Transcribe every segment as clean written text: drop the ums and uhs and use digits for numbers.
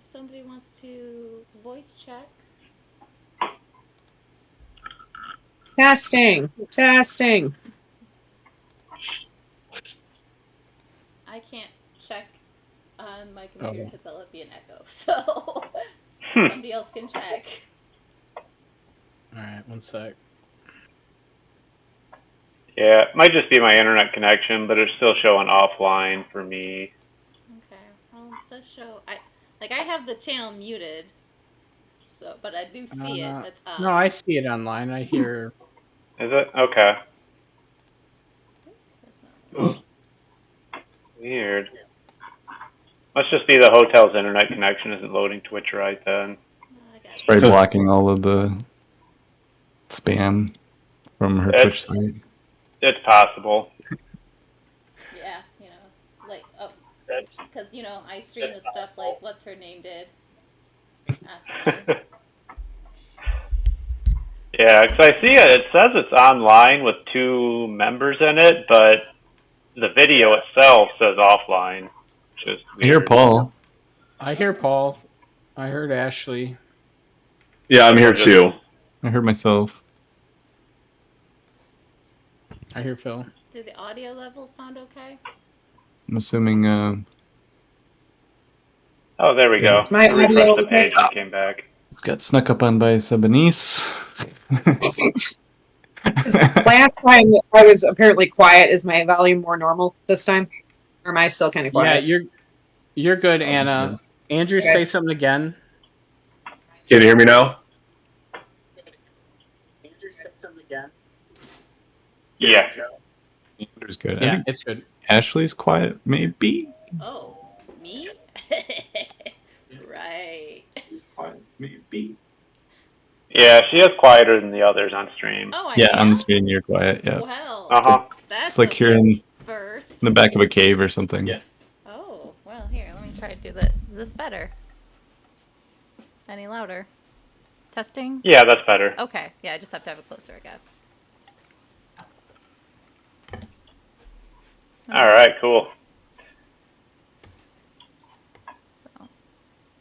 somebody wants to voice check. Testing. I can't check on my computer because that'll be an echo. So somebody else can check. Alright, one sec. Yeah, it might just be my internet connection, but it's still showing offline for me. Okay. Well, it does show. I have the channel muted. So, but I do see it. It's up. No, I see it online. I hear. Is it? Okay. That's not Weird. Must just be the hotel's internet connection isn't loading Twitch right then. I got It's probably blocking all of the spam from her It's- Twitch site. It's possible. Yeah, like because I stream the stuff like what's her name did. Yeah, because I see it. It says it's online with 2 members in it, but the video itself says offline. Just I hear Paul. I hear Paul. I heard Ashley. Yeah, I'm here too. I heard myself. I hear Phil. Did the audio level sound okay? I'm assuming. Oh, there we go. It's my I refreshed audio the page and it came back. It's got snuck up on by Sabanice. Last time I was apparently quiet. Is my volume more normal this time? Or am I still kind of quiet? Yeah, you're good, Anna. Andrew, Okay. say something again. Can you hear me now? Andrew, say something again. Yeah. Andrew's good. I Yeah, think it's good. Ashley's quiet, maybe. Oh, me? Right. Quiet, maybe. Yeah, she is quieter than the others on stream. Oh, I Yeah, am? on the screen you're quiet. Yeah, Well, Uh-huh. that's it's like a you're in first. the back of a cave or something. Yeah. Oh, well, here, let me try to do this. Is this better? Any louder? Testing? Yeah, that's better. Okay, yeah, I just have to have it closer, I guess. All right, cool. So,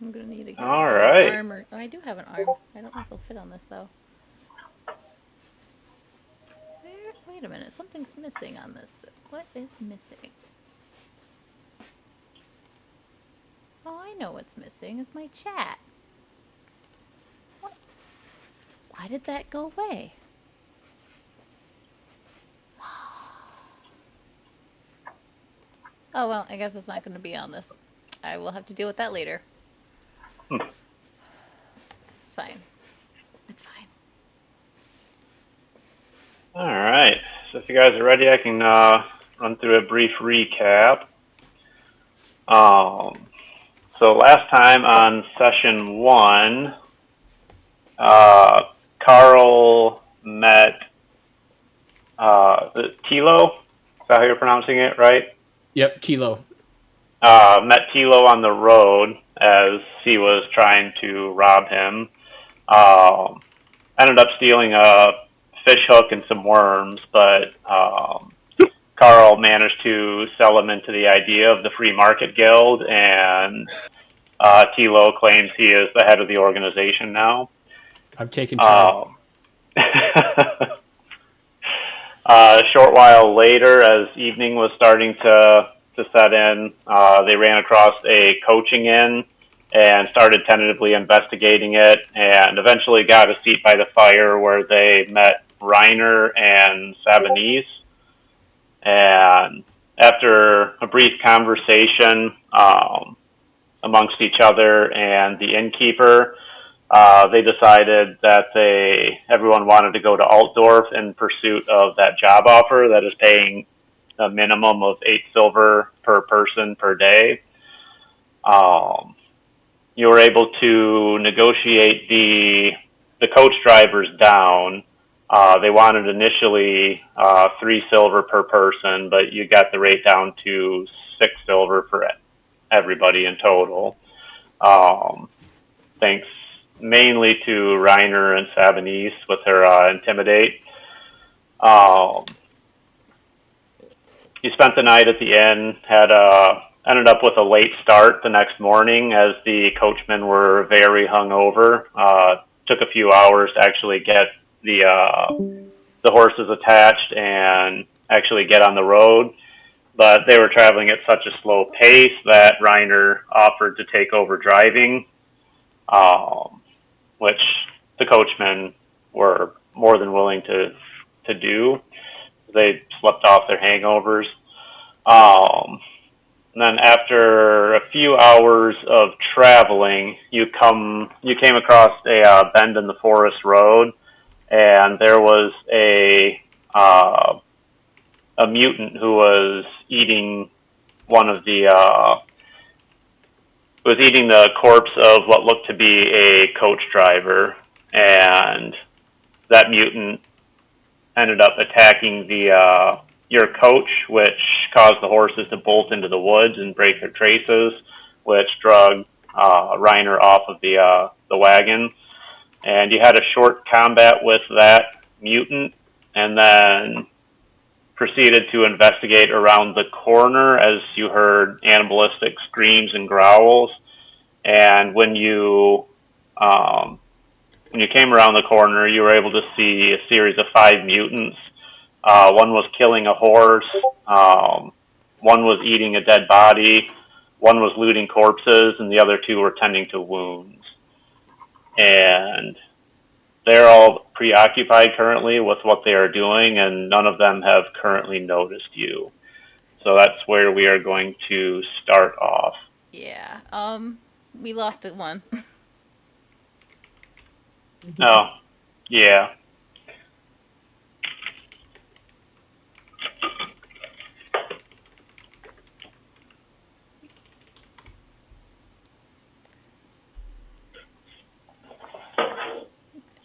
I'm gonna need to get All an right. armor. Oh, I do have an arm. I don't know if it'll fit on this though. Wait a minute, something's missing on this. What is missing? Oh, I know what's missing. Is my chat. What? Why did that go away? Oh well, I guess it's not going to be on this. I will have to deal with that later. It's fine. It's fine. All right. So if you guys are ready, I can run through a brief recap. So last time on session 1, Carl met Tilo. Is that how you're pronouncing it, right? Yep, Tilo. Met Tilo on the road as he was trying to rob him. Ended up stealing a fish hook and some worms, but Carl managed to sell him into the idea of the Free Market Guild, and Tilo claims he is the head of the organization now. I've taken charge. A short while later, as evening was starting to set in, they ran across a coaching inn and started tentatively investigating it, and eventually got a seat by the fire where they met Reiner and Sabanese. And after a brief conversation amongst each other and the innkeeper, they decided that everyone wanted to go to Altdorf in pursuit of that job offer that is paying a minimum of 8 silver per person per day. You were able to negotiate the coach drivers down. They wanted initially 3 silver per person, but you got the rate down to 6 silver for everybody in total. Thanks mainly to Reiner and Sabanese with her Intimidate. You spent the night at the inn, had a ended up with a late start the next morning as the coachmen were very hungover. Took a few hours to actually get the horses attached and actually get on the road. But they were traveling at such a slow pace that Reiner offered to take over driving, which the coachmen were more than willing to do. They slept off their hangovers. And then after a few hours of traveling, you came across a bend in the forest road, and there was a mutant who was eating the corpse of what looked to be a coach driver, and that mutant ended up attacking your coach, which caused the horses to bolt into the woods and break their traces, which drug Reiner off of the wagon. And you had a short combat with that mutant, and then proceeded to investigate around the corner as you heard animalistic screams and growls. And when you came around the corner, you were able to see a series of 5 mutants. One was killing a horse, one was eating a dead body, one was looting corpses, and the other 2 were tending to wounds. And they're all preoccupied currently with what they are doing, and none of them have currently noticed you. So that's where we are going to start off. Yeah. We lost it one. Oh, yeah.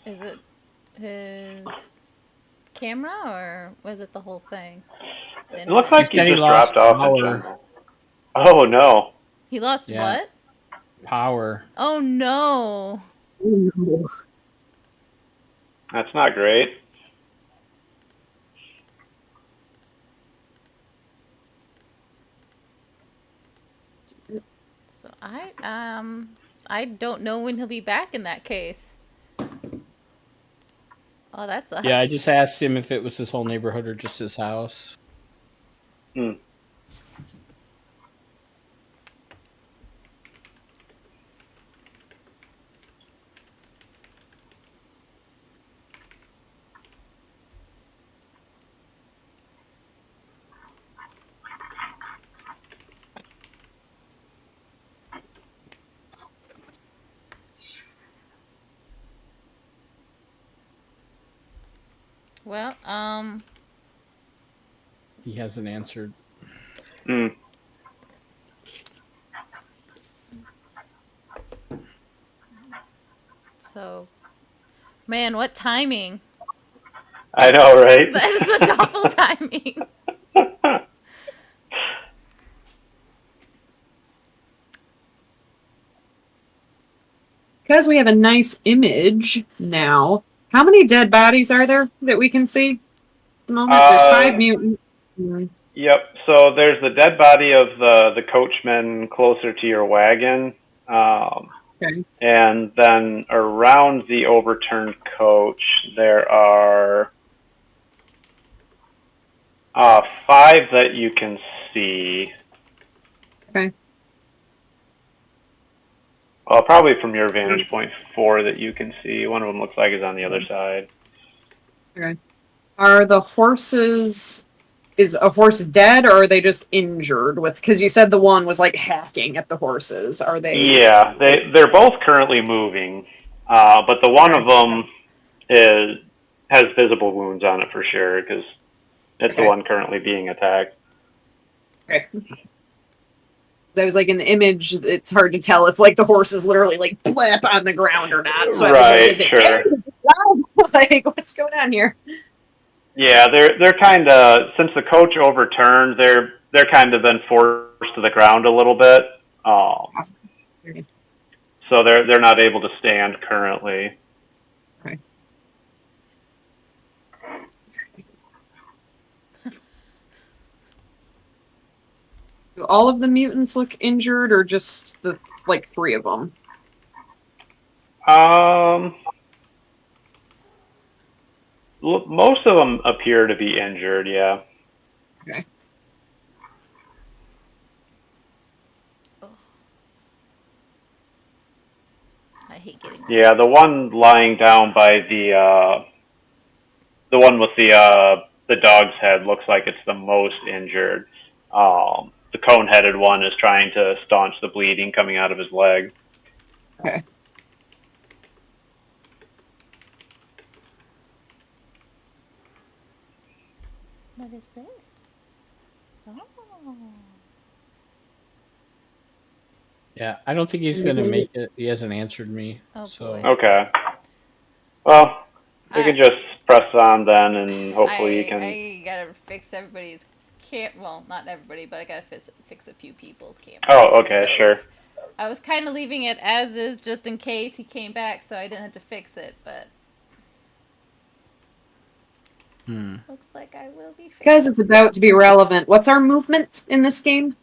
Is it his camera or was it the whole thing? It looks like He said he he just lost dropped off in power. general. Oh, no. He lost Yeah. what? Power. Oh no. That's not great. So I don't know when he'll be back in that case. Oh, that sucks. Yeah, I just asked him if it was his whole neighborhood or just his house. Hmm. Well, He hasn't answered. Hmm. so man, what timing. I know, right? That is such awful timing. Because we have a nice image now, how many dead bodies are there that we can see at the moment? There's 5 mutants. Yep. So there's the dead body of the coachman closer to your wagon. Okay. And then around the overturned coach, there are 5 that you can see. Okay. Well, probably from your vantage point, 4 that you can see. One of them looks like is on the other side. Okay. Are the horses... Is a horse dead, or are they just injured? Because you said the one was like hacking at the horses. Are they? Yeah, they're both currently moving, but the one of them has visible wounds on it for sure because it's the one currently being attacked. Okay. I was like, in the image, it's hard to tell if like the horse is literally like blap on the ground or not. So Right, is it sure. like what's going on here? Yeah, they're kind of, since the coach overturned, they're kind of been forced to the ground a little bit. So they're not able to stand currently. Okay. Do all of the mutants look injured, or just the like 3 of them? Most of them appear to be injured. Yeah. Okay. I hate getting. Yeah, the one lying down by the one with the dog's head looks like it's the most injured. The cone-headed one is trying to staunch the bleeding coming out of his leg. Okay. What is this? Oh. Yeah, I don't think he's gonna make it. He hasn't answered me. Oh, so boy. Okay. Well, we can just press on then, and hopefully you can. I gotta fix everybody's well, not everybody, but I gotta fix a few people's cameras. Oh, okay, so sure. I was kind of leaving it as is, just in case he came back, so I didn't have to fix it. But looks like I will be fixing. Because it's about to be relevant. What's our movement in this game?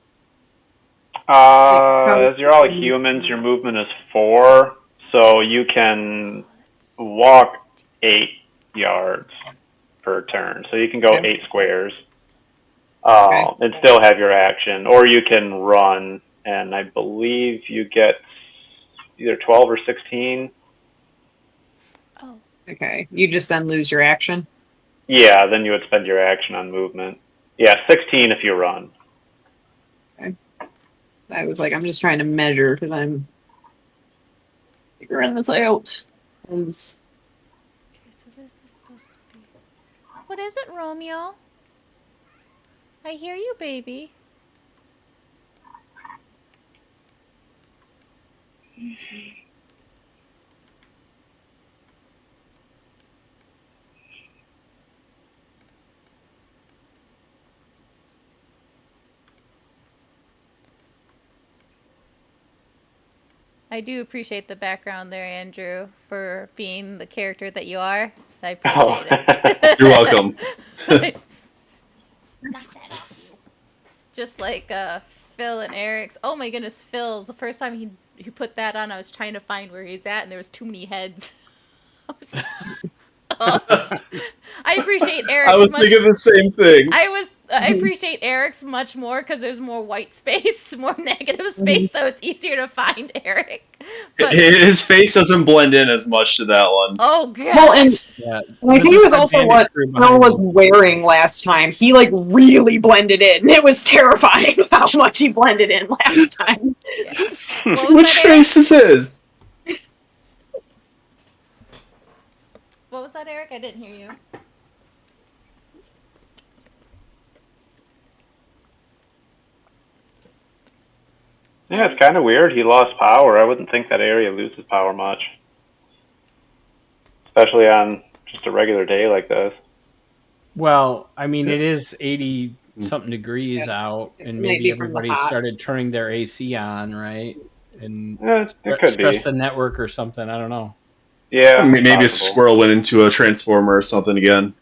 As you're all humans, your movement is 4, so you can walk 8 yards per turn. So you can go 8 squares, and still have your action, or you can run, and I believe you get either 12 or 16. Oh. Okay, you just then lose your action. Yeah, then you would spend your action on movement. Yeah, 16 if you run. Okay. I was like, I'm just trying to measure because I'm figuring this out. Okay, so this is supposed to be. What is it, Romeo? I hear you, baby. I do appreciate the background there, Andrew, for being the character that you are. I appreciate it. You're welcome. Knock that off you. Just like Phil and Eric's. Oh my goodness, Phil's. The first time he put that on, I was trying to find where he's at, and there was too many heads. I was just... I appreciate Eric's. I was thinking the same thing. I appreciate Eric's much more because there's more white space, more negative space, so it's easier to find Eric. But, His face doesn't blend in as much to that one. oh gosh. Well, and yeah, I think it was also what Phil was wearing last time. He like really blended in. It was terrifying how much he blended in last time. Yeah. Which face is his? What was that, Eric? I didn't hear you. Yeah, it's kind of weird. He lost power. I wouldn't think that area loses power much, especially on just a regular day like this. Well, I mean, it is 80 something degrees out, and maybe everybody started turning their AC on, right? And it could be the network or something. I don't know. Yeah, maybe a squirrel went into a transformer or something again.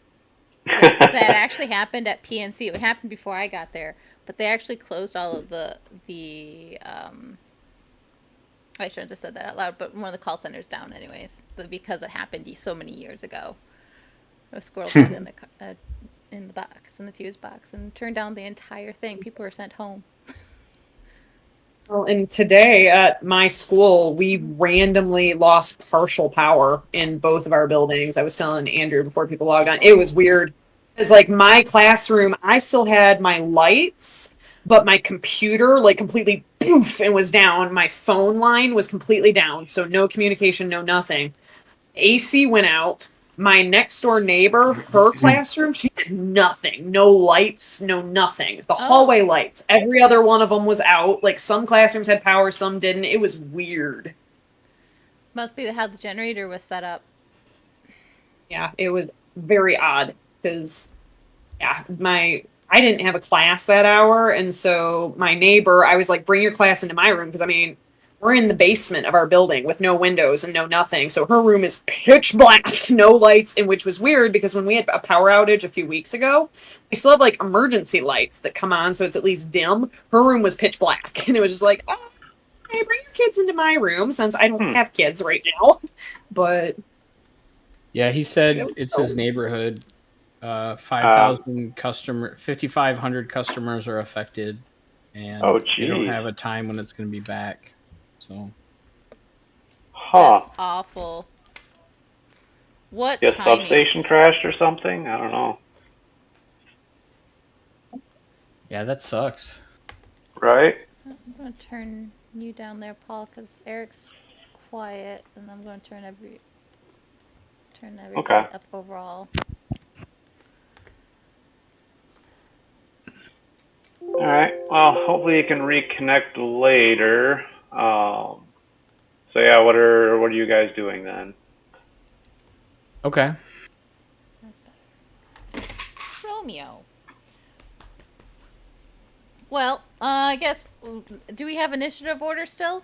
That actually happened at PNC. It happened before I got there, but they actually closed all of the I shouldn't have said that out loud, but one of the call centers down anyways, because it happened so many years ago. A squirrel got in the box, in the fuse box, and turned down the entire thing. People were sent home. Well, and today at my school, we randomly lost partial power in both of our buildings. I was telling Andrew before people logged on. It was weird. It's like my classroom, I still had my lights, but my computer like completely poof and was down. My phone line was completely down, so no communication, no nothing. AC went out. My next door neighbor, her classroom, she had nothing. No lights, no nothing. The hallway lights, every other one of them was out. Like some classrooms had power, some didn't. It was weird. Must be how the generator was set up. Yeah, it was very odd because, yeah, I didn't have a class that hour, and so my neighbor, I was like, bring your class into my room because, I mean, we're in the basement of our building with no windows and no nothing. So her room is pitch black, no lights, and which was weird because when we had a power outage a few weeks ago, we still have like emergency lights that come on so it's at least dim. Her room was pitch black. And it was just like, oh, hey, bring your kids into my room since I don't have kids right now. But yeah, he said was it's so- his neighborhood. 5,500 customers are affected, and Oh, they don't geez. have a time when it's going to be back. So Huh. That's awful. What Guess timing? substation crashed or something? I don't know. yeah, that sucks. Right? I'm going to turn you down there, Paul, because Eric's quiet, and I'm going to turn everybody Okay. up overall. All right. Well, hopefully you can reconnect later. So yeah, what are you guys doing then? Okay. That's better. Romeo. Well, I guess, do we have initiative order still?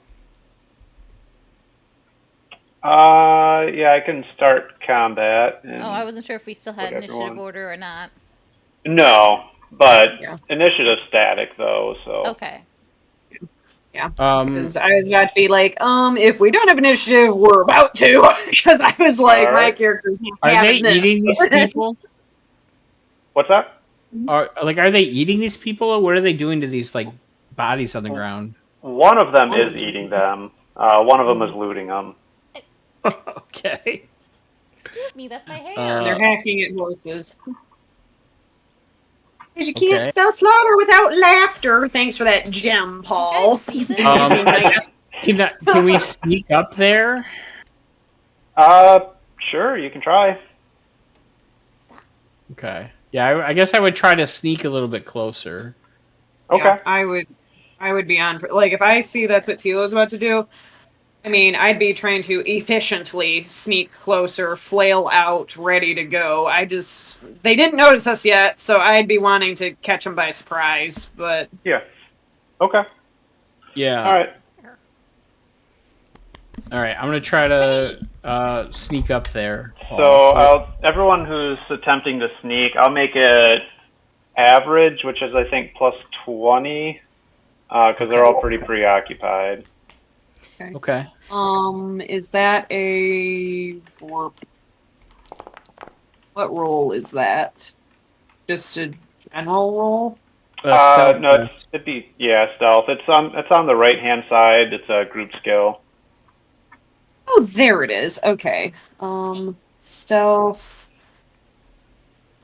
Yeah, I can start combat. And Oh, I wasn't sure if we still had put initiative everyone- order or not. No, but Yeah. initiative static though. So Okay. Because I was about to be like, if we don't have initiative, we're about to. Because I was like, my Alright. character's not Are they having this. eating these people? What's that? Are they eating these people, or what are they doing to these like bodies on the ground? One of them One of is them. eating them. One of them is looting them. Okay. Excuse me, that's my hair. They're hacking at horses. Because you Okay. can't spell slaughter without laughter. Thanks for that gem, Paul. see this? Can we sneak up there? Sure, you can try. Stop. Okay. Yeah, I guess I would try to sneak a little bit closer. Okay. Yeah, I would be on. Like, if I see that's what Tila's about to do, I mean, I'd be trying to efficiently sneak closer, flail out, ready to go. They didn't notice us yet, so I'd be wanting to catch them by surprise, but... Yeah. Okay. Yeah. All right. All right. I'm gonna try to sneak up there. So everyone who's attempting to sneak, I'll make it average, which is I think plus 20, because they're all pretty preoccupied. Okay. Is that a... What roll is that? Just a general roll? No, it'd be stealth. It's on the right hand side. It's a group skill. Oh, there it is. Okay. Stealth.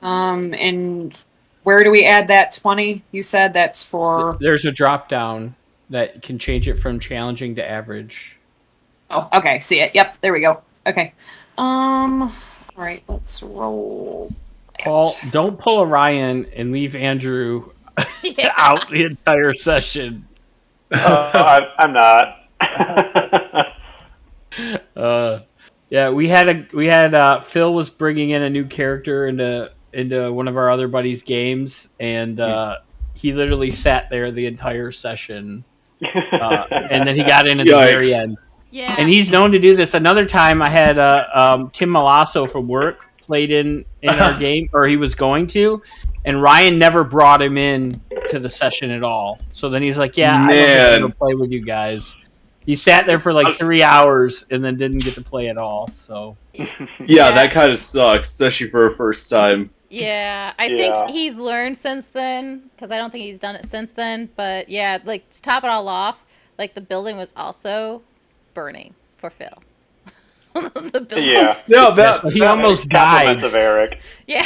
And where do we add that 20? You said that's for... There's a drop down that can change it from challenging to average. Oh, okay. See it. Yep. There we go. Okay. All right. Let's roll. Paul, don't pull a Ryan and leave Andrew out the entire session. I'm not. Yeah, we had Phil was bringing in a new character into one of our other buddies' games, and he literally sat there the entire session, and then he got in at the very end. Yeah. And he's known to do this. Another time, I had Tim Malasso from work played in our game, or he was going to, and Ryan never brought him in to the session at all. So then he's like, "Yeah, I don't get to play with you guys." He sat there for like 3 hours and then didn't get to play at all. So Yeah, that kind of sucks, especially for a first time. Yeah, I think he's learned since then, because I don't think he's done it since then. But yeah, like to top it all off, like the building was also burning for Phil. The building. Yeah. No, he almost died. Compliments of Eric. Yeah.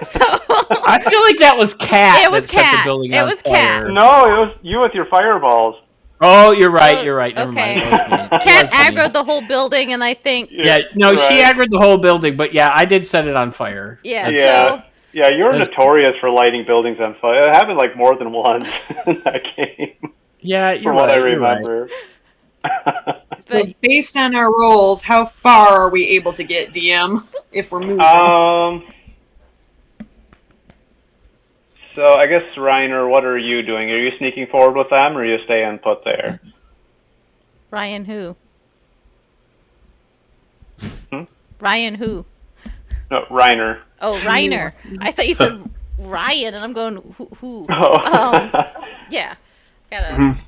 So I feel like that was Cat. It was that set Cat. the building It on was fire. Cat. No, it was you with your fireballs. Oh, you're right. You're right. Never okay. mind. It was me. It Cat was me. aggroed the whole building, and I think Yeah, no, Right. she aggroed the whole building, but yeah, I did set it on fire. yeah. Yeah. So Yeah, you're notorious for lighting buildings on fire. It happened like more than once in that game, Yeah, you're from what right. I you're right. remember. So based on our rolls, how far are we able to get, DM, if we're moving? So I guess, Reiner, what are you doing? Are you sneaking forward with them, or are you staying put there? Ryan who? Hmm? Ryan who? No, Reiner. Oh, Reiner. I thought you said Ryan, and I'm going, who? Oh. Yeah. Gotta. Mhm.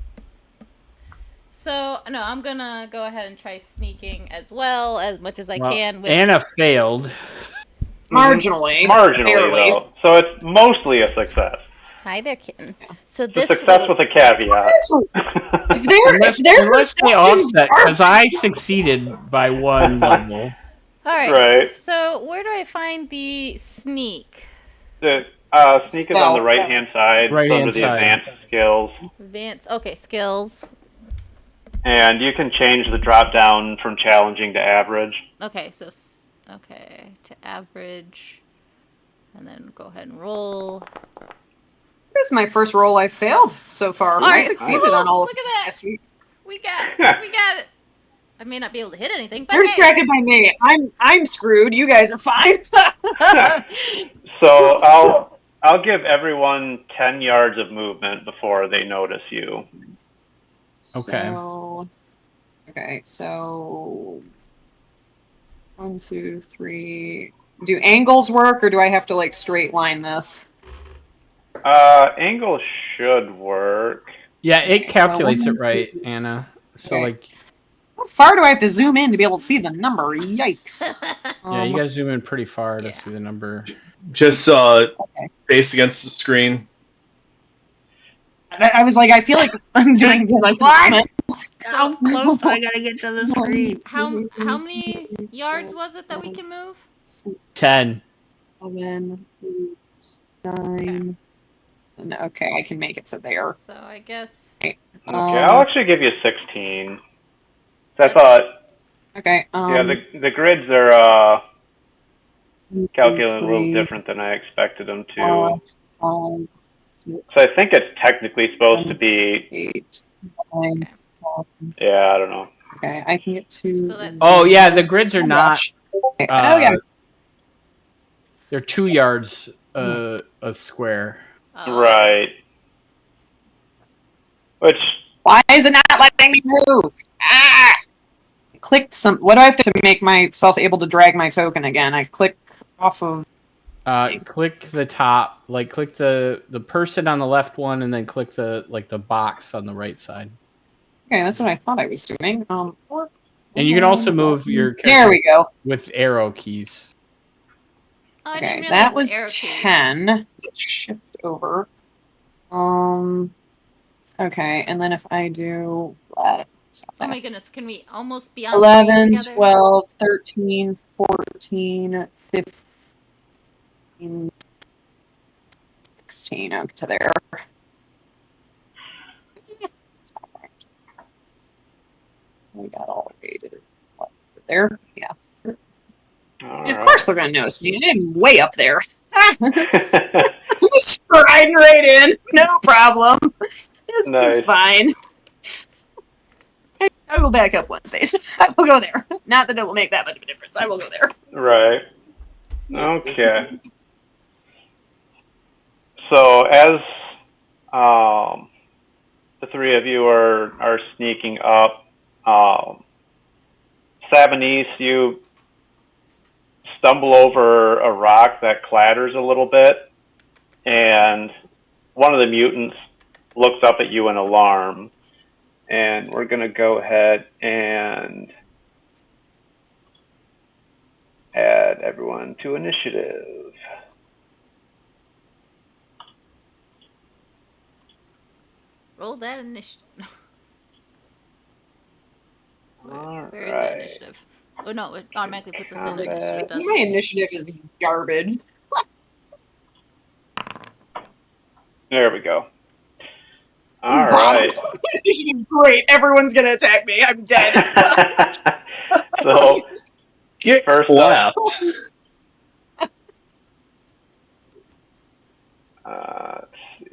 So, no, I'm gonna go ahead and try sneaking as well, as much as I Well, can. With... Anna failed. Marginally. Marginally, barely. though. So it's mostly a success. Hi there, kitten. So It's a this success with a caveat. Unless they offset, because I succeeded by 1 level. All right. Right. So where do I find the sneak? The sneak is on the right-hand side, Right-hand under the side. advanced skills. Advanced. Okay, skills. And you can change the drop-down from challenging to average. Okay, so okay to average, and then go ahead and roll. This is my first roll I failed so far. All I right. succeeded Woohoo! on all of Look at that. last week. We got it. I may not be able to hit anything, but You're hey. distracted by me. I'm screwed. You guys are fine. So I'll give everyone 10 yards of movement before they notice you. Okay. So 1, 2, 3. Do angles work, or do I have to like straight line this? Angle should work. Yeah, it calculates it right, Anna. So, Okay. like, How far do I have to zoom in to be able to see the number? Yikes. yeah, you gotta zoom in pretty far to Yeah. see the number. Just face against the screen. I was like, I feel like I'm doing this. Like, what? How close do I gotta get to the screen? How many yards was it that we can move? 10. 7, 8, 9. And okay, I can make it to there. So I guess. Okay, I'll actually give you 16. I thought, Okay. yeah, the grids are calculated a little different than I expected them to. So I think it's technically supposed to be. 8, 9. Yeah, I don't know. Okay, I can get to. So that's- Oh, yeah, the grids are not. Okay. Oh yeah. They're 2 yards a square. Right. Which. Why is it not letting me move? Ah! I clicked some. What do I have to make myself able to drag my token again? I click off of. Click the top, like click the person on the left one, and then click the box on the right side. Okay, that's what I thought I was doing. And you can also move your There character we go. with arrow keys. Oh, I didn't Okay, realize that the was arrow keys. 10. Let's shift over. Okay, and then if I do that. Oh my goodness, can we almost be on 11, together? 12, 13, 14, 15, 16, up to there. We got all rated. There? Yes. And of course they're going to notice me. I'm way up there. Stride right in. No problem. This Nice. is fine. I will back up one space. I will go there. Not that it will make that much of a difference. I will go there. Right. Okay. So as the three of you are sneaking up, Sabanese, you stumble over a rock that clatters a little bit, and one of the mutants looks up at you in alarm. And we're going to go ahead and add everyone to initiative. Roll that initiative. All Where is that right. initiative? Oh no, it automatically puts us in Combat. initiative, doesn't My it? initiative is garbage. There we go. All right. Initiative, great. Everyone's going to attack me. I'm dead. So Get First clapped. let's see.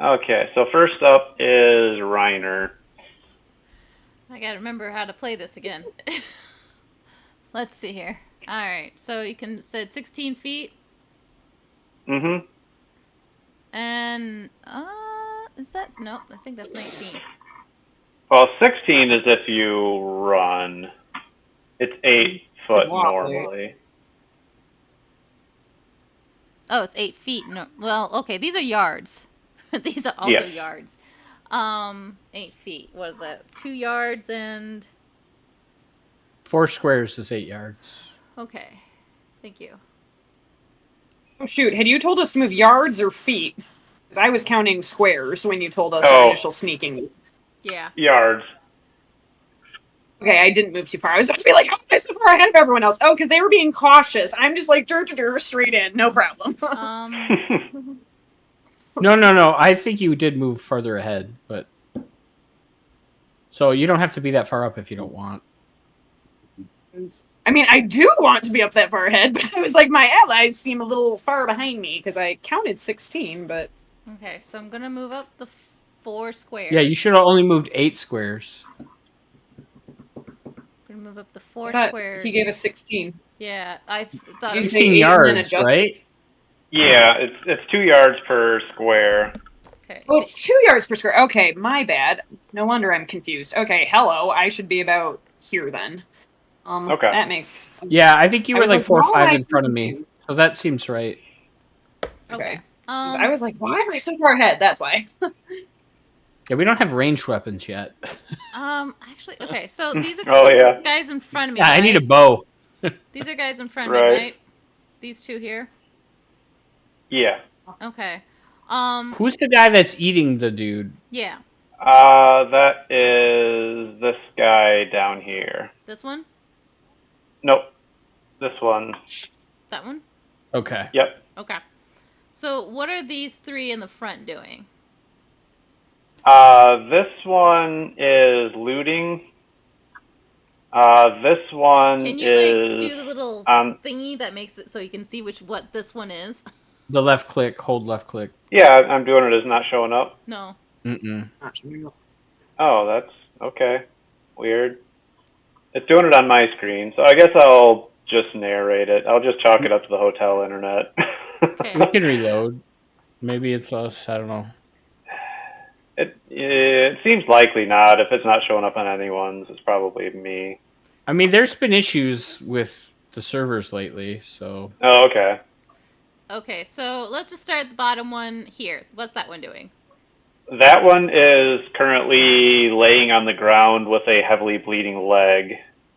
Okay, so first up is Reiner. I gotta remember how to play this again. Let's see here. Alright, so you can said 16 feet. Mm-hmm. And is that nope, I think that's 19. Well, 16 is if you run. It's 8 foot Wobbly. normally. Oh, it's 8 feet. No, well, okay. These are yards. These are also Yes. yards. 8 feet. What is that? 2 yards and 4 squares is 8 yards. okay. Thank you. Oh, shoot, had you told us to move yards or feet? Because I was counting squares when you told us our Oh. initial sneaking. Yeah. Yards. Okay, I didn't move too far. I was about to be like, how am I so far ahead of everyone else? Oh, because they were being cautious. I'm just like, straight in, no problem. No. I think you did move further ahead, but so you don't have to be that far up if you don't want. I mean, I do want to be up that far ahead, but I was like, my allies seem a little far behind me because I counted 16, but. Okay, so I'm gonna move up the 4 squares. Yeah, you should have only moved 8 squares. Gonna move up the 4 I thought squares. he gave us 16. Yeah, I thought You it was say 16 8 and then yards, adjust- right? Yeah, it's 2 yards per square. okay. Oh, it's 2 yards per square. Okay, my bad. No wonder I'm confused. Okay, hello. I should be about here then. Okay. That makes. Yeah, I think you I were was like like, 4 or why am 5 I in so front of me. confused? So that seems right. Okay. Okay. 'Cause I was like, why am I so far ahead? That's why. Yeah, we don't have ranged weapons yet. Actually, okay. So these are Oh, yeah. guys in front of me. Yeah, I need a right? bow. These are guys in front of me, Right. right? These 2 here. Yeah. Okay. Who's the guy that's eating the dude? Yeah. That is this guy down here. This one. Nope. This one. That one. Okay. Yep. Okay. So what are these 3 in the front doing? This one is looting. This one Can you is like do the little um thingy that makes it so you can see what this one is? The left click, hold left click. yeah, I'm doing it. It's not showing up. No. Mm-mm. Oh, that's okay. Weird. It's doing it on my screen, so I guess I'll just narrate it. I'll just chalk it up to the hotel internet. Okay. We can reload. Maybe it's us. I don't know. It seems likely not. If it's not showing up on anyone's, it's probably me. I mean, there's been issues with the servers lately, so. Oh, okay. Okay, so let's just start at the bottom one here. What's that one doing? That one is currently laying on the ground with a heavily bleeding leg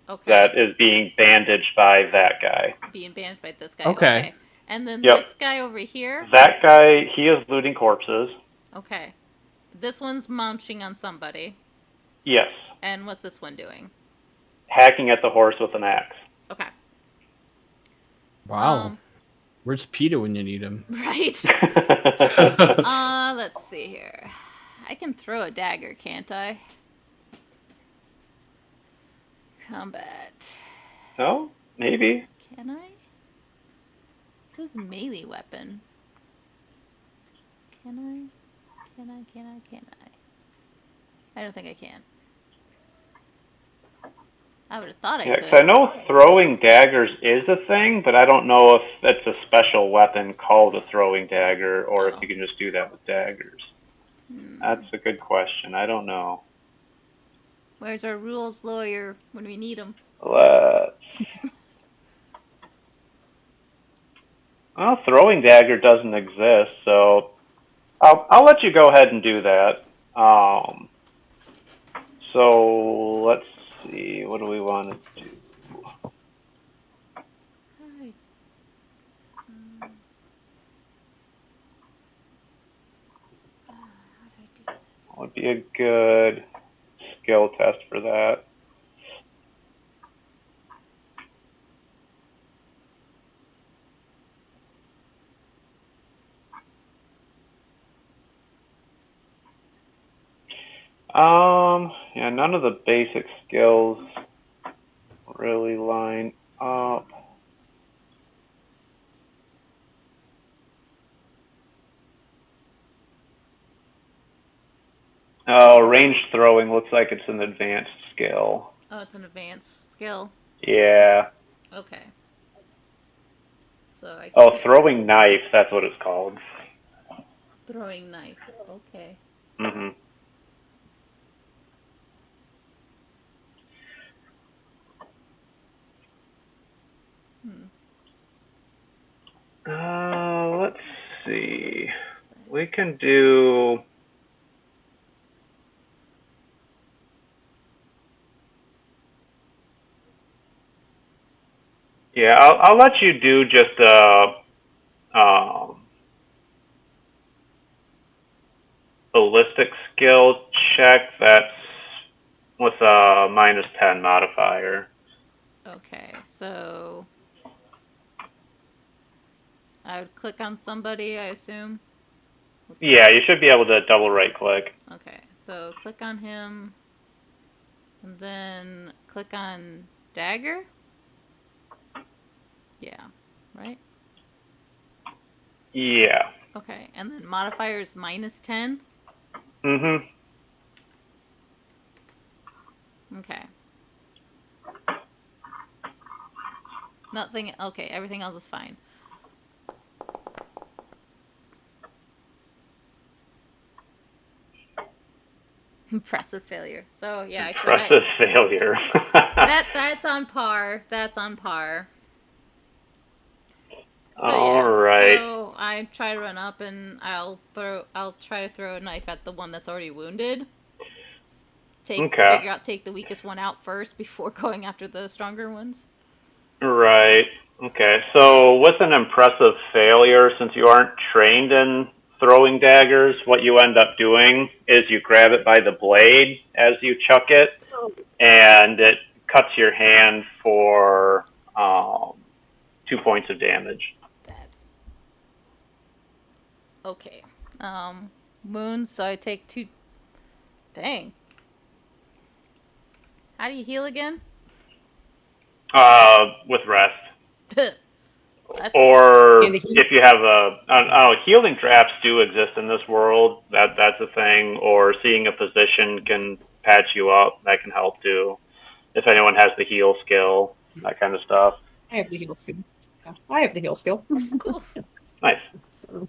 Okay. that is being bandaged by that guy. Being bandaged by this guy. Okay. And then Yep. this guy over here. That guy, he is looting corpses. Okay. This one's munching on somebody. Yes. And what's this one doing? Hacking at the horse with an axe. Okay. Wow. Where's PETA when you need him? Right. Let's see here. I can throw a dagger, can't I? Combat. No? Maybe. Can I? This is melee weapon. Can I? Can I? I don't think I can. I would have thought I Yeah, could. 'cause I know throwing daggers is a thing, but I don't know if it's a special weapon called a throwing dagger or Oh. if you can just do that with daggers. That's a good question. I don't know. Where's our rules lawyer when we need him? Let's... Well, throwing dagger doesn't exist, so I'll let you go ahead and do that. So let's see. What do we want to do? Hi. How do I do this? Would be a good skill test for that. Yeah, none of the basic skills really line up. Oh, ranged throwing looks like it's an advanced skill. Oh, it's an advanced skill. Yeah. Okay. So I Oh, can throwing knife, that's what it's called. throwing knife. Okay. hmm we can do. Yeah, I'll let you do just ballistic skill check. That's with a -10 modifier. Okay, so I would click on somebody, I assume. Yeah, you should be able to double right click. Okay, so click on him, and then click on dagger. Yeah, right? Yeah. Okay, and then modifier is -10. Mm-hmm. Okay. Nothing. Okay, everything else is fine. Impressive failure. So yeah, Impressive failure. that's on par. That's on par. So, All right. So I try to run up and I'll try to throw a knife at the one that's already wounded. Take the weakest one out first before going after the stronger ones. Right. Okay. So with an impressive failure, since you aren't trained in throwing daggers, what you end up doing is you grab it by the blade as you chuck it, and it cuts your hand for 2 points of damage. That's okay. Wounds. So I take 2. Dang. How do you heal again? With rest. Or if you have healing traps do exist in this world. That's a thing. Or seeing a physician can patch you up. That can help too. If anyone has the heal skill, that kind of stuff. I have the heal skill. Yeah, I have the heal skill. Cool. Nice. So,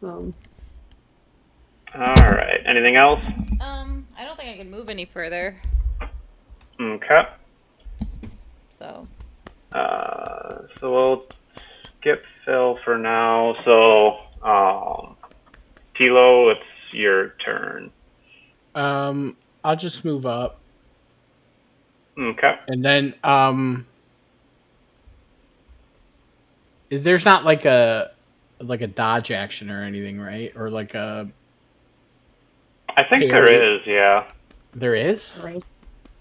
all right. Anything else? I don't think I can move any further. Okay. So we'll skip Phil for now. So, Tilo, it's your turn. I'll just move up. Okay. And then, there's not like a dodge action or anything, right? Or like a. I think there is, yeah. There is? right.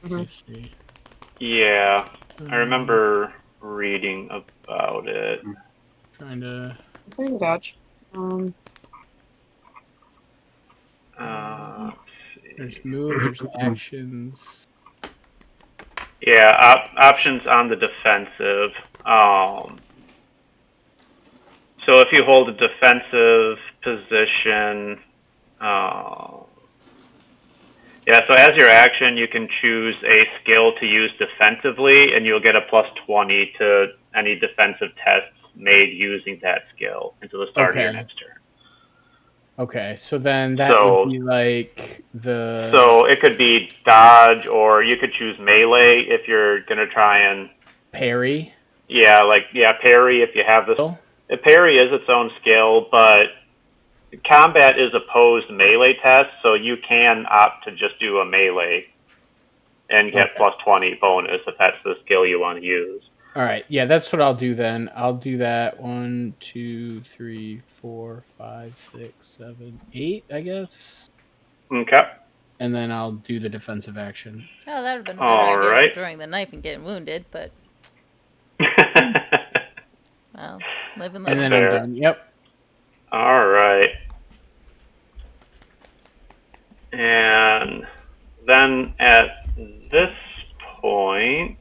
Let's see. Yeah. I remember reading about it. Trying to. Dodge. Let's see. There's moves, there's actions. Yeah, options on the defensive. So if you hold a defensive position, so as your action, you can choose a skill to use defensively, and you'll get a +20 to any defensive tests made using that skill until the start of your next turn. Okay, so then that would be like the... So it could be dodge, or you could choose melee if you're going to try and... Parry? Yeah, parry if you have this. Parry is its own skill, but combat is opposed melee test, so you can opt to just do a melee and get +20 bonus if that's the skill you want to use. All right, yeah, that's what I'll do then. I'll do that 1, 2, 3, 4, 5, 6, 7, 8, I guess. Okay. And then I'll do the defensive action. Oh, that would have been a better idea than throwing the knife and getting wounded, but... Well, live and learn. And then I'm done, yep. All right. And then at this point...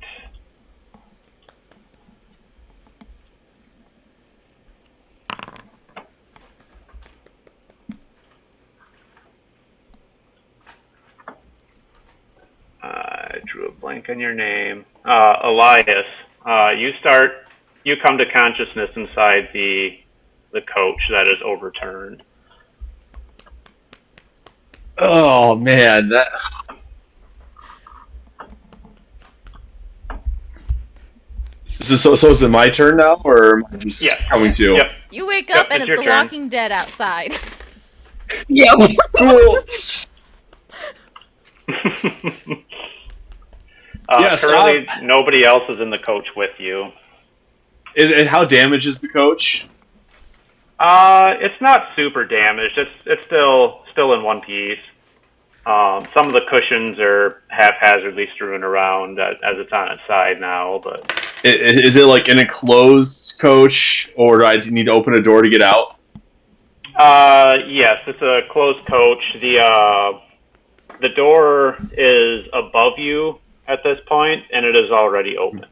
I drew a blank on your name. Elias, you come to consciousness inside the coach that is overturned. Oh man, that. So is it my turn now, or am I just coming to? Yep. You wake up and it's The turn. Walking Dead outside. Yeah. Cool. Yes, Currently, nobody else is in the coach with you. How damaged is the coach? It's not super damaged. It's still in one piece. Some of the cushions are haphazardly strewn around as it's on its side now. But Is it like an enclosed coach, or do I need to open a door to get out? yes, it's a closed coach. The door is above you at this point, and it is already open.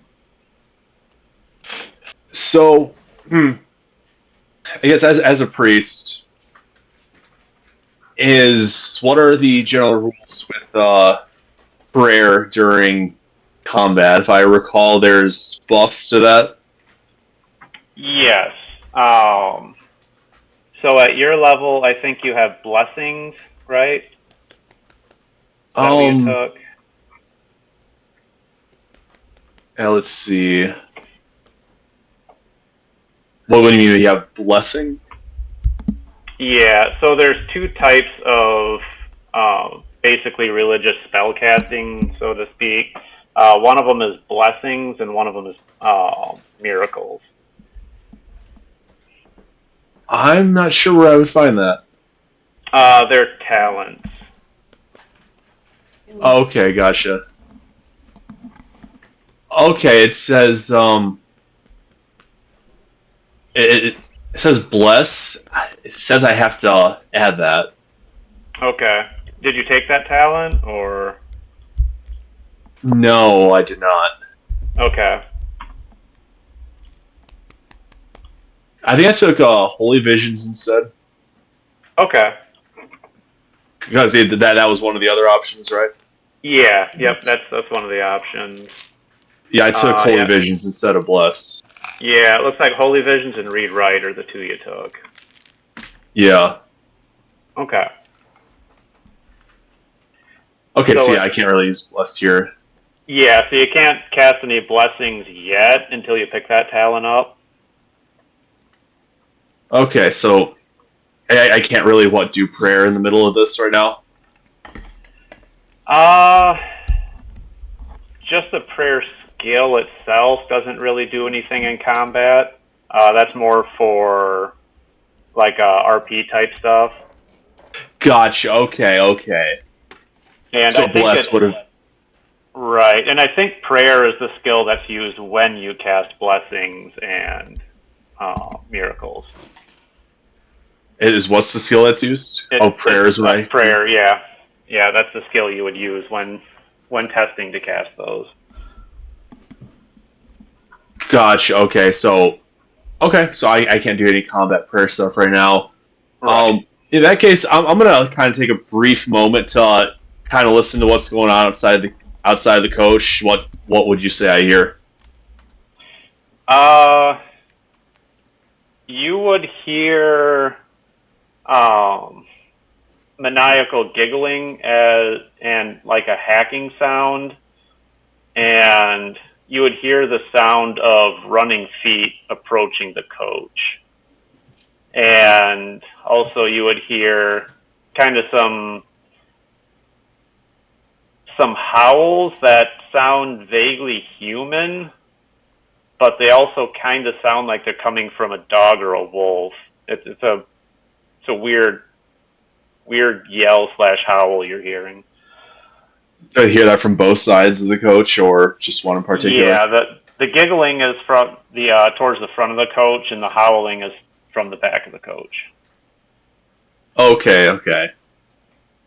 So, I guess as a priest, what are the general rules with prayer during combat? If I recall, there's buffs to that. Yes. So at your level, I think you have blessings, right? Is that what you took? Yeah, let's see. What do you mean you have blessing? Yeah, so there's two types of basically religious spellcasting, so to speak. One of them is blessings, and one of them is miracles. I'm not sure where I would find that. They're talents. Okay, gotcha. Okay, it says it says bless. It says I have to add that. Okay. Did you take that talent, or? No, I did not. Okay. I think I took Holy Visions instead. Okay. Because that was one of the other options, right? Yeah. Yep. That's one of the options. Yeah, I took Holy yeah. Visions instead of Bless. Yeah, it looks like Holy Visions and Read Write are the two you took. Yeah. Okay. Okay, So so yeah, I can't really use Bless here. Yeah, so you can't cast any blessings yet until you pick that talent up. Okay, so I can't really do prayer in the middle of this right now. Just the prayer skill itself doesn't really do anything in combat. That's more for like RP type stuff. Gotcha. Okay. And so I think Bless would have. Right, and I think prayer is the skill that's used when you cast blessings and miracles. What's the skill that's used? Prayer is right. Prayer, yeah, that's the skill you would use when testing to cast those. Gotcha. Okay, so I can't do any combat prayer stuff right now. Right. In that case, I'm gonna kind of take a brief moment to kind of listen to what's going on outside the coach. What would you say I hear? You would hear maniacal giggling and like a hacking sound, and you would hear the sound of running feet approaching the coach. And also you would hear kind of some howls that sound vaguely human, but they also kind of sound like they're coming from a dog or a wolf. It's a weird yell / howl you're hearing. Do I hear that from both sides of the coach, or just one in particular? Yeah, the giggling is from the towards the front of the coach, and the howling is from the back of the coach. Okay.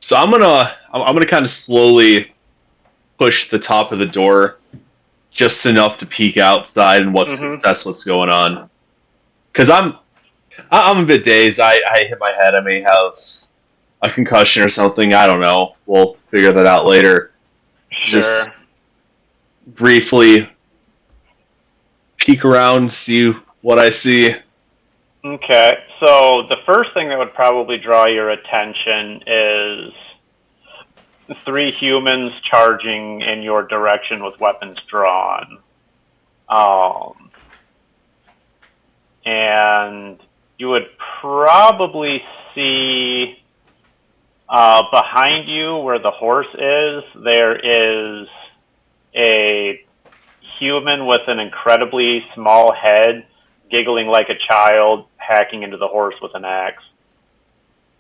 So I'm gonna kind of slowly push the top of the door just enough to peek outside and that's what's going on. Because I'm a bit dazed. I hit my head. I may have a concussion or something. I don't know. We'll figure that out later. Sure. Just briefly peek around, see what I see. Okay, so the first thing that would probably draw your attention is 3 humans charging in your direction with weapons drawn. And you would probably see Behind you, where the horse is, there is a human with an incredibly small head, giggling like a child, hacking into the horse with an axe.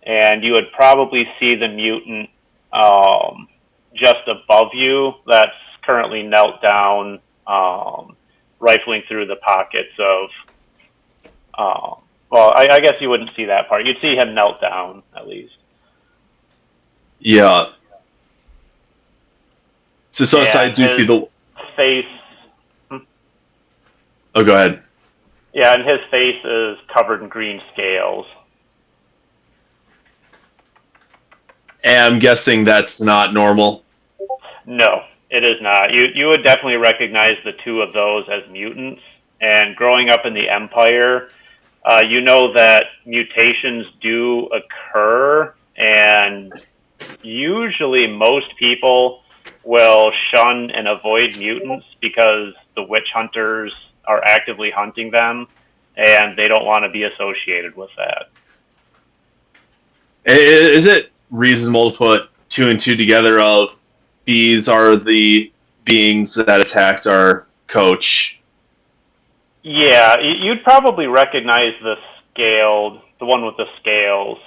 And you would probably see the mutant just above you that's currently knelt down, rifling through the pockets of... well, I guess you wouldn't see that part. You'd see him knelt down, at least. Yeah. So I do his see the face. Oh, go ahead. Yeah, and his face is covered in green scales. And I'm guessing that's not normal. No, it is not. You would definitely recognize the two of those as mutants. And growing up in the Empire, you know that mutations do occur, and usually most people will shun and avoid mutants because the witch hunters are actively hunting them, and they don't want to be associated with that. Is it reasonable to put 2 and 2 together of these are the beings that attacked our coach? Yeah, you'd probably recognize the one with the scales,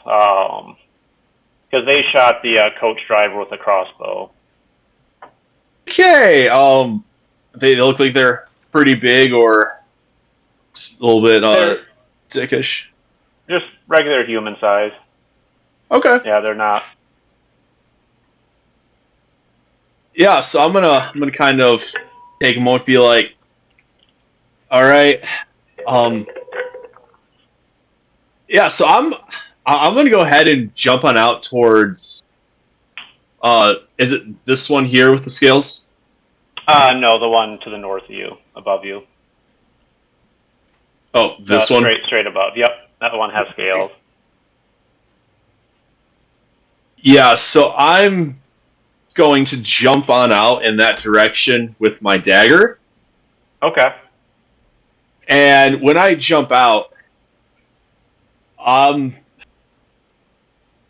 because they shot the coach driver with a crossbow. Okay, they look like they're pretty big or a little bit dickish. Just regular human size. Okay. Yeah, they're not. Yeah, so I'm gonna kind of take a moment, be like, all right, yeah. So I'm gonna go ahead and jump on out towards. Is it this one here with the scales? No, the one to the north of you, above you. Oh, this one? Straight above. Yep, that one has scales. Yeah, so I'm going to jump on out in that direction with my dagger. Okay. And when I jump out,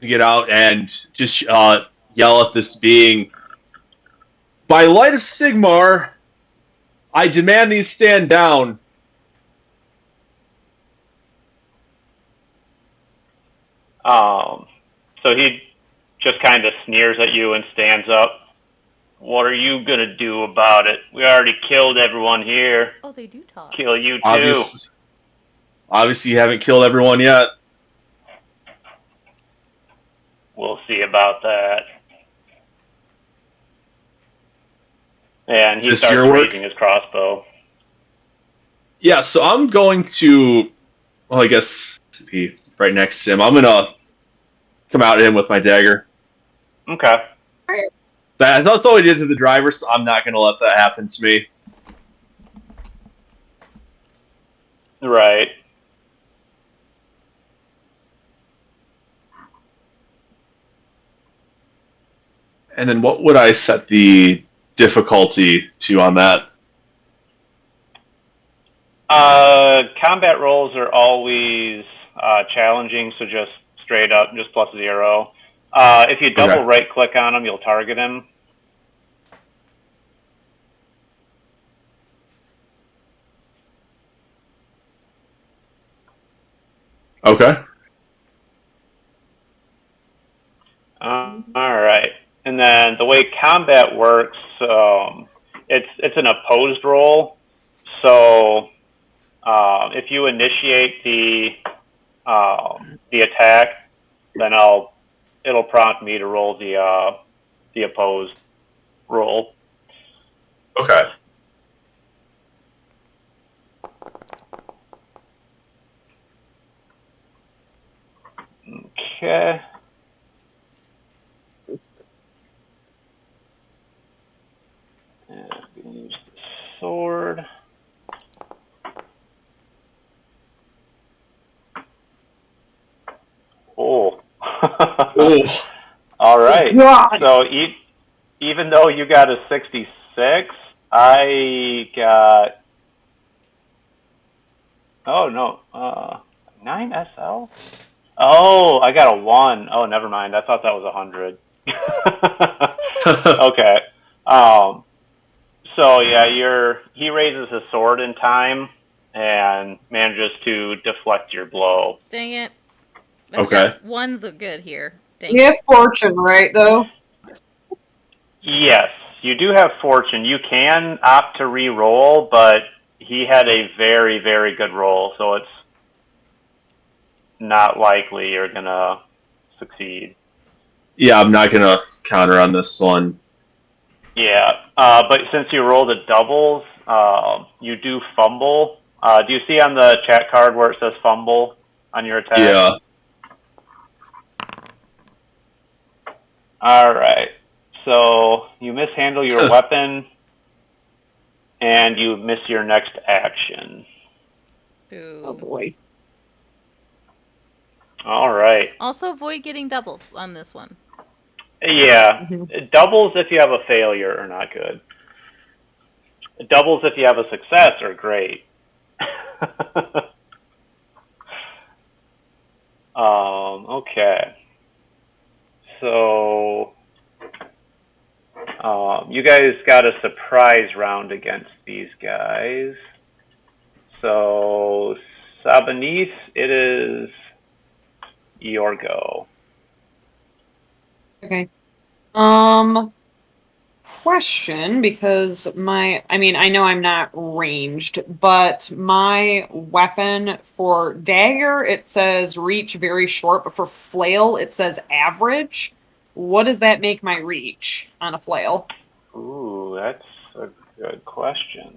get out and just yell at this being, by light of Sigmar, I demand these stand down. So he just kind of sneers at you and stands up. What are you gonna do about it? We already killed everyone here. Oh, they do talk. Kill you too. Obviously you haven't killed everyone yet. We'll see about that. And he starts raising his crossbow. Yeah, so I'm going to, well, I guess to be right next to him, I'm gonna come out at him with my dagger. Okay. That's all I did to the driver, so I'm not gonna let that happen to me. Right. And then what would I set the difficulty to on that? Combat rolls are always challenging, so just straight up, just +0. If you double right click on him, you'll target him. Okay. All right. And then the way combat works, it's an opposed roll. So if you initiate the attack, then it'll prompt me to roll the opposed roll. Okay. Okay. And I'm gonna use the sword. Oh. Oh. All right. God. So even though you got a 66, I got 9 SL. Oh, I got a 1. Oh, never mind. I thought that was 100. Okay. So yeah, he raises his sword in time and manages to deflect your blow. Dang it. Okay. Ones are good here. Dang We it. have fortune, right, though? Yes, you do have fortune. You can opt to re-roll, but he had a very, very good roll, so it's not likely you're gonna succeed. Yeah, I'm not gonna counter on this one. Yeah, but since you rolled a doubles, you do fumble. Do you see on the chat card where it says fumble on your attack? Yeah. All right. So you mishandle your weapon, and you miss your next action. Boo. Oh boy. All right. Also, avoid getting doubles on this one. Yeah. Doubles if you have a failure are not good. Doubles if you have a success are great. Okay. So you guys got a surprise round against these guys. So Sabanith, it is your go. Okay. Question, because I know I'm not ranged, but my weapon for dagger, it says reach very short, but for flail, it says average. What does that make my reach on a flail? Ooh, that's a good question.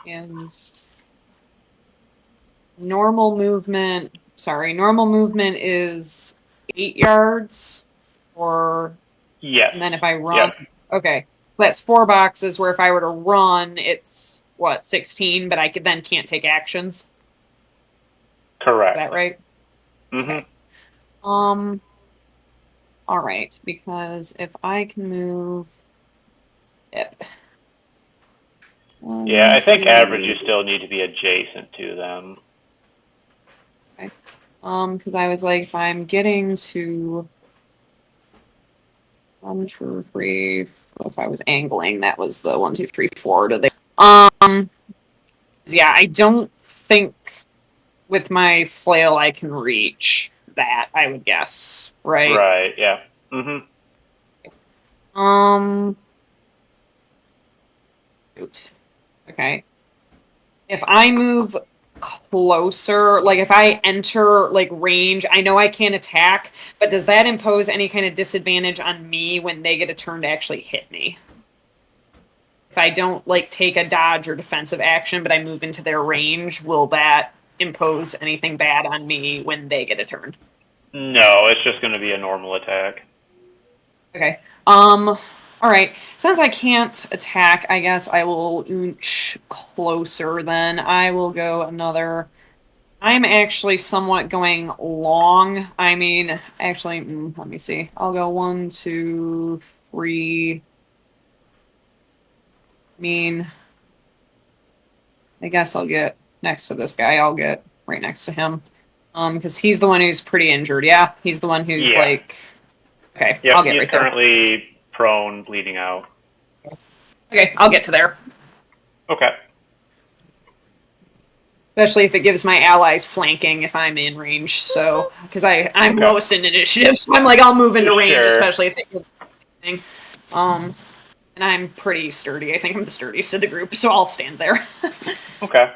And normal movement is 8 yards, or Yes. and then if I run, Yes. okay, so that's 4 boxes. Where if I were to run, it's what, 16, but I can't take actions. Correct. Is that right? Mm-hmm. Okay. All right, because if I can move it. Yeah, I think 2. average you still need to be adjacent to them. Okay. Because I was like, if I'm getting to 1, 2, 3, if I was angling, that was the 1, 2, 3, 4 to the. Yeah, I don't think with my flail I can reach that. I would guess, right? Right. Yeah. Mm-hmm. Shoot. Okay. If I move closer, like if I enter like range, I know I can't attack, but does that impose any kind of disadvantage on me when they get a turn to actually hit me? If I don't like take a dodge or defensive action, but I move into their range, will that impose anything bad on me when they get a turn? No, it's just going to be a normal attack. Okay. All right. Since I can't attack, I guess I will inch closer then. I will go another. I'm actually somewhat going long. I mean, actually, let me see. I'll go 1, 2, 3. I mean, I guess I'll get next to this guy. I'll get right next to him. Because he's the one who's pretty injured. Yeah, he's the one who's like. Okay, Yep, I'll get he's right there. currently prone, bleeding out. Okay, I'll get to there. Okay. Especially if it gives my allies flanking if I'm in range. So, because I'm lowest in initiative, so I'm like, I'll move into range, especially if it gives anything. And I'm pretty sturdy. I think I'm the sturdiest of the group, so I'll stand there. Okay.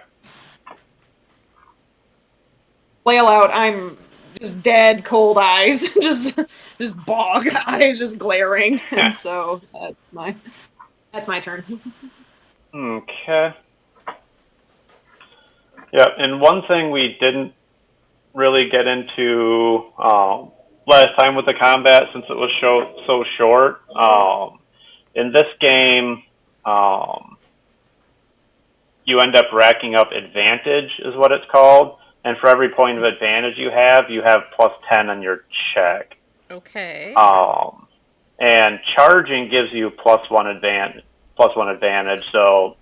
Flail out, I'm just dead, cold eyes, just bog eyes, just glaring. And so that's my turn. Okay. Yeah, and one thing we didn't really get into last time with the combat, since it was so short. In this game, you end up racking up advantage, is what it's called. And for every point of advantage you have +10 on your check. Okay. And charging gives you +1 advantage. So,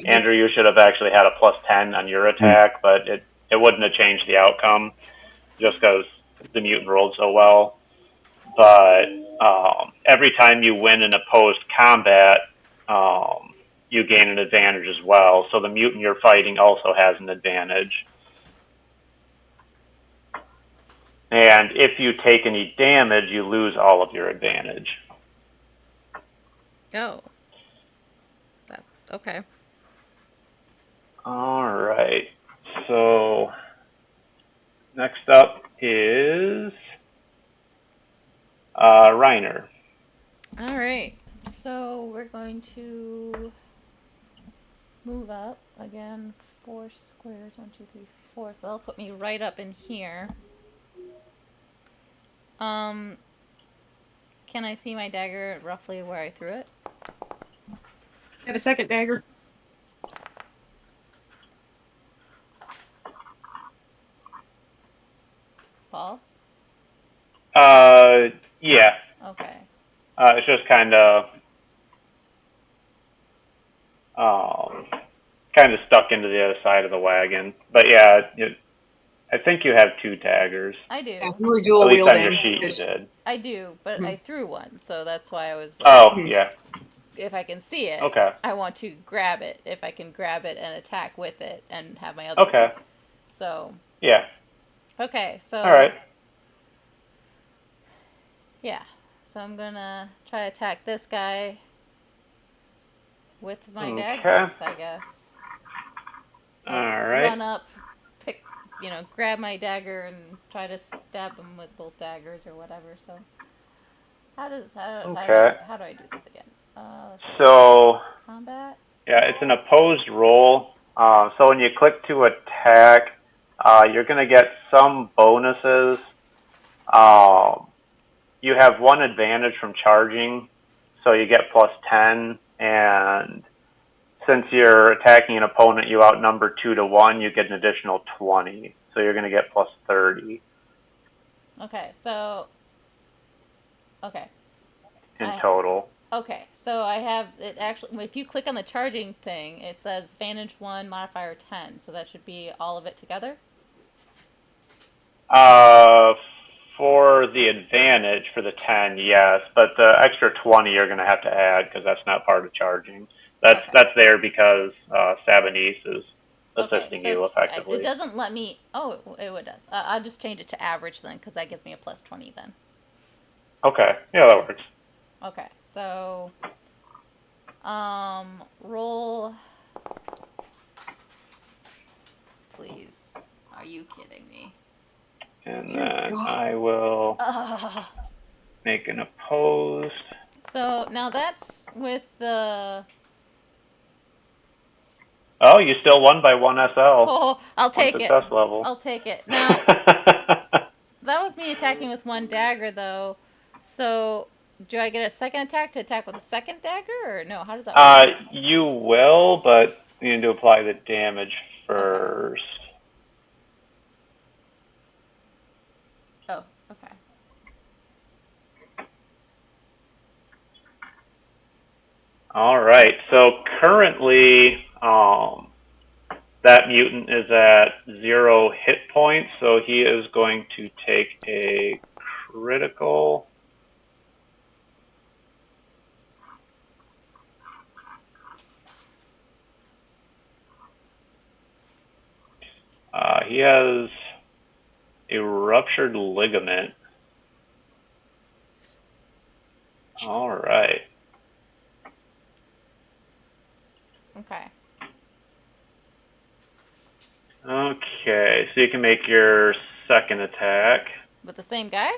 Andrew, you should have actually had a +10 on your attack, but it wouldn't have changed the outcome just because the mutant rolled so well. But every time you win an opposed combat, you gain an advantage as well. So the mutant you're fighting also has an advantage. And if you take any damage, you lose all of your advantage. Oh. That's okay. All right. So next up is Reiner. All right. So we're going to move up again 4 squares. 1, 2, 3, 4. So that'll put me right up in here. Can I see my dagger roughly where I threw it? Have a second dagger. Paul? Yeah. Okay. It's just kind of stuck into the other side of the wagon. But yeah, I think you have 2 daggers. I do. Yeah, we were At dual least on your wielding. sheet you did. I do, but Mhm. I threw one, so that's why I was like, Oh, yeah. if I can see it, Okay. I want to grab it. If I can grab it and attack with it and have my other Okay. one. So, Yeah. okay, so All right. yeah. So I'm gonna try to attack this guy with my Okay. daggers, I guess. All right. Run up, grab my dagger and try to stab him with both daggers or whatever. So how do I do this again? Let's see. So Combat. yeah, it's an opposed roll. So when you click to attack, you're going to get some bonuses. You have 1 advantage from charging, so you get +10. And since you're attacking an opponent you outnumber 2 to 1, you get an additional 20. So you're going to get +30. Okay, so okay. In total. Okay, so I have it actually. If you click on the charging thing, it says Vantage 1, modifier 10. So that should be all of it together. For the advantage for the 10, yes, but the extra 20 you're going to have to add because that's not part of charging. That's there because Sabanese is assisting you effectively. It doesn't let me. Oh, it does. I'll just change it to average then, because that gives me a +20 then. Okay, yeah, that works. Okay, so roll. Please, are you kidding me? And then I will make an opposed. So now that's with the. Oh, you still won by 1 SL. Oh, I'll take it. Success level. I'll take it. Now, that was me attacking with 1 dagger, though. So, do I get a second attack to attack with a second dagger, or no? How does that work? You will, but you need to apply the damage first. Oh, okay. All right. So currently, that mutant is at 0 hit points, so he is going to take a critical. He has a ruptured ligament. All right. Okay. Okay, so you can make your second attack. With the same guy?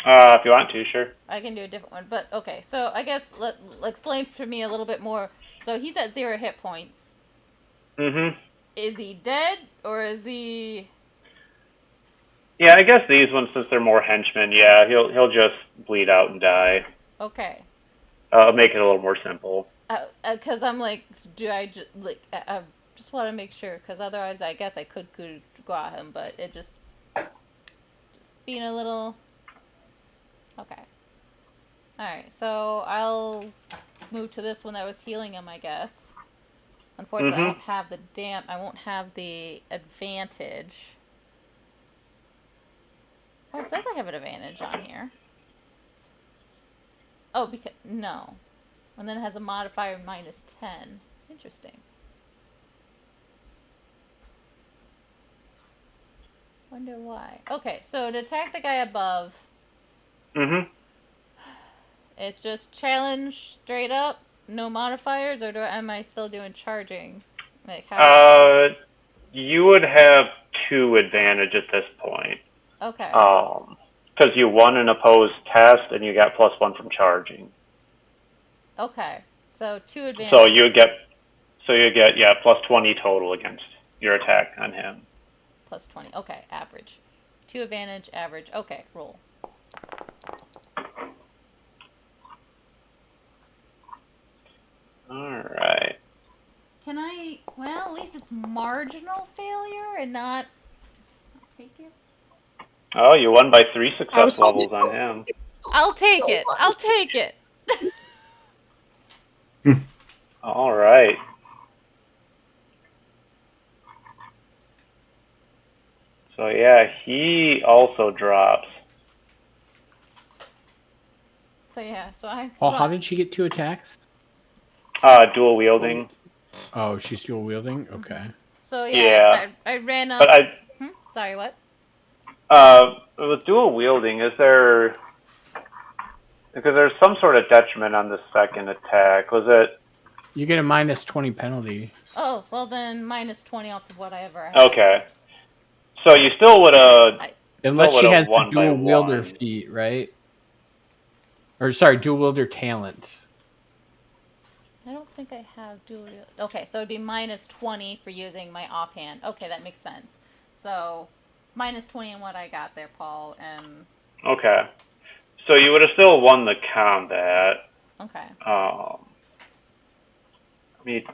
If you want to, sure. I can do a different one. But, okay. So, I guess, explain for me a little bit more. So, he's at 0 hit points. Mm-hmm. Is he dead? Or is he... Yeah, I guess these ones, since they're more henchmen, yeah, he'll just bleed out and die. Okay. I'll make it a little more simple. Because I'm like, do I just, like, I just want to make sure, because otherwise I guess I could go at him, but it just being a little... Okay. Alright, so I'll move to this one that was healing him, I guess. Unfortunately, I won't have I won't have the advantage. Oh, it says I have an advantage on here. Oh, because... No. And then it has a modifier -10. Interesting. Wonder why. Okay, so to attack the guy above... Mm-hmm. It's just challenge straight up? No modifiers? Or am I still doing charging? Like, how... You would have 2 advantage at this point. Okay. Because you won an opposed test and you got +1 from charging. Okay. So 2 advantage. So you get yeah, +20 total against your attack on him. +20. Okay, average. 2 advantage, average. Okay, roll. Alright. Can I... Well, at least it's marginal failure and not... I'll take it. Oh, you won by 3 success levels on him. I'll take it. I'll take it. Alright. So yeah, he also drops. So yeah, so I... Paul, how did she get 2 attacks? Dual wielding. Oh, she's dual wielding? Okay. So yeah, I ran up... But Sorry, what? with dual wielding, is there... Because there's some sort of detriment on the second attack. Was it... You get a -20 penalty. Oh, well then -20 off of whatever I had. Okay. So you still would have... Unless she has the won by dual wielder 1. feat, right? Or, sorry, dual wielder talent. I don't think I have dual wield. Okay, so it'd be -20 for using my offhand. Okay, that makes sense. So, -20 in what I got there, Paul, and... Okay. So you would have still won the combat. Okay. Let me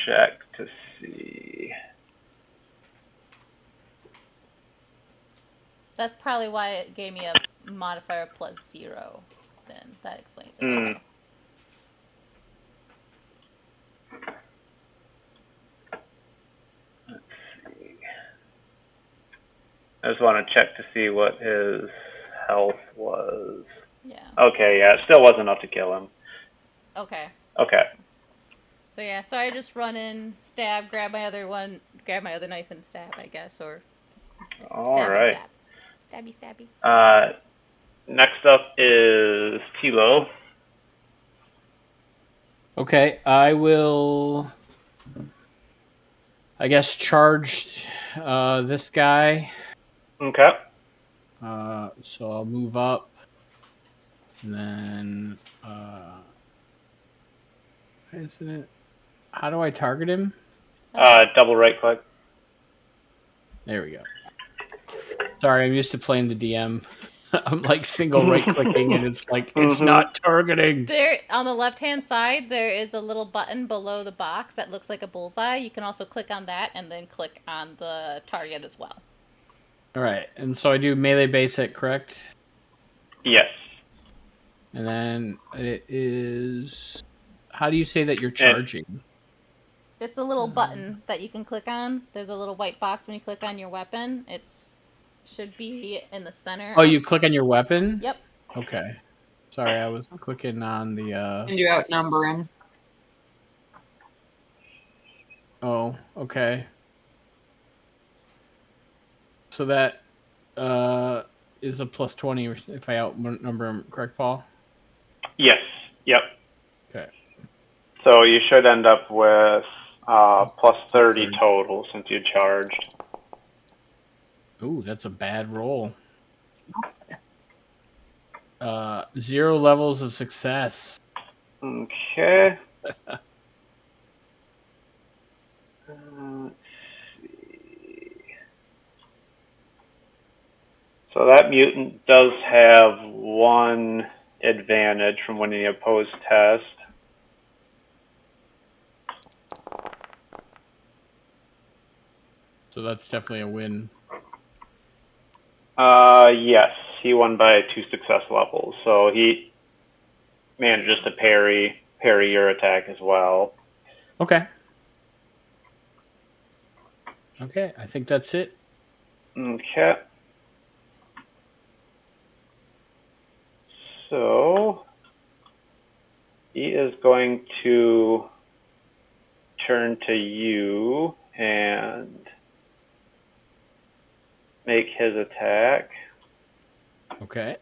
check to see. That's probably why it gave me a modifier +0. Then that explains it. Okay. Let's see. I just want to check to see what his health was. Yeah. Okay, yeah, it still wasn't enough to kill him. Okay. Okay. So yeah, so I just run in, stab, grab my other knife and stab, I guess, or All right. Stab. Stabby. Next up is Tilo. Okay, I will... I guess charge this guy. Okay. So I'll move up. And then... isn't it... How do I target him? Double right click. There we go. Sorry, I'm used to playing the DM. I'm like single right clicking and it's like, it's not targeting. There, on the left-hand side, there is a little button below the box that looks like a bullseye. You can also click on that and then click on the target as well. Alright, and so I do melee basic, correct? Yes. And then it is... How do you say that you're charging? It's a little button that you can click on. There's a little white box when you click on your weapon. It's should be in the center. Oh, you click on your weapon? Yep. Okay. Sorry, I was clicking on the... And you outnumber him. Oh, okay. So that is a +20 if I outnumber him, correct, Paul? Yes. Yep. Okay. So you should end up with +30 total since you charged. Ooh, that's a bad roll. 0 levels of success. Okay. Let's see. So that mutant does have 1 advantage from winning the opposed test. So that's definitely a win. Yes, he won by 2 success levels, so he manages to parry your attack as well. Okay. Okay, I think that's it. Okay. So he is going to turn to you and make his attack. Okay.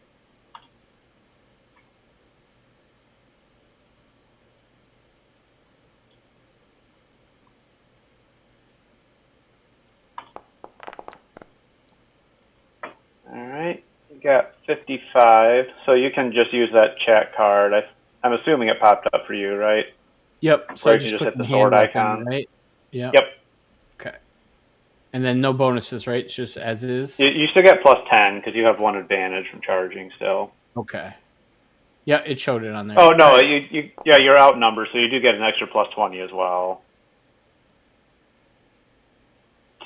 Alright, you got 55, so you can just use that chat card. I'm assuming it popped up for you, right? Yep. So Where I you can just click hit the my sword hand weapon, icon. right? Yeah. Yep. Okay. And then no bonuses, right? It's just as is. You still get plus 10 because you have 1 advantage from charging still. Okay. Yeah, it showed it on there. Oh no, Right. you're outnumbered, so you do get an extra plus 20 as well.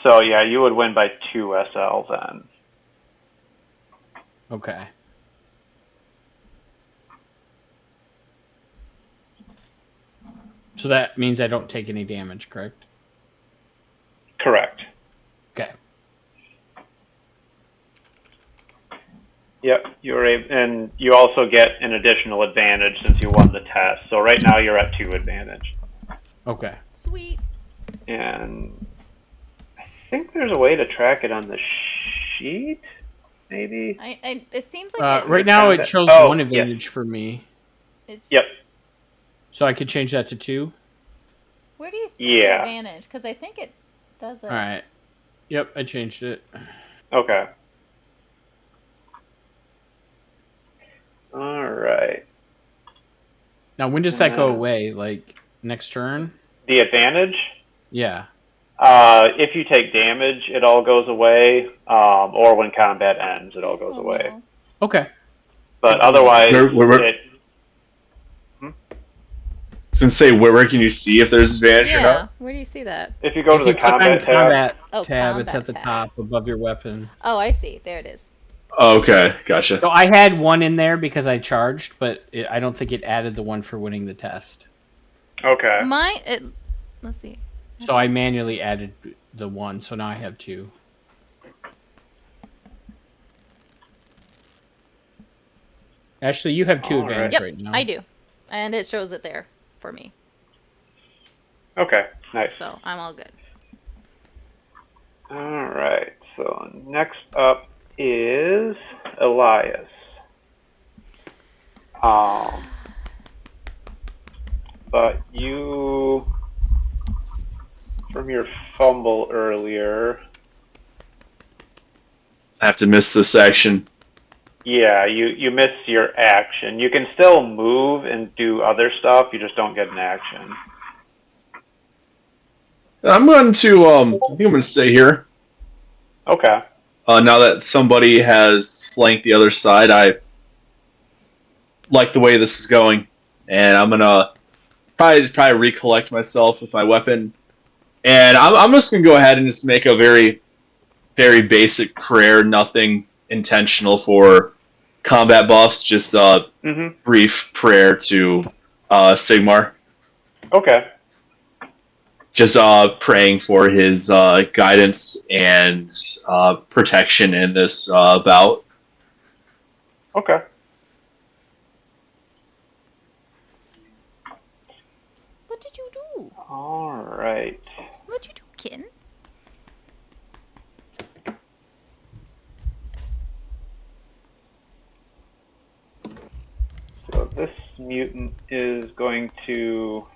So yeah, you would win by 2 SL then. Okay. So that means I don't take any damage, correct? Correct. Okay. Yep, you're able, and you also get an additional advantage since you won the test. So right now you're at 2 advantage. Okay. Sweet. And I think there's a way to track it on the sheet, maybe? It seems like Right now it shows Oh, 1 yes. advantage for me. it's. Yep. So I could change that to 2. Where do you see the Yeah. advantage? Because I think it does it. All right. Yep, I changed it. Okay. Alright. Now, when does that go away? Like next turn? The advantage? Yeah. If you take damage, it all goes away, or when combat ends, it all goes Oh, away. no. Okay. But otherwise, I was gonna say, where can you see if there's advantage or Yeah. not? Where do you see that? if you go If to you the click on combat tab, combat Oh, tab, it's combat at the tab. top above your weapon. Oh, I see. There it is. Okay, gotcha. So I had 1 in there because I charged, but I don't think it added the 1 for winning the test. okay. Let's see. So I manually added the 1, so now I have 2. Actually, you have 2 All right. advantage Yep, right now. I do, and it shows it there for me. Okay, nice. So I'm all good. Alright, so next up is Elias. But you, from your fumble earlier, I have to miss this section. yeah, you miss your action. You can still move and do other stuff, you just don't get an action. I'm going to, I think I'm going to stay here. Okay. Now that somebody has flanked the other side, I like the way this is going. And I'm going to probably recollect myself with my weapon. And I'm just going to go ahead and just make a very, very basic prayer, nothing intentional for combat buffs, just brief prayer to Sigmar. Okay. Just praying for his guidance and protection in this bout. Okay. What did you do? Alright. What did you do, kitten? So this mutant is going to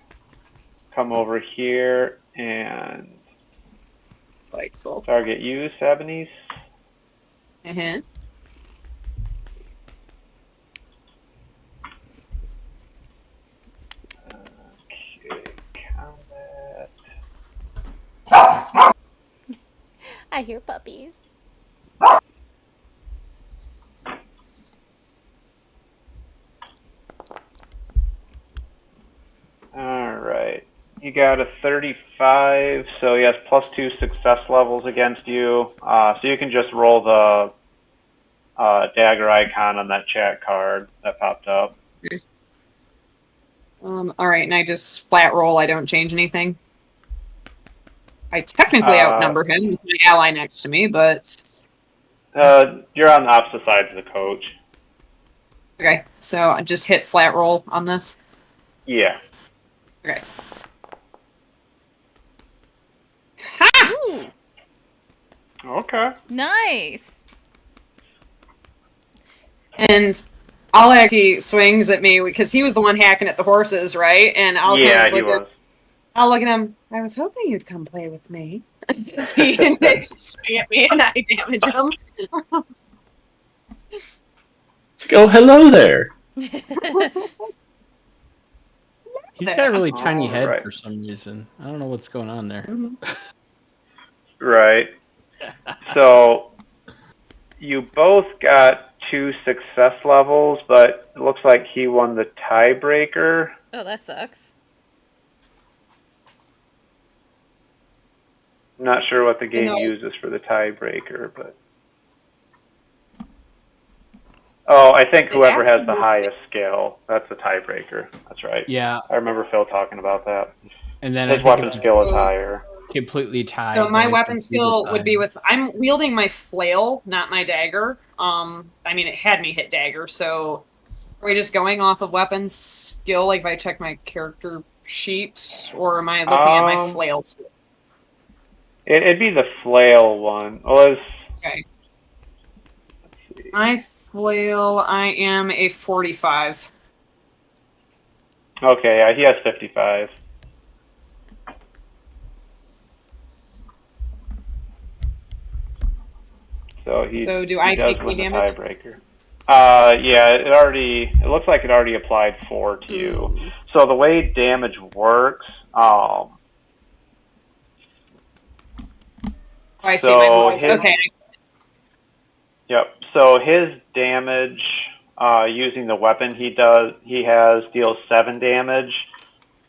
come over here and Delightful. target you, Sabanese. Uh-huh. Okay, combat. I hear puppies. Alright. You got a 35, so he has +2 success levels against you. So you can just roll the dagger icon on that chat card that popped up. All right, and I just flat roll. I don't change anything. I technically outnumber him with my ally next to me, but You're on the opposite sides of the coach. okay. So I just hit flat roll on this. Yeah. Okay. Ooh, Okay. nice. And Alec, he swings at me because he was the one hacking at the horses, right? And I'll kind of Yeah, just he look was. I'll look at him. I was hoping you'd come play with me. He swing at me and I damage him. Let's go. Hello there. He's got a really tiny head Alright. for some reason. I don't know what's going on there. Right. So you both got 2 success levels, but it looks like he won the tiebreaker. Oh, that sucks. I'm not sure what the game No. uses for the tiebreaker, but oh, I think They whoever asked has me the what- highest skill, that's the tiebreaker. That's right. Yeah, I remember Phil talking about that. and then I His think weapon it skill is So- higher. was completely tied. So my that weapon we skill would be decided. with I'm wielding my flail, not my dagger. I mean it had me hit dagger, so are we just going off of weapon skill, like if I check my character sheet, or am I looking at my flail skill? It'd be the flail one. Well, Okay. let's see. My flail, I am a 45. Okay, yeah, he has 55. So So do he I does take win any the damage? tiebreaker. Yeah, it looks like it already applied 4 to you. Ooh. So the way damage works, Oh, I see So my voice. his- Okay. yep. So his damage, using the weapon he has deals 7 damage.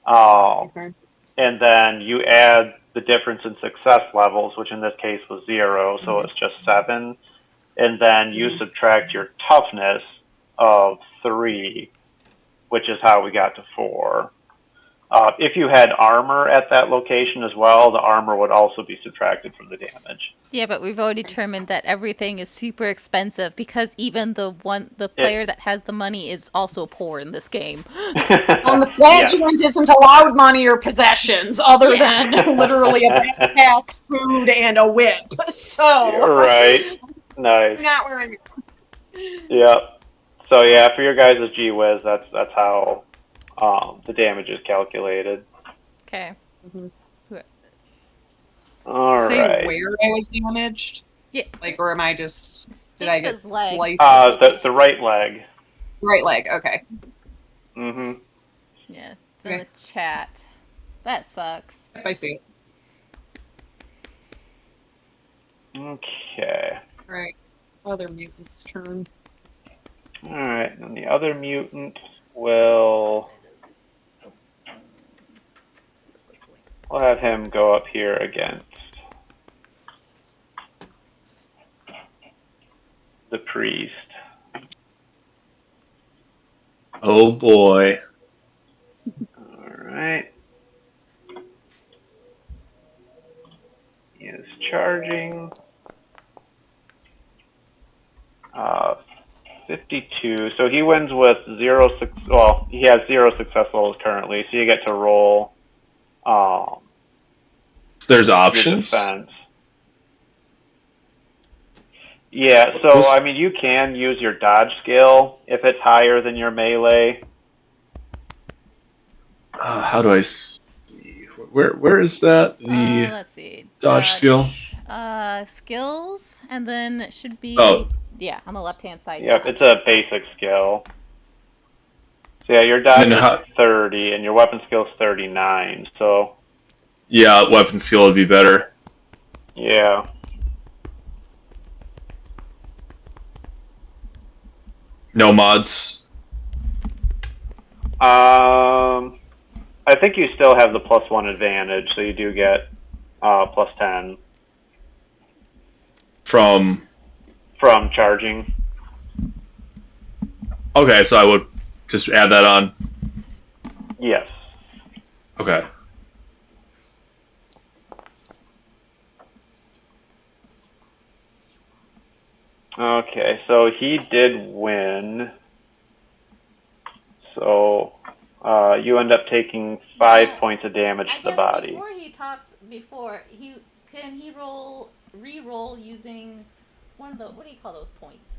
Okay. And then you add the difference in success levels, which in this case was 0, so it's just 7. And then you subtract your toughness of 3, which is how we got to 4. If you had armor at that location as well, the armor would also be subtracted from the damage. Yeah, but we've already determined that everything is super expensive because even the player that has the money is also poor in this game. And the flagellant isn't allowed money or possessions other than literally a backpack, food, and a whip. So Right. Nice. I'm not wearing. Yep. So yeah, for your guys' G Wiz, that's how the damage is calculated. Okay. All Say right. where I was damaged. Yeah. Like, or am I just? Did I get His leg. sliced? The right leg. Right leg. Okay. Mm-hmm. Yeah, it's in Okay. the chat. That sucks. I see. Okay. All right. Other mutant's turn. All right. And the other mutant will. We'll have him go up here against the priest. Oh boy. All right. He is charging. 52. So he wins with 0 well, he has 0 success levels currently, so you get to roll There's your options. defense. Yeah, so I mean you can use your dodge skill if it's higher than your melee. How do I see? Where is that? The Let's see. dodge skill? Skills, and then it should be Oh. yeah on the left-hand side. Yep, dodge. it's a basic skill. So yeah, your dodge is 30, and your weapon skill is 39. So Yeah, weapon skill would be better. yeah. No mods. I think you still have the +1 advantage, so you do get +10 From... charging. Okay, so I would just add that on. Yes. Okay. Okay, so he did win. So you end up taking 5 points of damage I to the guess body. before he re-roll using one of the what do you call those points?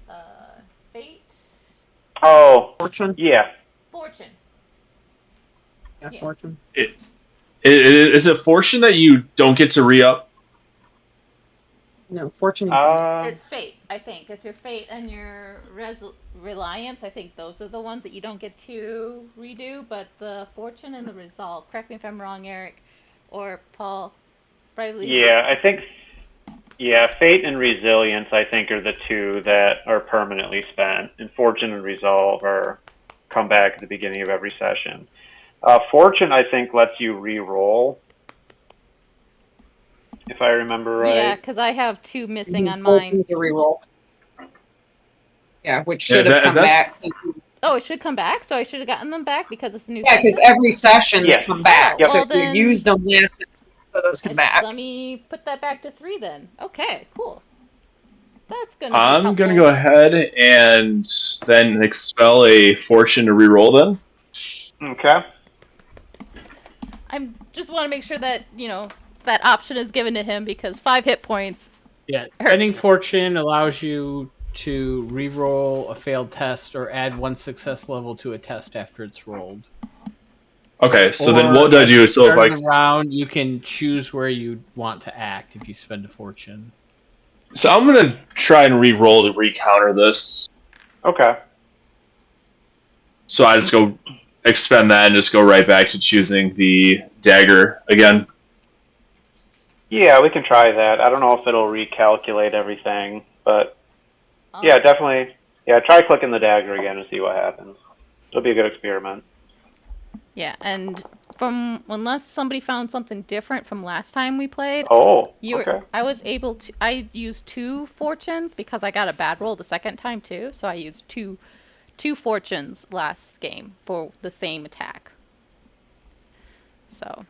Fate, Oh, Fortune. yeah. fortune. Yeah, Yeah. fortune. Is it fortune that you don't get to re-up? No, fortune. It's fate, I think. It's your fate and your reliance. I think those are the ones that you don't get to redo. But the fortune and the resolve. Correct me if I'm wrong, Eric, or Paul. Probably. Yeah, I think. Yeah, fate and resilience, I think, are the two that are permanently spent, and fortune and resolve are come back at the beginning of every session. Fortune, I think, lets you re-roll, if I remember right. Yeah, because I have 2 missing on mine. Fortune's a reroll. Yeah, which should have come back. Oh, it should come back. So I should have gotten them back because it's a new. Yeah, because every session Yes. they come back. Oh, So well then- you used them last session, so those come back. Let me put that back to 3 then. Okay, cool. That's gonna. I'm gonna go ahead and then expel a fortune to re-roll then. Okay. I just want to make sure that that option is given to him because 5 hit points. Yeah, Hurts. spending fortune allows you to re-roll a failed test or add 1 success level to a test after it's rolled. Okay, so then Or what do I do? at the So start like, of the round, you can choose where you want to act if you spend a fortune. so I'm gonna try and re-roll to re-counter this. Okay. So I just go expend that and just go right back to choosing the dagger again. Yeah, we can try that. I don't know if it'll recalculate everything, but yeah, definitely. Yeah, try clicking the dagger again and see what happens. It'll be a good experiment. Yeah, and unless somebody found something different from last time we played. Oh, okay. I was able to. I used 2 fortunes because I got a bad roll the second time too. So I used two fortunes last game for the same attack. So.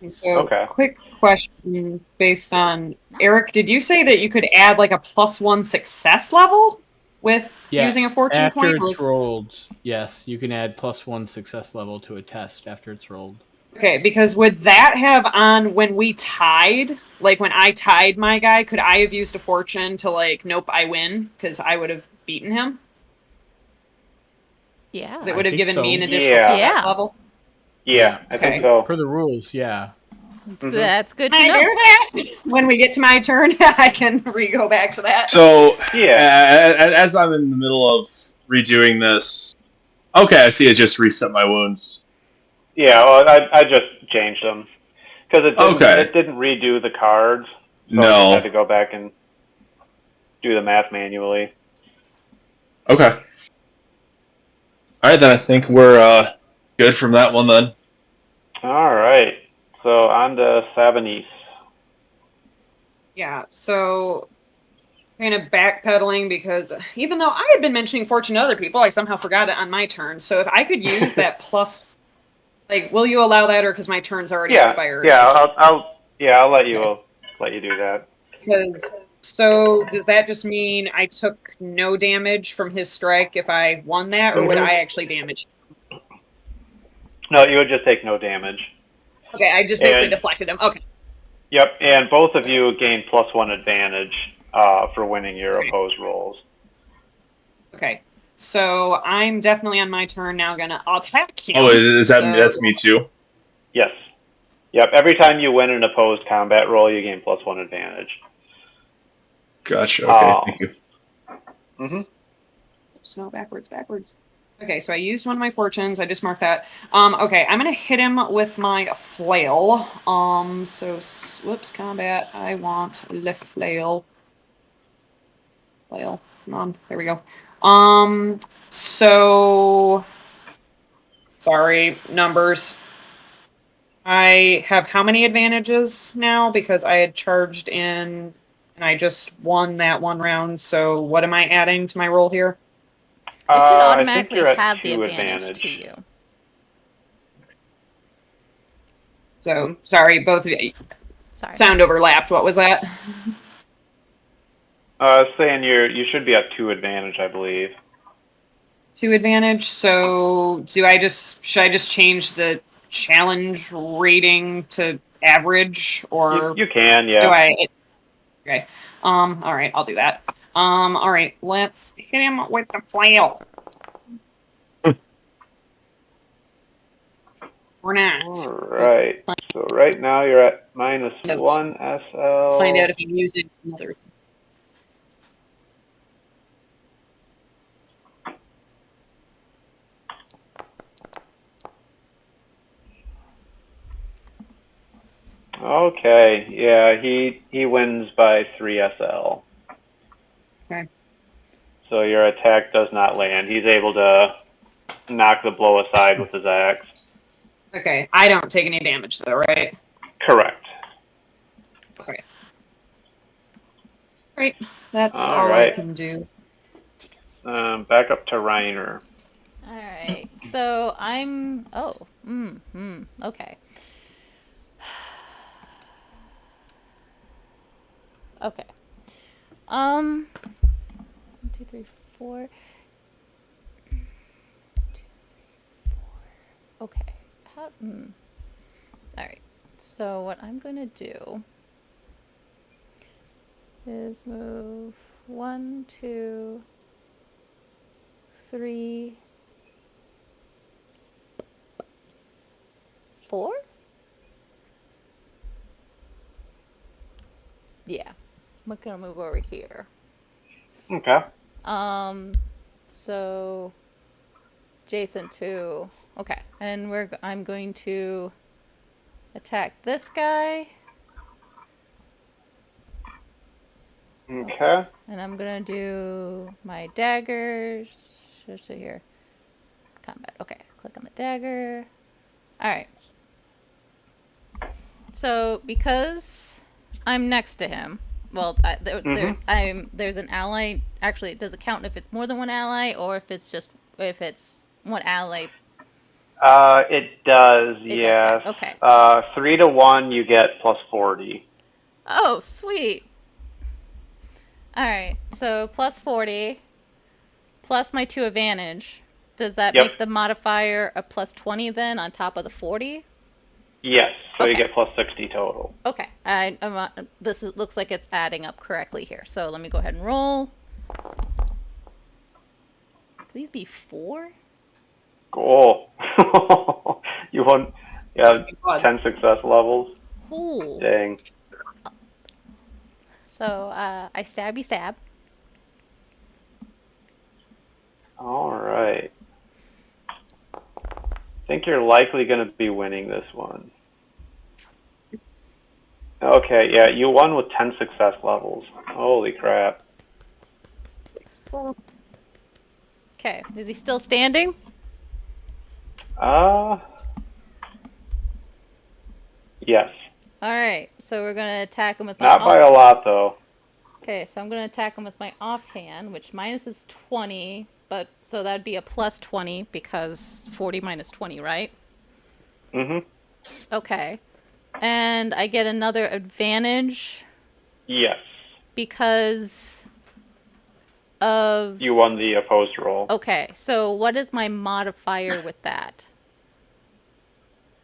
So, Okay. quick question based on Eric, did you say that you could add like a +1 success level with using a fortune after point? it's rolled, yes, you can add +1 success level to a test after it's rolled. Okay, because would that have on when we tied, like when I tied my guy, could I have used a fortune to like, nope, I win, because I would have beaten him? Yeah. Because it would have given me an so. additional Yeah. success Yeah. level? Yeah, I Okay. think so. Per the rules, yeah. That's good to Can know. I do that? When we get to my turn, I can re-go back to that. So Yeah. as I'm in the middle of redoing this, okay, I see. It just reset my wounds. Yeah, well, I just changed them because Okay. it didn't redo the cards. So I No. just had to go back and do the math manually. Okay. All right, then I think we're good from that one then. All right. So on to Sabanese. Yeah, so kind of backpedaling because even though I had been mentioning fortune to other people, I somehow forgot it on my turn. So if I could use that plus, like, will you allow that, or because my turn's already expired? Yeah, I'll let you do that. Because so does that just mean I took no damage from his strike if I won that, or would I actually damage? No, you would just take no damage. Okay, I just basically And- deflected him. Okay. Yep, and both of you gain +1 advantage for winning your opposed rolls. Okay. So I'm definitely on my turn now gonna attack him. Oh, that's me too. Yes. Yep, every time you win an opposed combat roll, you gain +1 advantage. Gotcha. Okay, thank you. Mm-hmm. No, backwards. Okay, so I used one of my fortunes. I just marked that. Okay, I'm gonna hit him with my flail. Whoops, combat. I want le flail. Flail. Come on, there we go. So sorry, numbers. I have how many advantages now? Because I had charged in and I just won that one round. So what am I adding to my roll here? It should I think automatically you're at have the 2 advantage to you. So sorry, both of you. Sorry. Sound overlapped. What was that? I was saying you should be at 2 advantage, I believe. 2 advantage. So should I just change the challenge rating to average, or You can, yeah. do I? Okay. All right, I'll do that. All right, let's hit him with the flail. Or not. All right. So right now you're at -1 SL. Find out if I'm using another. Okay. Yeah, he wins by 3 SL. Okay. So your attack does not land. He's able to knock the blow aside with his axe. Okay, I don't take any damage though, right? Correct. Okay. Great. That's All all right. I can do. Back up to Reiner. All right. So I'm. Oh. Okay. Okay. 1, 2, 3, 4. 1, 2, 3, 4. Okay. All right. So what I'm gonna do is move 1, 2, 3, 4. Yeah, I'm gonna move over here. Okay. So Jason too. Okay, and I'm going to attack this guy. Okay. And I'm gonna do my daggers. Just here. Combat. Okay, click on the dagger. Alright. So because I'm next to him, well, there's an ally. Actually, does it count if it's more than one ally, or if it's one ally? It does, It yes. does, okay. 3 to 1, you get +40. Oh, sweet. Alright, so +40, plus my 2 advantage. Does that Yep. make the modifier a +20 then on top of the 40? Yes, so you Okay. get +60 total. Okay, looks like it's adding up correctly here. So let me go ahead and roll. Please be 4. Cool. You have 10 success levels. Ooh. Dang. So I stab. All right. I think you're likely going to be winning this one. Okay, yeah, you won with 10 success levels. Holy crap. Okay, is he still standing? Yes. All right, so we're gonna attack him with my Not by a lot, though. Okay, so I'm gonna attack him with my offhand, which minus is 20, but so that'd be a +20 because 40 minus 20, right? Mm-hmm. Okay, and I get another advantage Yes. because of You won the opposed roll. Okay, so what is my modifier with that?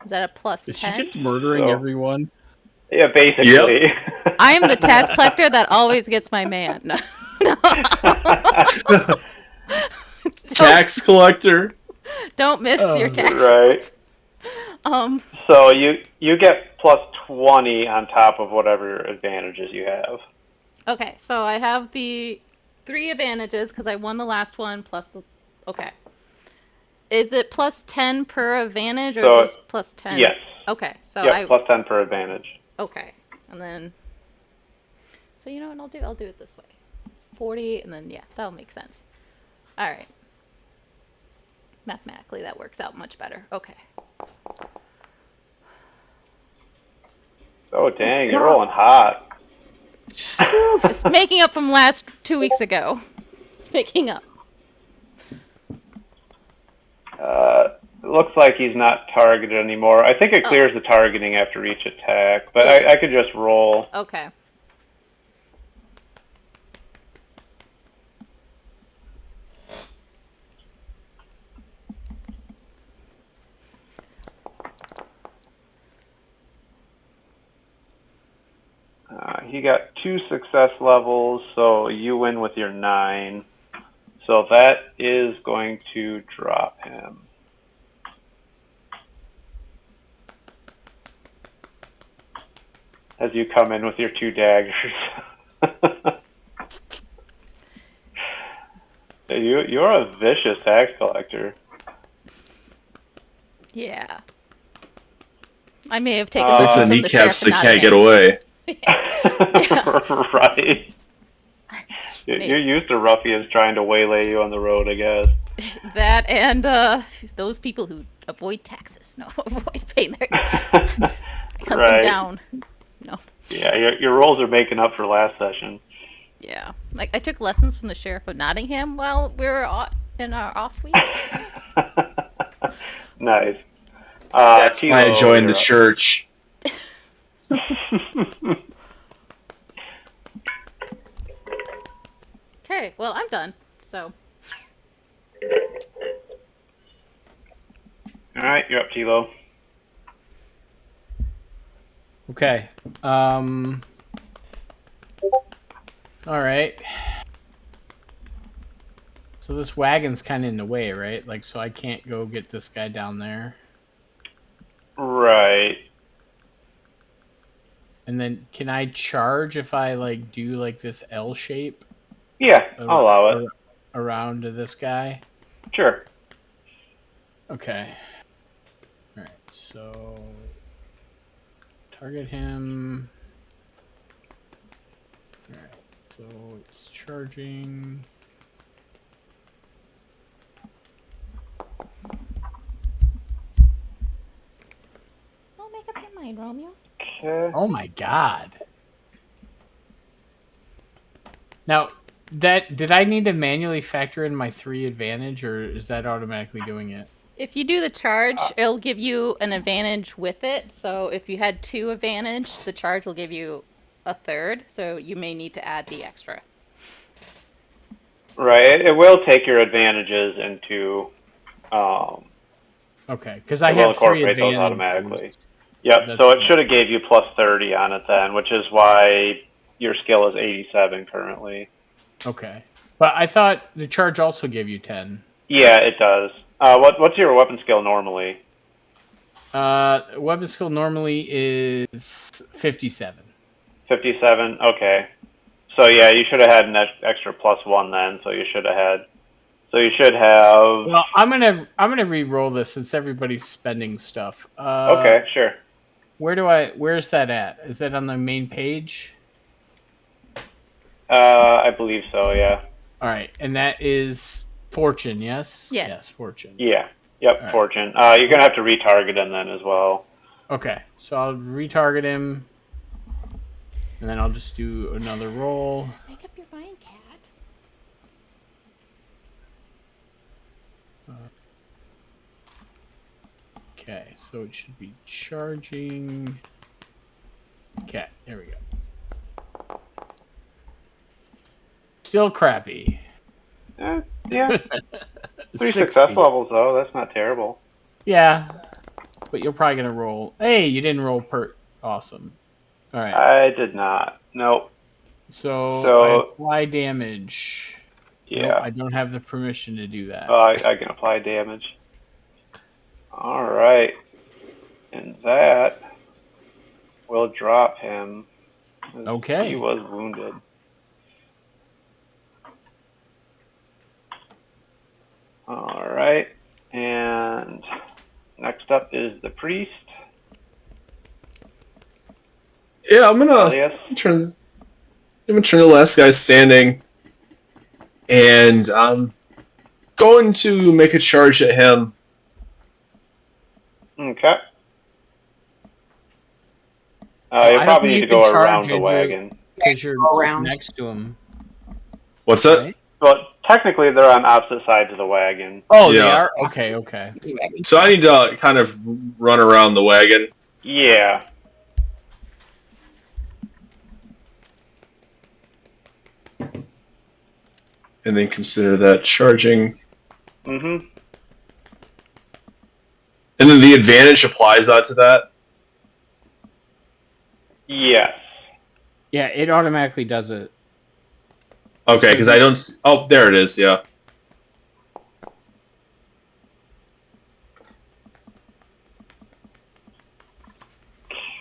Is that a +10? Is she just murdering So- everyone? Yeah, basically. I am the tax collector that always gets my man. No. Tax collector. Don't miss your taxes. Right. So you get plus 20 on top of whatever advantages you have. Okay, so I have the 3 advantages because I won the last one plus the. Okay. Is it plus 10 per advantage or So is it plus 10? yes. Okay, so Yep, plus 10 per advantage. Okay, and then. So you know what I'll do? I'll do it this way. 40, and then yeah, that'll make sense. All right. Mathematically, that works out much better. Okay. Oh dang, you're rolling hot. It's making up from last 2 weeks ago. It's making up. It looks like he's not targeted anymore. I think it clears the targeting after each attack, but Yeah. I could just roll. Okay. He got 2 success levels, so you win with your 9. So that is going to drop him. As you come in with your 2 daggers. You're a vicious tax collector. Yeah. I may have taken With the lessons from the sheriff kneecaps and that not can't him. get away. Right. You're used to ruffians trying to waylay you on the road, I guess. That and those people who avoid taxes. No, avoid paying their. I cut them down. No. Yeah, your rolls are making up for last session. Yeah, like I took lessons from the sheriff of Nottingham while we were in our off week. Nice. That's why I Tilo, joined you're the up. church. Okay, well I'm done. So All right, you're up, Tilo. Okay. All right. So this wagon's kind of in the way, right? Like, so I can't go get this guy down there. Right. And then can I charge if I like do like this L shape Yeah, I'll allow it. around to this guy? Sure. Okay. All right. So target him. All right. So it's charging. don't make up your mind, Romeo. Okay. Oh my god. Now, did I need to manually factor in my 3 advantage, or is that automatically doing it? If you do the charge, it'll give you an advantage with it. So if you had 2 advantage, the charge will give you a 3rd. So you may need to add the extra. Right. It will take your advantages into. Okay, because I It will have 3 incorporate those advantages. automatically. Yep. That's So it fine. should have gave you plus 30 on it then, which is why your skill is 87 currently. Okay, but I thought the charge also gave you 10. Yeah, it does. What's your weapon skill normally? Weapon skill normally is 57. 57. Okay. So yeah, you should have had an extra plus 1 then. So you should have had. So you should have. Well, I'm gonna re-roll this since everybody's spending stuff. Okay, sure. Where's that at? Is that on the main page? I believe so. Yeah. All right, and that is fortune, yes? Yes. Yes, fortune. Yeah. Yep. All right. Fortune. You're gonna have to retarget him then as well. Okay, so I'll retarget him, and then I'll just do another roll. Make up your mind, cat. Okay, so it should be charging. Okay, there we go. Still crappy. Yeah. 3 60. success levels though. That's not terrible. Yeah, but you're probably gonna roll. Hey, you didn't roll awesome. All right. I did not. Nope. So I apply damage. Yeah. Nope, I don't have the permission to do that. I can apply damage. All right. And that will drop him. Okay. He was wounded. All right. And next up is the priest. Yeah, I'm gonna Elias. turn the last guy standing, and I'm going to make a charge at him. Okay. I You don't probably think need to you go can charge around the into- wagon. Because you're Go around. next to him. What's that? Right? But technically, they're on opposite sides of the wagon. Oh, they Yeah. are? Okay, okay. So I need to kind of run around the wagon. Yeah. And then consider that charging. Mm-hmm. And then the advantage applies onto that. Yes. Yeah, it automatically does it. Okay, because I don't. Oh, there it is. Yeah.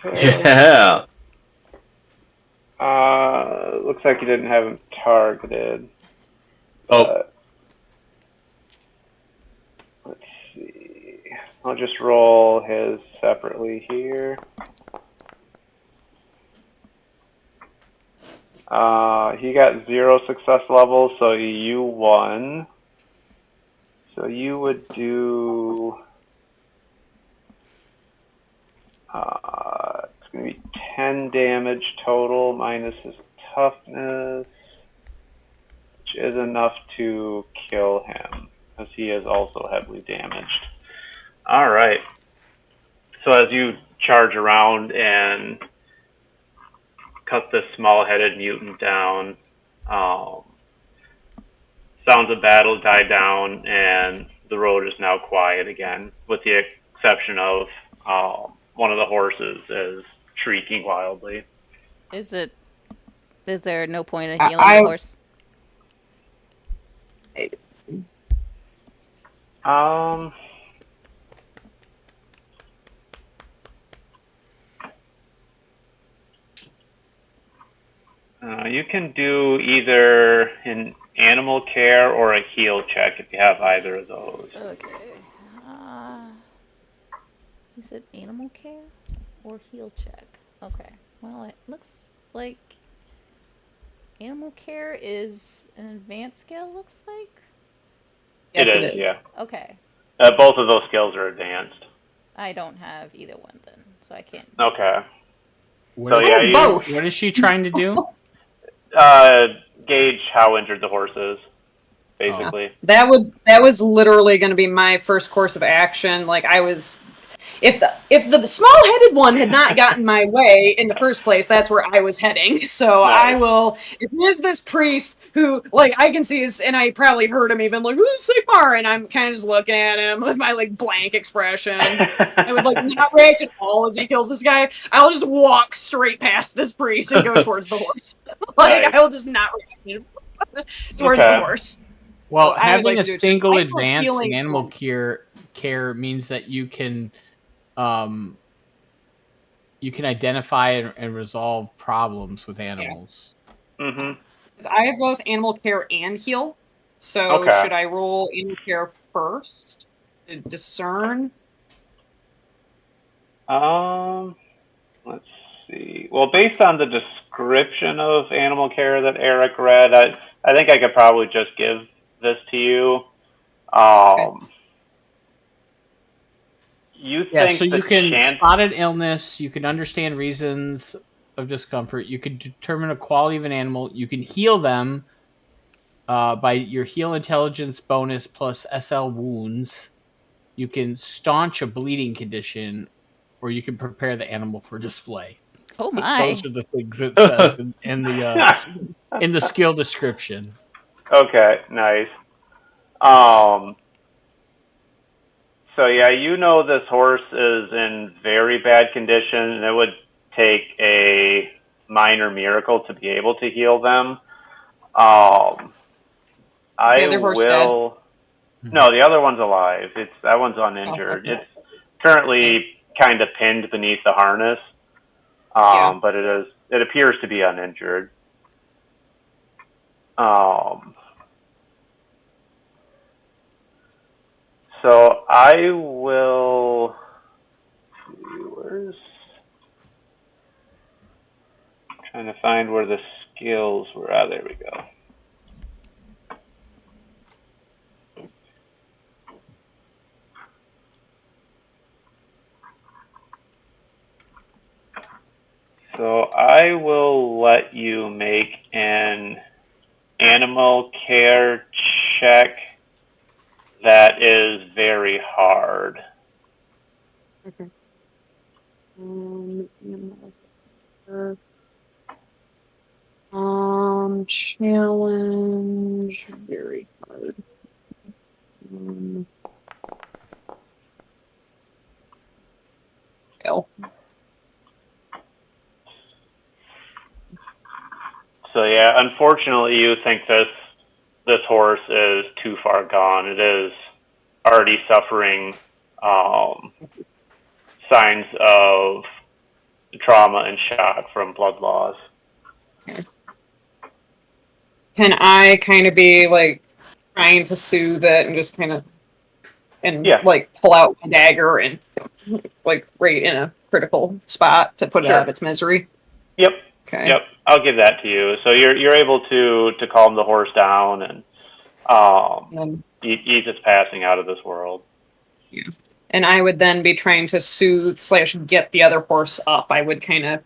Okay. Yeah. Looks like you didn't have him targeted. Oh, Let's see. I'll just roll his separately here. He got 0 success levels, so you won. So you would do. It's going to be 10 damage total minus his toughness, which is enough to kill him, because he is also heavily damaged. All right. So as you charge around and cut this small-headed mutant down, sounds of battle die down, and the road is now quiet again, with the exception of one of the horses is shrieking wildly. Is there no point in healing the horse? You can do either an animal care or a heal check if you have either of those. Okay. You said animal care or heal check? Okay. Well, it looks like animal care is an advanced skill, looks like. Yes, it it is. is. Yeah. Okay. Both of those skills are advanced. I don't have either one then, so I can't. Okay. What, So is, yeah, both. what is she trying to do? Gauge how injured the horse is, basically. That was literally going to be my first course of action. Like I was, if the small-headed one had not gotten my way in the first place, that's where I was heading. So Nice. I will. If there's this priest who, like, I can see is, and I probably heard him even like, "Who's Sigmar?" And I'm kind of just looking at him with my like blank expression. I would like not react at all as he kills this guy. I'll just walk straight past this priest and go towards the horse. Like Nice. I'll just not react towards Okay. the horse. Well, I would having like to do a it. single I feel advance in healing animal from- care means that you can identify and resolve problems with animals. Mm-hmm. I have both animal care and heal. So Okay. should I roll animal care first? To discern? Let's see. Well, based on the description of animal care that Eric read, I think I could probably just give this to you. You Yeah, think so the you can chance? spot an illness, you can understand reasons of discomfort, you can determine a quality of an animal, you can heal them by your heal intelligence bonus plus SL wounds, you can staunch a bleeding condition, or you can prepare the animal for display. Oh my! Those are the things it says in the skill description. Okay, nice. So yeah, you know this horse is in very bad condition, and it would take a minor miracle to be able to heal them. the other horse will. No, the other one's alive. That one's uninjured. okay. It's currently kind of pinned beneath the harness, Yeah. but it appears to be uninjured. So I will. Where's trying to find where the skills were? Ah, there we go. So I will let you make an animal care check that is very hard. Okay. Challenge very hard. Fail. So yeah, unfortunately, you think this horse is too far gone. It is already suffering signs of trauma and shock from blood loss. Can I kind of be like trying to soothe it and just kind of like pull out my dagger and like right in a critical spot to put it out of its misery? Yep. Okay. Yep. I'll give that to you. So you're able to calm the horse down and ease its passing out of this world. Yeah. And I would then be trying to soothe / get the other horse up. I would I'd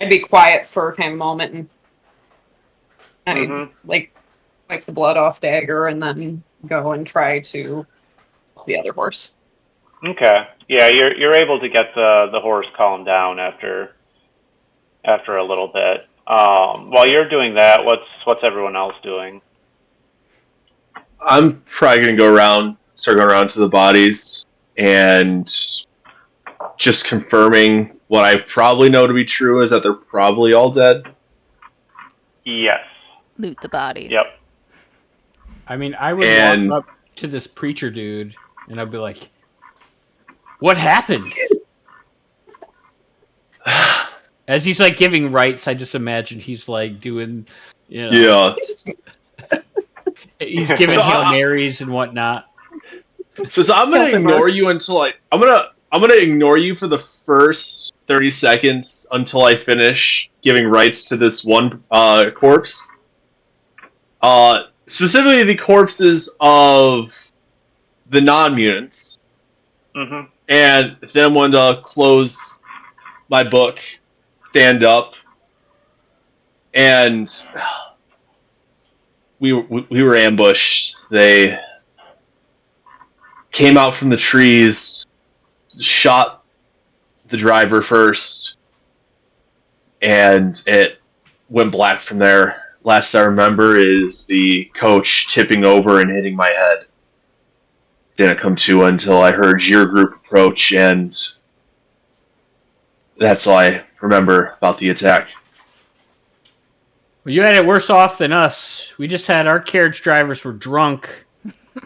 be quiet for kind of a moment and I'd like wipe the blood off dagger and then go and try to help the other horse. Okay. Yeah, you're able to get the horse calmed down after a little bit. While you're doing that, what's everyone else doing? I'm probably gonna start going around to the bodies and just confirming what I probably know to be true is that they're probably all dead. Yes. Loot the bodies. Yep. I mean, I would walk up to this preacher dude and I'd be like, "What happened?" As he's like giving rites, I just imagine he's like doing, Yeah. He's giving Hail Marys and whatnot. So I'm gonna ignore you until I'm gonna ignore you for the first 30 seconds until I finish giving rites to this one corpse. Specifically the corpses of the non-mutants. Mm-hmm. And then I'm going to close my book, stand up, and we were ambushed. They came out from the trees, shot the driver first, and it went black from there. Last I remember is the coach tipping over and hitting my head. Didn't come to until I heard your group approach, and that's all I remember about the attack. Well, you had it worse off than us. We just had our carriage drivers were drunk,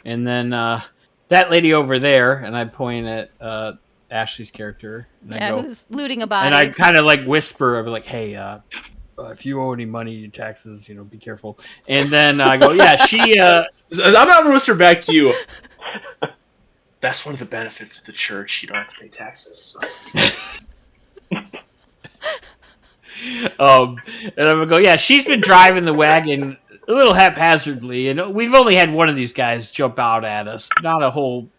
and then that lady over there, and I point at Ashley's character. And I go, who's looting a body. And I kind of like whisper, I'd be like, "Hey, if you owe any money, taxes, be careful." And then I go, "Yeah, she." I'm not going to whisper back to you. That's one of the benefits of the church. You don't have to pay taxes. And I'm gonna go, "Yeah, she's been driving the wagon a little haphazardly, and we've only had one of these guys jump out at us, not a whole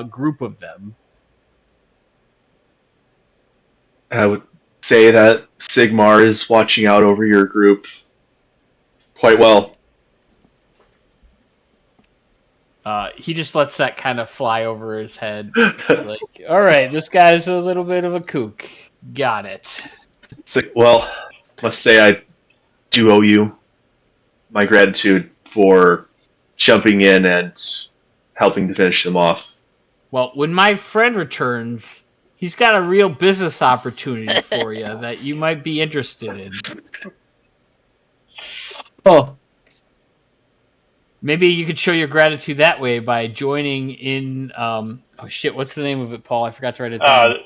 group of them." I would say that Sigmar is watching out over your group quite well. He just lets that kind of fly over his head. Like, all right, this guy's a little bit of a kook. Got it. Well, must say I do owe you my gratitude for jumping in and helping to finish them off. Well, when my friend returns, he's got a real business opportunity for you that you might be interested in. Oh. Maybe you could show your gratitude that way by joining in. Oh shit! What's the name of it, Paul? I forgot to write it down.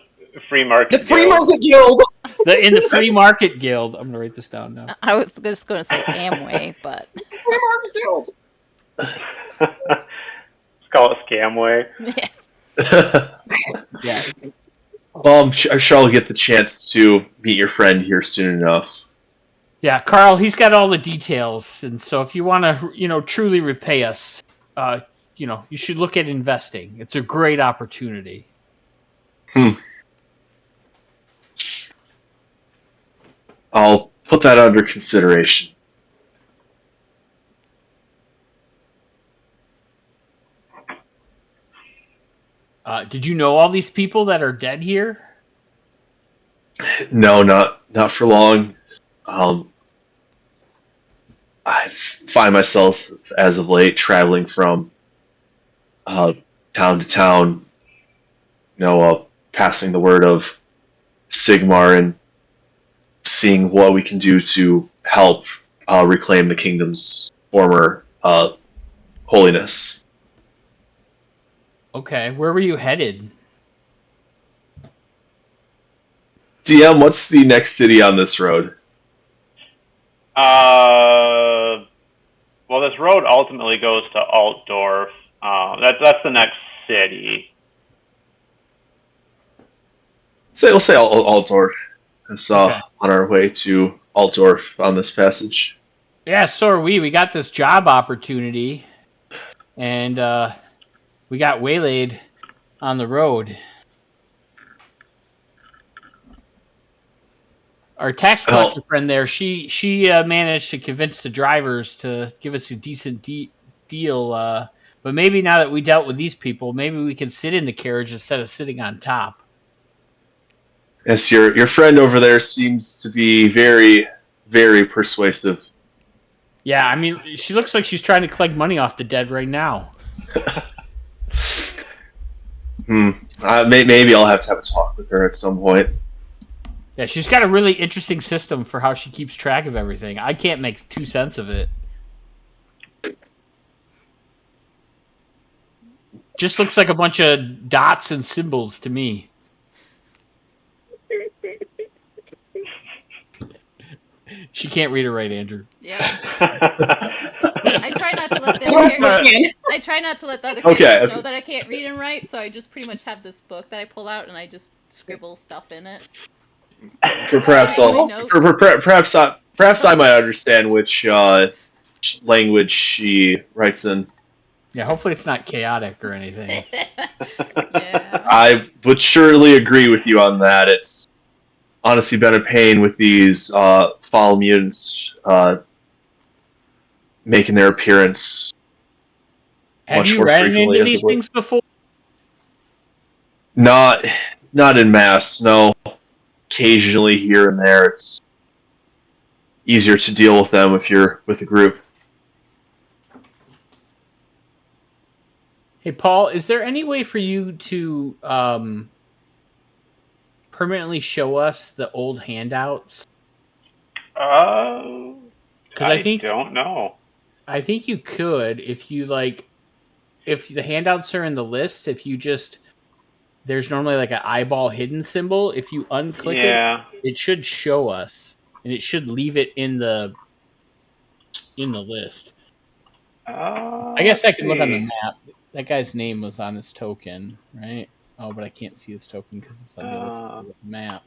Free market. The Free Guild. Market Guild. In the Free Market Guild. I'm gonna write this down now. I was just going to say Amway, but Free Market Guild. Let's call it Scamway. yes. Yeah. Well, I'm sure I'll get the chance to meet your friend here soon enough. Yeah, Carl, he's got all the details, and so if you want to, truly repay us, you should look at investing. It's a great opportunity. I'll put that under consideration. Did you know all these people that are dead here? No, not for long. I find myself, as of late, traveling from town to town, passing the word of Sigmar and seeing what we can do to help reclaim the kingdom's former holiness. Okay, where were you headed? DM, what's the next city on this road? Well, this road ultimately goes to Altdorf. That's the next city. We'll say Altdorf. It's Okay. on our way to Altdorf on this passage. Yeah, so are we. We got this job opportunity, and we got waylaid on the road. Our tax collector friend there, she managed to convince the drivers to give us a decent deal. But maybe now that we dealt with these people, maybe we can sit in the carriage instead of sitting on top. Yes, your friend over there seems to be very, very persuasive. Yeah, I mean, she looks like she's trying to collect money off the dead right now. Maybe I'll have to have a talk with her at some point. Yeah, she's got a really interesting system for how she keeps track of everything. I can't make 2 cents of it. Just looks like a bunch of dots and symbols to me. She can't read or write, Andrew. Yeah. I try not to let the other characters, I try not to let the other characters know that I can't read and write, so I just pretty much have this book that I pull out and I just scribble stuff in it. Perhaps I might understand which language she writes in. Yeah, hopefully it's not chaotic or anything. Yeah. I would surely agree with you on that. It's honestly been a pain with these foul mutants making their appearance. Have much you more ran frequently into as these it were. things before? Not in mass, no. Occasionally here and there, it's easier to deal with them if you're with a group. Hey, Paul, is there any way for you to permanently show us the old handouts? I think don't know. I think you could if you if the handouts are in the list. If you just there's normally like an eyeball hidden symbol. If you unclick it should show us, and it should leave it in the list. I guess I could look on the map. That guy's name was on his token, right? Oh, but I can't see his token because it's on the other side of the map.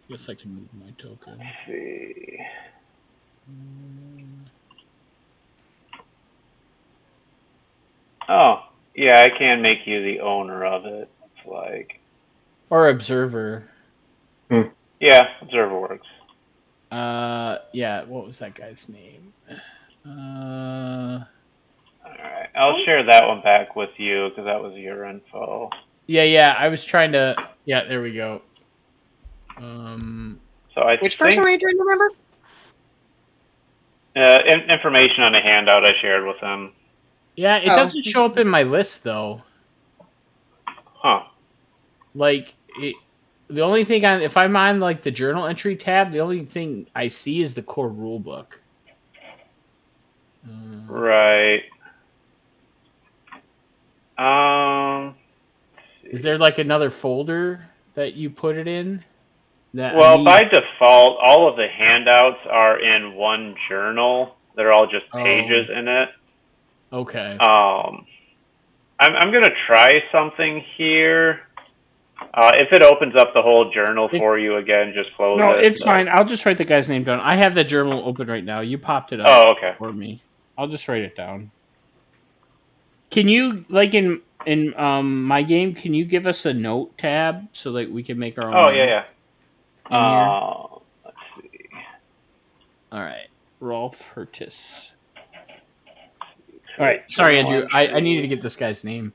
Guess I can move my token. Let's see. Oh, yeah, I can make you the owner of it. It's like... Or observer. Yeah, observer works. Yeah, what was that guy's name? Alright, I'll share that one back with you, because that was your info. Yeah, I was trying to... Yeah, there we go. So Which person were you trying to remember? Information on a handout I shared with him. Yeah, it doesn't show up in my list, though. Huh. Like, The only thing if I'm on like the journal entry tab, the only thing I see is the core rule book. Right. Is there like another folder that you put it in? Well, by default, all of the handouts are in one journal. They're all just pages in it. Okay. I'm gonna try something here. If it opens up the whole journal for you again, just close it. No, it's fine. I'll just write the guy's name down. I have the journal open right now. You popped it up okay. for me. I'll just write it down. Can you, like in my game, can you give us a note tab so that we can make our own? Oh, yeah. Let's see. All right. Rolf Hertis. All right. Sorry, Andrew. I needed to get this guy's name.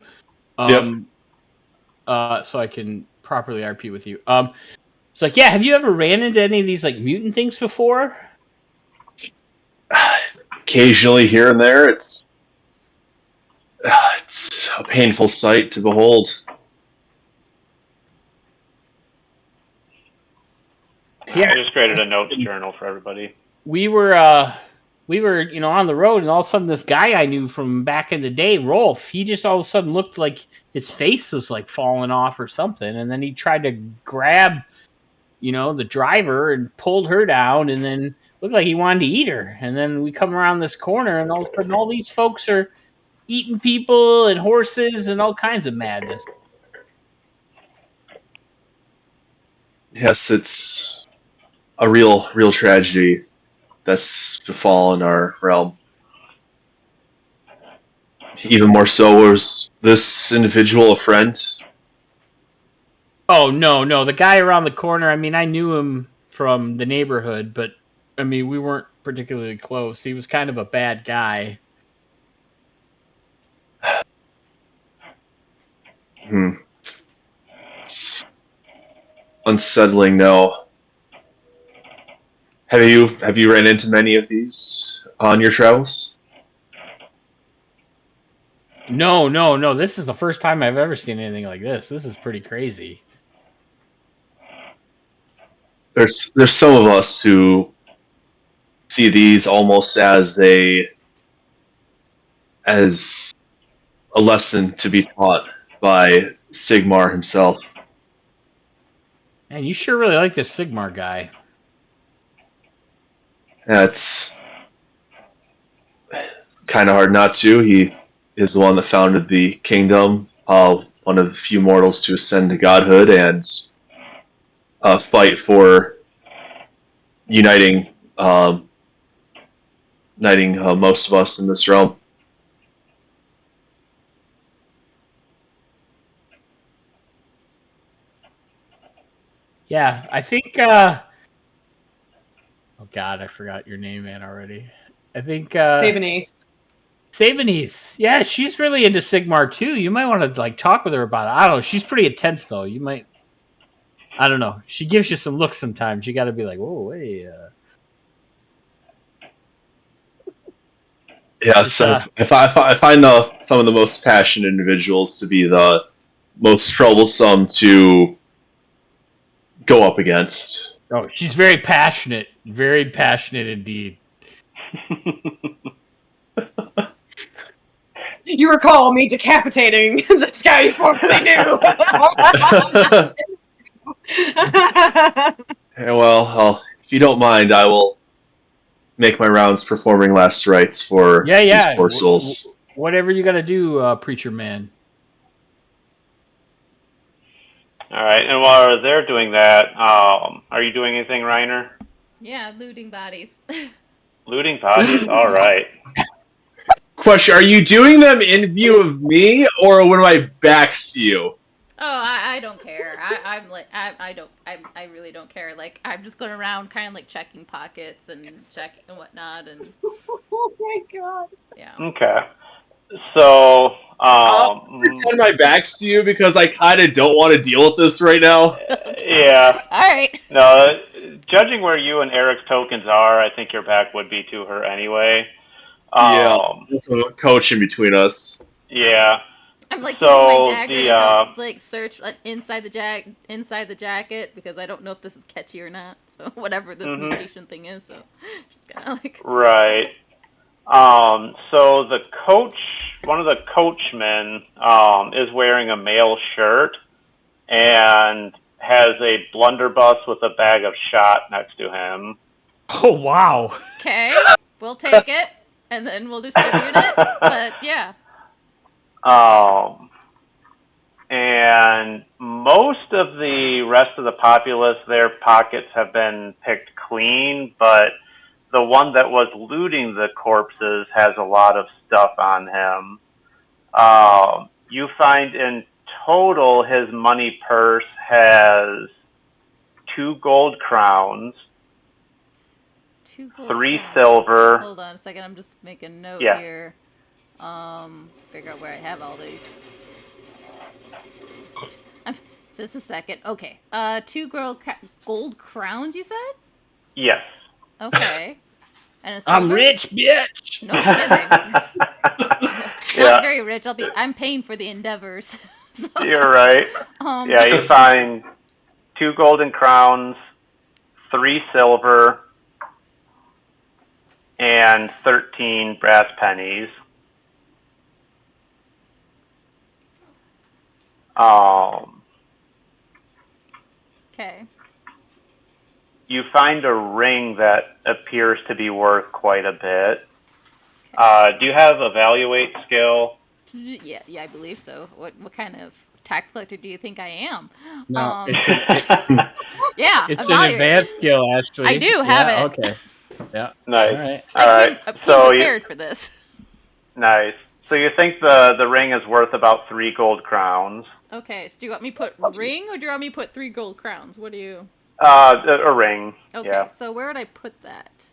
So I can properly RP with you. It's like, yeah, have you ever ran into any of these like mutant things before? Occasionally here and there, it's a painful sight to behold. Yeah, I just created a notes journal for everybody. We were on the road, and all of a sudden, this guy I knew from back in the day, Rolf, he just all of a sudden looked like his face was like falling off or something, and then he tried to grab, the driver and pulled her down, and then looked like he wanted to eat her. And then we come around this corner, and all of a sudden, all these folks are eating people and horses and all kinds of madness. Yes, it's a real tragedy that's befallen our realm. Even more so, was this individual a friend? Oh, no. The guy around the corner, I knew him from the neighborhood, but, we weren't particularly close. He was kind of a bad guy. It's unsettling, no. Have you ran into many of these on your travels? No. This is the first time I've ever seen anything like this. This is pretty crazy. There's some of us who see these almost as a lesson to be taught by Sigmar himself. Man, you sure really like this Sigmar guy. Yeah, it's kind of hard not to. He is the one that founded the kingdom, one of the few mortals to ascend to godhood and fight for uniting most of us in this realm. Yeah, I think... oh God, I forgot your name, man, already. I think... Sabanice. Yeah, she's really into Sigmar, too. You might want to, talk with her about it. I don't know. She's pretty intense, though. You might... I don't know. She gives you some looks sometimes. You got to be like, whoa, hey. Yeah, so I find some of the most passionate individuals to be the most troublesome to go up against. Oh, she's very passionate. Very passionate indeed. You recall me decapitating this guy you formerly knew. Well, if you don't mind, I will make my rounds performing last rites for these poor souls. Whatever you got to do, preacher man. All right, and while they're doing that, are you doing anything, Reiner? Yeah, looting bodies. Looting bodies? All right. Question: are you doing them in view of me, or when my back's to you? Oh, I don't care. I really don't care. Like, I'm just going around kind of like checking pockets and checking and whatnot. And oh my God. Yeah. Okay. So, I'll pretend my back's to you because I kind of don't want to deal with this right now. Yeah. All right. No, judging where you and Eric's tokens are, I think your back would be to her anyway. Yeah, there's a coach in between us. Yeah. I'm like So, using my dagger the, to help like search inside the jacket because I don't know if this is catchy or not. So whatever this mutation thing is, so just kind of like Right. So the coach, one of the coachmen, is wearing a male shirt and has a blunderbuss with a bag of shot next to him. Oh wow. okay, we'll take it and then we'll distribute it. But yeah, And most of the rest of the populace, their pockets have been picked clean, but the one that was looting the corpses has a lot of stuff on him. You find in total his money purse has 2 gold crowns, 2 gold. 3 crowns. silver. Hold on a second, I'm just making a note Yeah. here. Figure out where I have all these. Just a second. Okay. 2 gold crowns, you said? Yes. Okay. And a I'm silver? rich, bitch. No kidding. Yeah. Not very rich. I'm paying for the endeavors. So, You're right. Yeah, you find 2 golden crowns, 3 silver, and 13 brass pennies. Okay. You find a ring that appears to be worth quite a bit. Do you have evaluate skill? Yeah, I believe so. What kind of tax collector do you think I am? No, Yeah, it's an evaluate. advanced skill, actually. I do have it. Okay. Yeah. Nice. All right. All right. I came So prepared for this. nice. So you think the ring is worth about 3 gold crowns? Okay, so do you want me to put ring or do you want me to put 3 gold crowns? What do you? A ring. Okay, Yeah. so where would I put that?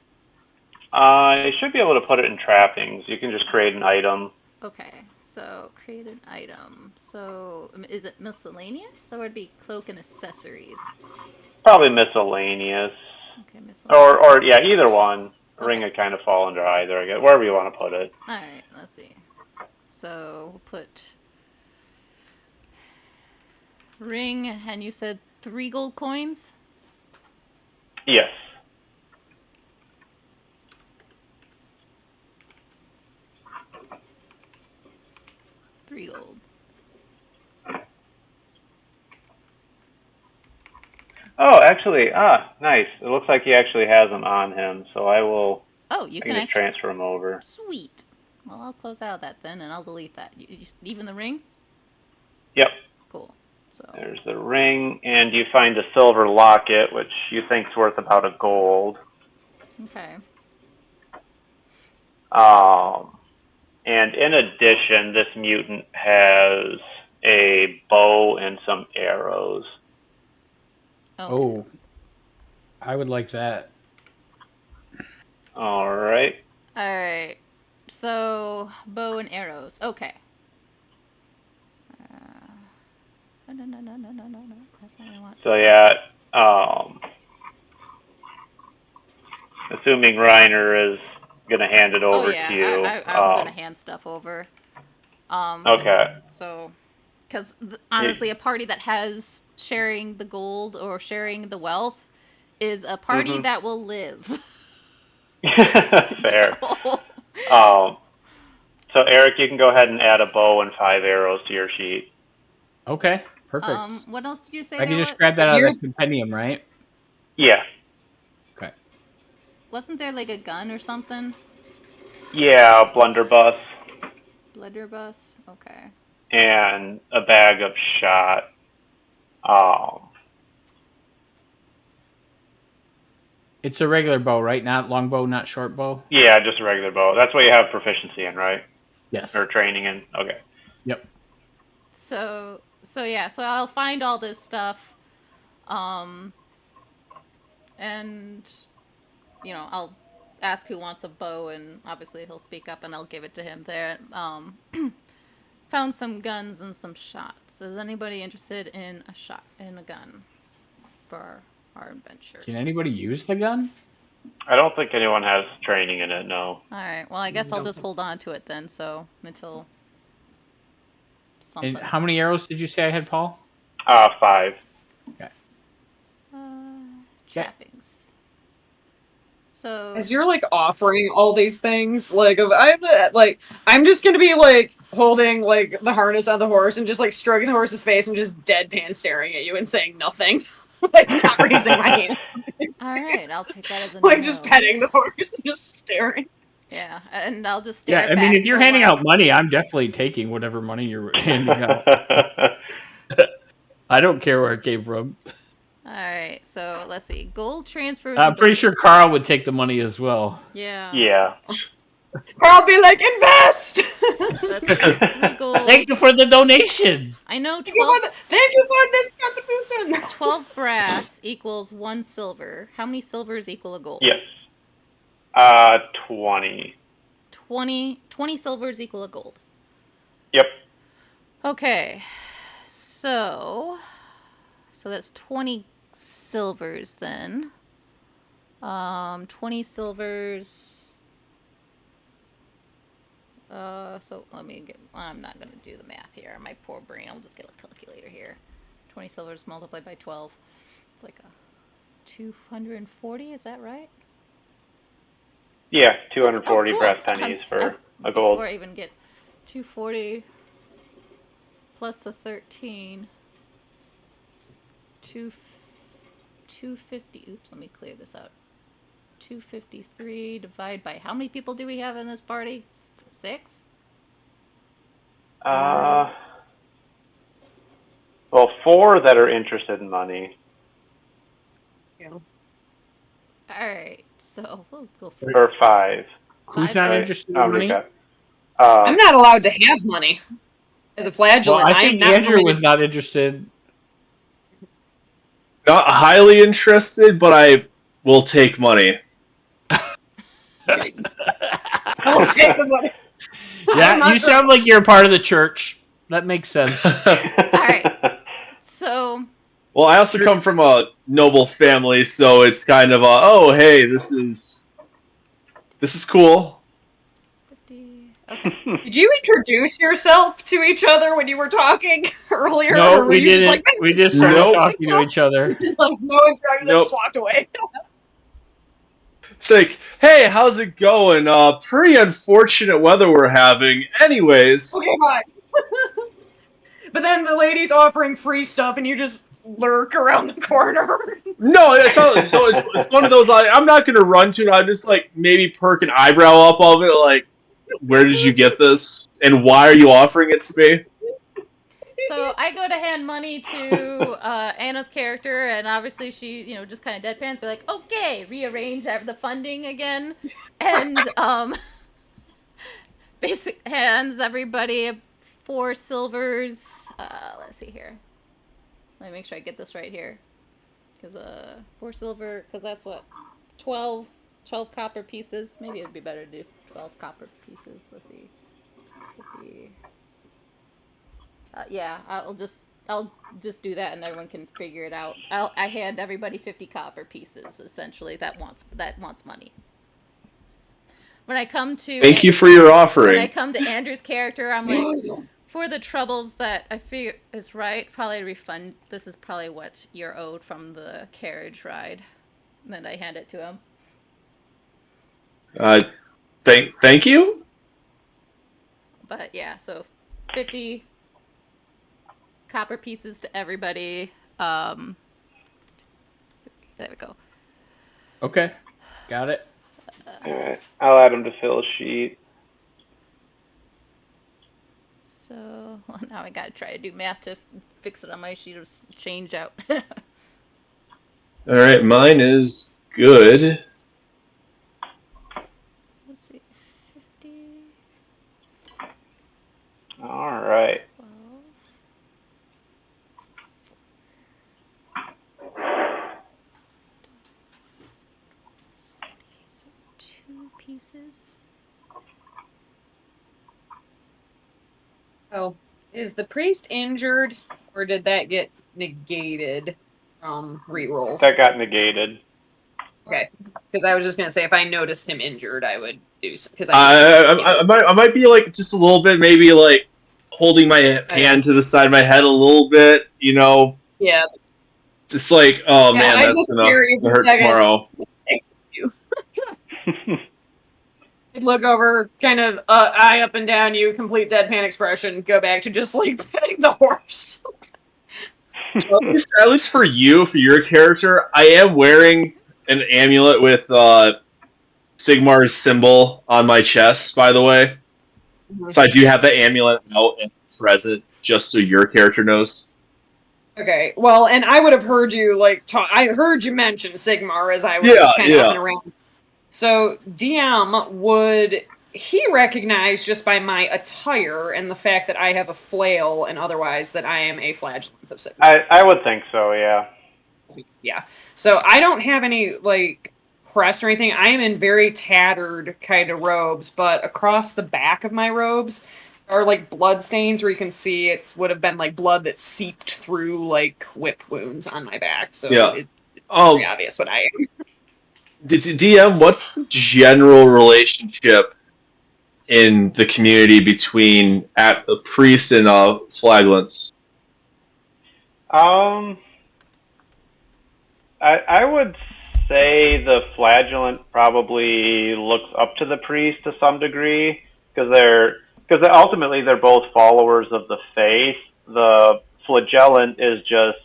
You should be able to put it in trappings. You can just create an item. Okay, so create an item. So is it miscellaneous or would it be cloak and accessories? Probably miscellaneous. Okay, miscellaneous. Or yeah, either one. A ring Okay. would kind of fall under either, I guess. Wherever you want to put it. All right, let's see. So we'll put ring, and you said 3 gold coins? Yes. $3 gold. Oh, actually, nice. It looks like he actually has them on him, so I Oh, you can can just actually. transfer them over. Sweet. Well, I'll close out of that then, and I'll delete that. Even the ring? Yep. Cool. So. There's the ring, and you find a silver locket, which you think's worth about a gold. Okay. And in addition, this mutant has a bow and some arrows. Okay. Oh, I would like that. All right. All right. So bow and arrows. Okay. No. That's not what I want. So yeah, assuming Reiner is gonna hand it over Oh yeah, to you. I'm gonna hand stuff over. Okay. So, because honestly, a party that has sharing the gold or sharing the wealth is a party that will live. Fair. So Eric, you can go ahead and add a bow and 5 arrows to your sheet. Okay, perfect. What else did you say? I can just grab that out of the compendium, right? Yeah. Okay. Wasn't there like a gun or something? Yeah, a blunderbuss. Blunderbuss? Okay. And a bag of shot. It's a regular bow, right? Not long bow, not short bow? Yeah, just a regular bow. That's what you have proficiency in, right? Yes. Or training in. Okay. Yep. So yeah, so I'll find all this stuff, and I'll ask who wants a bow, and obviously he'll speak up, and I'll give it to him there. Found some guns and some shots. Is anybody interested in a gun for our adventures? Can anybody use the gun? I don't think anyone has training in it, no. All right. Well, I guess I'll just hold on to it then. So until something. And how many arrows did you say I had, Paul? 5. Trappings. So As you're like offering all these things, like I'm just gonna be like holding like the harness on the horse and just like stroking the horse's face and just deadpan staring at you and saying nothing, like not raising my hand. all right, I'll take that as a Like no. just petting the horse and just staring. Yeah, and I'll just stare. Yeah, I mean, back if you're for a handing while. out money, I'm definitely taking whatever money you're handing out. I don't care where it came from. All right, so let's see. Gold transfers. I'm into- pretty sure Carl would take the money as well. Yeah. Yeah. Or I'll be like, invest! Let's see. 3 gold. Thank you for the donation. I know Thank you 12, thank you for this contribution! 12 brass equals 1 silver. How many silvers equal a gold? Yes. 20. 20 silvers equal a gold. Yep. Okay. So that's 20 silvers then. 20 silvers. So let me get. I'm not gonna do the math here. My poor brain. I'll just get a calculator here. 20 silvers multiplied by 12. It's like a 240. Is that right? Yeah, 240 cool. brass pennies for a gold. Before I even get 240 plus the 13. 250. Oops, let me clear this out. 253 divided by how many people do we have in this party? 6? Well, 4 that are interested in money. Yeah. Alright, so we'll go for Or 5. Who's not Right? interested Oh, in money? recap. I'm not allowed to have money. As a Well, flagellant, I I'm think not Andrew permitted- was not interested. Not highly interested, but I will take money. I will take the money. I'm Yeah, not you sound like you're a part of the church. That makes sense. Alright. So Well, I also come from a noble family, so it's kind of a, oh, hey, this is cool. 50. Okay. Did you introduce yourself to each other when you were talking earlier? No, or were we you just didn't. like, We just started Nope. talking to each other. like no introduction, Nope. just walked away? It's like, hey, how's it going? Pretty unfortunate weather we're having. Anyways, Okay, fine. But then the lady's offering free stuff, and you just lurk around the corner. no, it's not, so it's one of those. I'm not gonna run to it. I just like maybe perk an eyebrow up of it. Like, where did you get this, and why are you offering it to me? So I go to hand money to Anna's character, and obviously she, just kind of deadpans, be like, okay, rearrange the funding again, and basic hands everybody 4 silvers. Let's see here. Let me make sure I get this right here, because 4 silver, because that's what 12 copper pieces. Maybe it'd be better to do 12 copper pieces. Let's see. 50. Yeah, I'll just do that, and everyone can figure it out. I hand everybody 50 copper pieces, essentially. That wants money. When I come to Thank you for your when I offering. come to Andrew's character, I'm like, for the troubles that I feel is right, probably refund. This is probably what you're owed from the carriage ride. And then I hand it to him. Thank you. But yeah, so 50 copper pieces to everybody. There we go. Okay, got it. Alright, I'll add them to Phil's sheet. So well, now I gotta try to do math to fix it on my sheet of change out. All right, mine is good. Let's see, 50, Alright. 12. So 2 pieces. Oh, is the priest injured, or did that get negated from rerolls? That got negated. Okay, because I was just gonna say if I noticed him injured, I would do because I might be like just a little bit, maybe like holding my hand to the side of my head a little bit, you know, Yeah. just like, oh man, I that's just hear you gonna hurt second. tomorrow. Thank you. Look over, kind of eye up and down you, complete deadpan expression, go back to just like petting the horse. At least for you, for your character, I am wearing an amulet with Sigmar's symbol on my chest, by the way. So I do have the amulet out and present, just so your character knows. Okay, well, and I would have heard you like talk. I heard you mention Sigmar as I was kind of up and around. So DM, would he recognize just by my attire and the fact that I have a flail and otherwise that I am a flagellant of Sigmar? I would think so, yeah. Yeah. So I don't have any like crest or anything. I am in very tattered kind of robes, but across the back of my robes are like blood stains where you can see it would have been like blood that seeped through like whip wounds on my back. So it's very obvious what I am. DM, what's the general relationship in the community between the priests and flagelants? I would say the flagellant probably looks up to the priest to some degree because ultimately they're both followers of the faith. The flagellant is just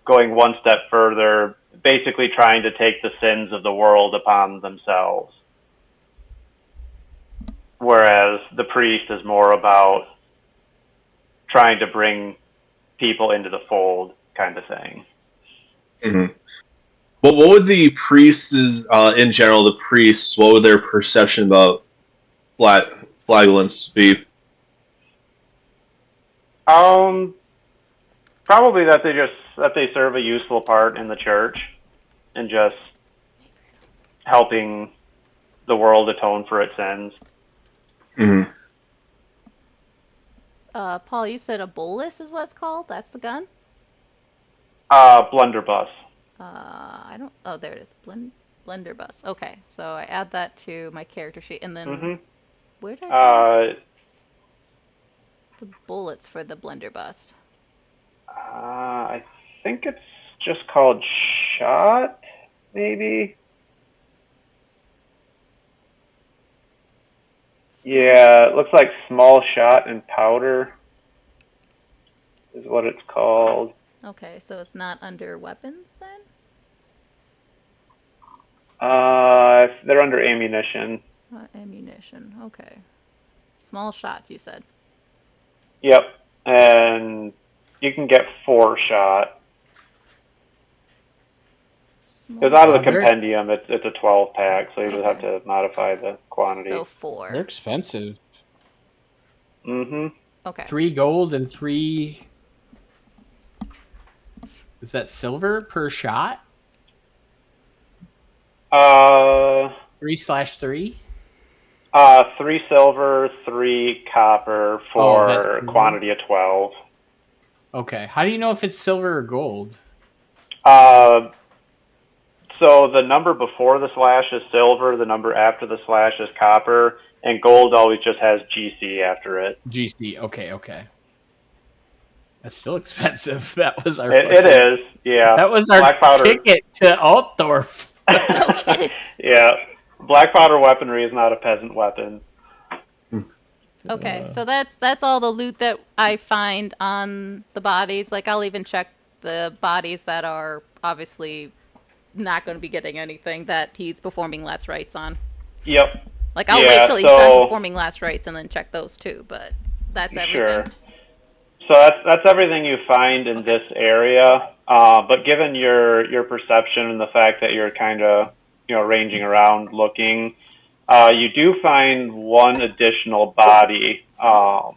going one step further, basically trying to take the sins of the world upon themselves. Whereas the priest is more about trying to bring people into the fold kind of thing. Mm-hmm. But what would the priests, in general, what would their perception about flagellants be? Probably that they serve a useful part in the church and just helping the world atone for its sins. Mm-hmm. Paul, you said a bolus is what it's called? That's the gun? Blunderbuss. I don't... Oh, there it is. Blunderbuss. Okay, so I add that to my character sheet, and then... Where did I find the bullets for the blunderbuss? I think it's just called shot, maybe? Yeah, it looks like small shot and powder is what it's called. Okay, so it's not under weapons then? They're under ammunition. Ammunition, okay. Small shots, you said? Yep, and you can get 4 shot. Because out of the compendium, it's a 12-pack, so you just have to modify the quantity. So 4. They're expensive. Mm-hmm. Okay. 3 gold and 3... Is that silver per shot? 3/3? 3 silver, 3 copper for a quantity of 12. Okay. How do you know if it's silver or gold? So the number before the slash is silver, the number after the slash is copper, and gold always just has GC after it. GC, okay. That's still expensive. That was our... It is, yeah. That was our ticket to Altdorf. Yeah. Black powder weaponry is not a peasant weapon. Okay, so that's all the loot that I find on the bodies. Like, I'll even check the bodies that are obviously not going to be getting anything that he's performing last rites on. Yep. Like, I'll wait till he's done performing last rites and then check those too, but that's everything. Sure. So that's everything you find in this area. But given your perception and the fact that you're kind of, ranging around looking, you do find one additional body, kind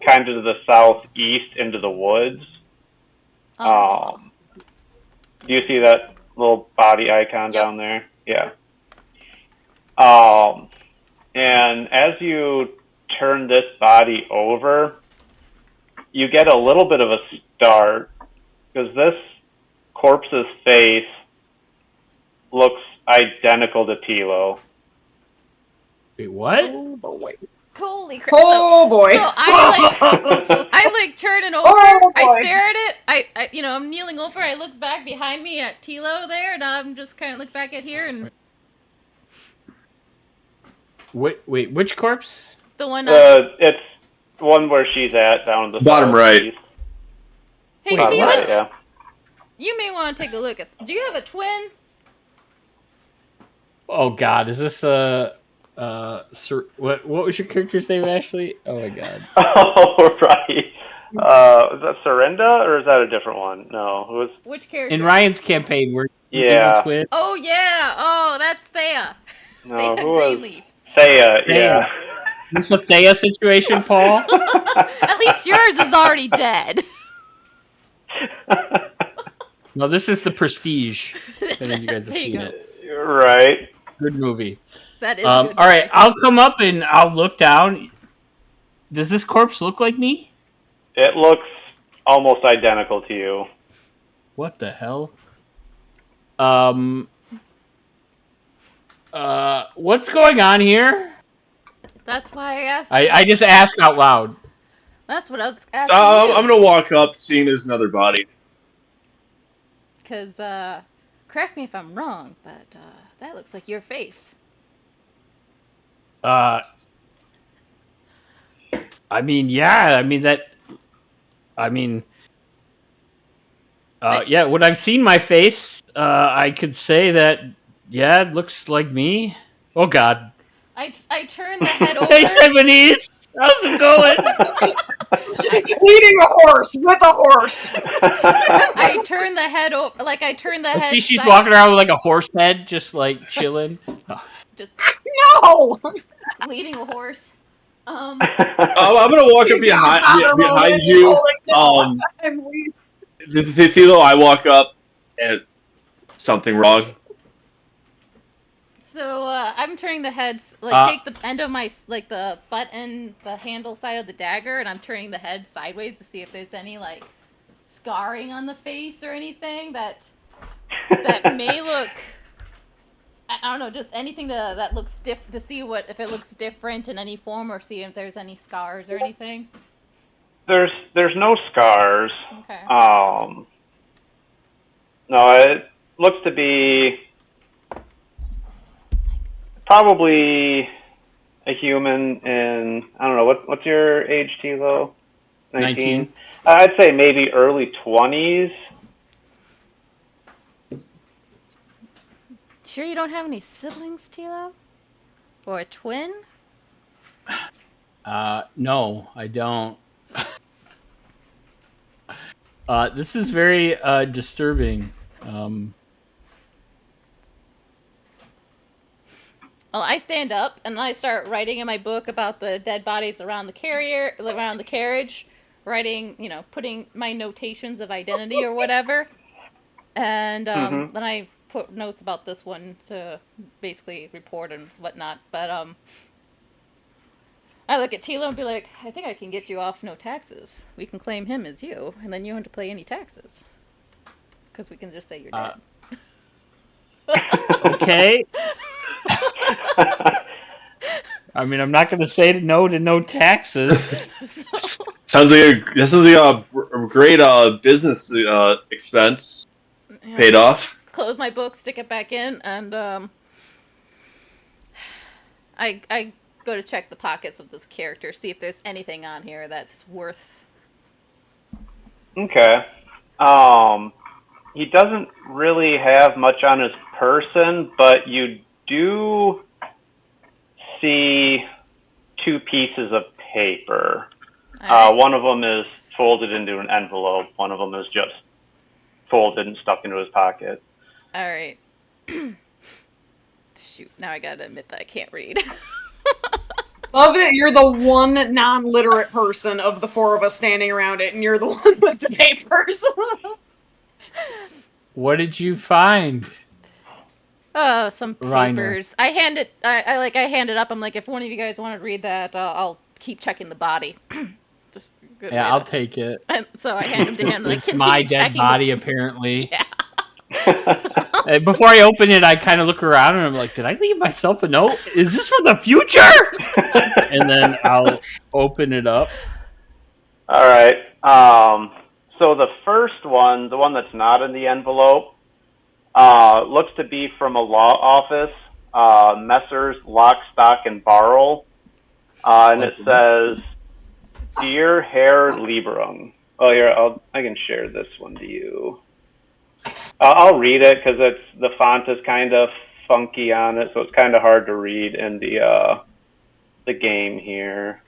of to the southeast into the woods. Do you see that little body icon down there? Yeah. And as you turn this body over, you get a little bit of a start because this corpse's face looks identical to Tilo. Wait, what? Oh, wait. Holy crap! Oh boy! So I like turn it over. Oh, I boy. stare at it. I'm kneeling over. I look back behind me at Tilo there, and I'm just kind of look back at here and Wait, which corpse? the one. It's one where she's at, down in the Bottom right. Hey, Wait, Tilo, what? Yeah. you may want to take a look at. Do you have a twin? Oh God, is this what was your character's name, Ashley? Oh my God. Oh, right. Is that Serinda, or is that a different one? No, who was? Which character? In Ryan's campaign, we're Yeah. twin. Oh yeah. Oh, that's Thea. No, Thea who was? Greenleaf. Thea, yeah. This a Thea situation, Paul? At least yours is already dead. No, this is The Prestige. I think you guys have There you seen go. it. Right. Good movie. That is. All good right, I'll come up and I'll look down. Does this corpse look like me? It looks almost identical to you. What the hell? What's going on here? That's why I asked. I just asked out loud. That's what I was So asking I'm gonna walk up, seeing there's another body. Because, correct me if I'm wrong, but that looks like your face. I mean, yeah. Yeah. When I've seen my face, I could say that. Yeah, it looks like me. Oh God. I turn the head over. Hey, Sebanies! How's it going? Leading a horse with a horse. I turn the head over. Like, I turn the I head. see she's walking around with like a horse head, just like chilling. Just No. leading a horse. I'm gonna walk up behind you. I'm leaving. Tilo, I walk up, and something wrong. So, I'm turning the heads, take the end of my, the butt and the handle side of the dagger, and I'm turning the head sideways to see if there's any, scarring on the face or anything that may look, I don't know, just anything that looks to see if it looks different in any form, or see if there's any scars or anything. There's no scars. Okay. No, it looks to be probably a human in, I don't know, what's your age, Tilo? 19. I'd say maybe early 20s. Sure you don't have any siblings, Tilo? Or a twin? No, I don't. This is very disturbing. Well, I stand up and I start writing in my book about the dead bodies around the carriage, writing, putting my notations of identity or whatever. And then I put notes about this one to basically report and whatnot. But I look at Tilo and be like, I think I can get you off no taxes. We can claim him as you, and then you don't have to pay any taxes. Because we can just say you're dead. Okay. I mean, I'm not going to say no to no taxes. Sounds like a great business expense paid off. Close my book, stick it back in, and I go to check the pockets of this character, see if there's anything on here that's worth. Okay. He doesn't really have much on his person, but you do see 2 pieces of paper. Right. One of them is folded into an envelope. One of them is just folded and stuck into his pocket. All right. Shoot, now I gotta admit that I can't read. Love it. You're the one non-literate person of the 4 of us standing around it, and you're the one with the papers. What did you find? Oh, some Reiner. papers. I hand it up. I'm like, if one of you guys want to read that, I'll keep checking the body. Just good. Yeah, way I'll to- take it. And so I hand him to him. Like, It's my continue dead checking body, apparently. Yeah. Before I open it, I kind of look around and I'm like, did I leave myself a note? Is this for the future? And then I'll open it up. All right. So the first one, the one that's not in the envelope, looks to be from a law office, Messrs. Lock, Stock, and Barrel. And it says, Dear Herr Lieberung. Oh, here, I can share this one to you. I'll read it because the font is kind of funky on it, so it's kind of hard to read in the game here.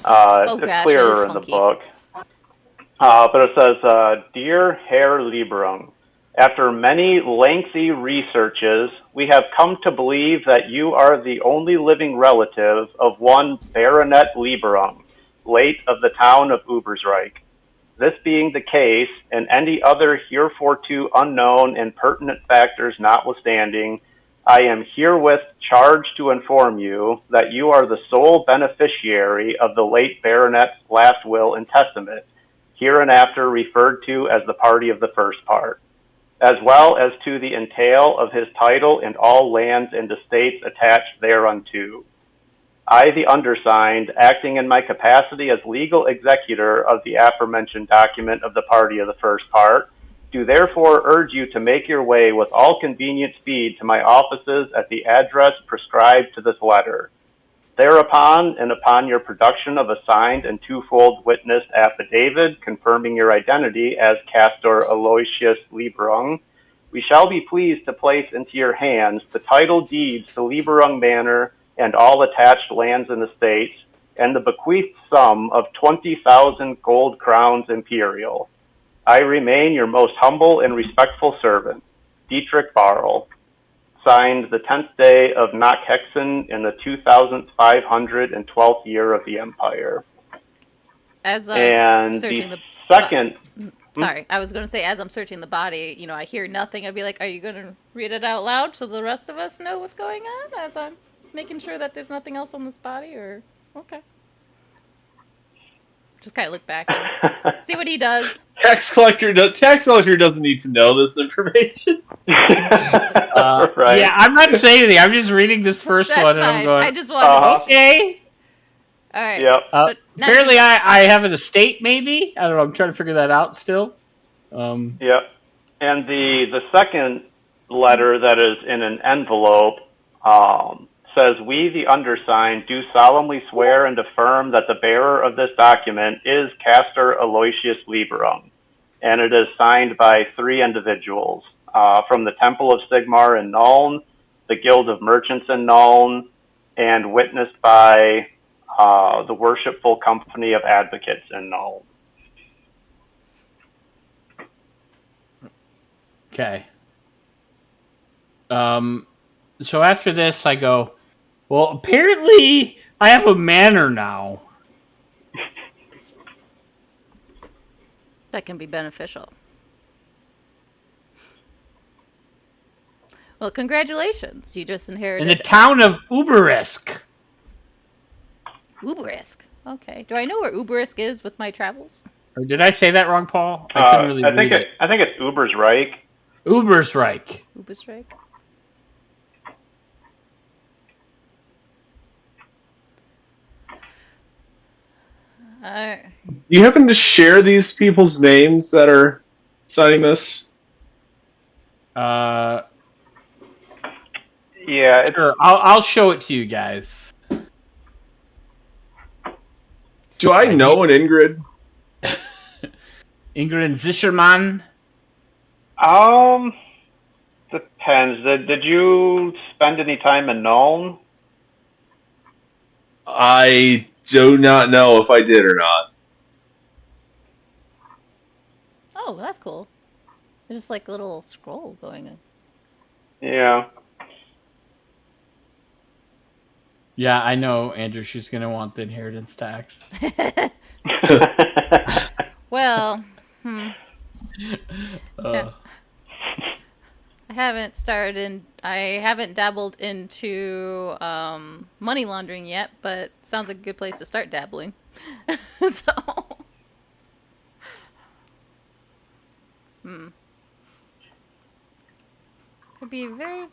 It's clearer in the book. But it says, Dear Herr Lieberung, after many lengthy researches, we have come to believe that you are the only living relative of one Baronet Lieberung, late of the town of Ubersreich. This being the case, and any other hereforto unknown and pertinent factors notwithstanding, I am herewith charged to inform you that you are the sole beneficiary of the late baronet's last will and testament, hereinafter referred to as the party of the first part, as well as to the entail of his title and all lands and estates attached thereunto. I, the undersigned, acting in my capacity as legal executor of the aforementioned document of the party of the first part, do therefore urge you to make your way with all convenient speed to my offices at the address prescribed to this letter. Thereupon, and upon your production of a signed and twofold witnessed affidavit confirming your identity as Castor Aloysius Lieberung, we shall be pleased to place into your hands the title deeds to Lieberung Manor and all attached lands and estates, and the bequeathed sum of 20,000 gold crowns imperial. I remain your most humble and respectful servant, Dietrich Barl. Signed the 10th day of Nachhexen in the 2512th year of the Empire. As and searching the second... Sorry, I was going to say, as I'm searching the body, I hear nothing. I'd be like, are you going to read it out loud so the rest of us know what's going on as I'm making sure that there's nothing else on this body? Or okay. Just kind of look back and see what he does. Tax collector doesn't need to know this information. Right. Yeah, I'm not saying anything. I'm just reading this first That's one, fine. and I'm going, I just wanted okay. All right. Yep. So now Apparently, I have an estate, maybe? I don't know. I'm trying to figure that out still. Yep. And the second letter that is in an envelope says, we, the undersigned, do solemnly swear and affirm that the bearer of this document is Castor Aloysius Lieberung, and it is signed by 3 individuals from the Temple of Sigmar in Nuln, the Guild of Merchants in Nuln, and witnessed by the Worshipful Company of Advocates in Nuln. Okay. So after this, I go, well, apparently I have a manor now. that can be beneficial. Well, congratulations. You just inherited In the town of Uberisk. Uberisk. Okay. Do I know where Uberisk is with my travels? Or did I say that wrong, Paul? I couldn't really read it. I think it's Ubersreich. Ubersreich. Uberisk. Do you happen to share these people's names that are signing this? Yeah. Sure. I'll show it to you guys. Do I know an Ingrid? Ingrid Zischermann. Depends. Did you spend any time in Nuln? I do not know if I did or not. Oh, that's cool. There's just like a little scroll going on. Yeah. Yeah, I know, Andrew. She's going to want the inheritance tax. Well, Uh, I haven't dabbled into money laundering yet, but sounds like a good place to start dabbling. So Could be very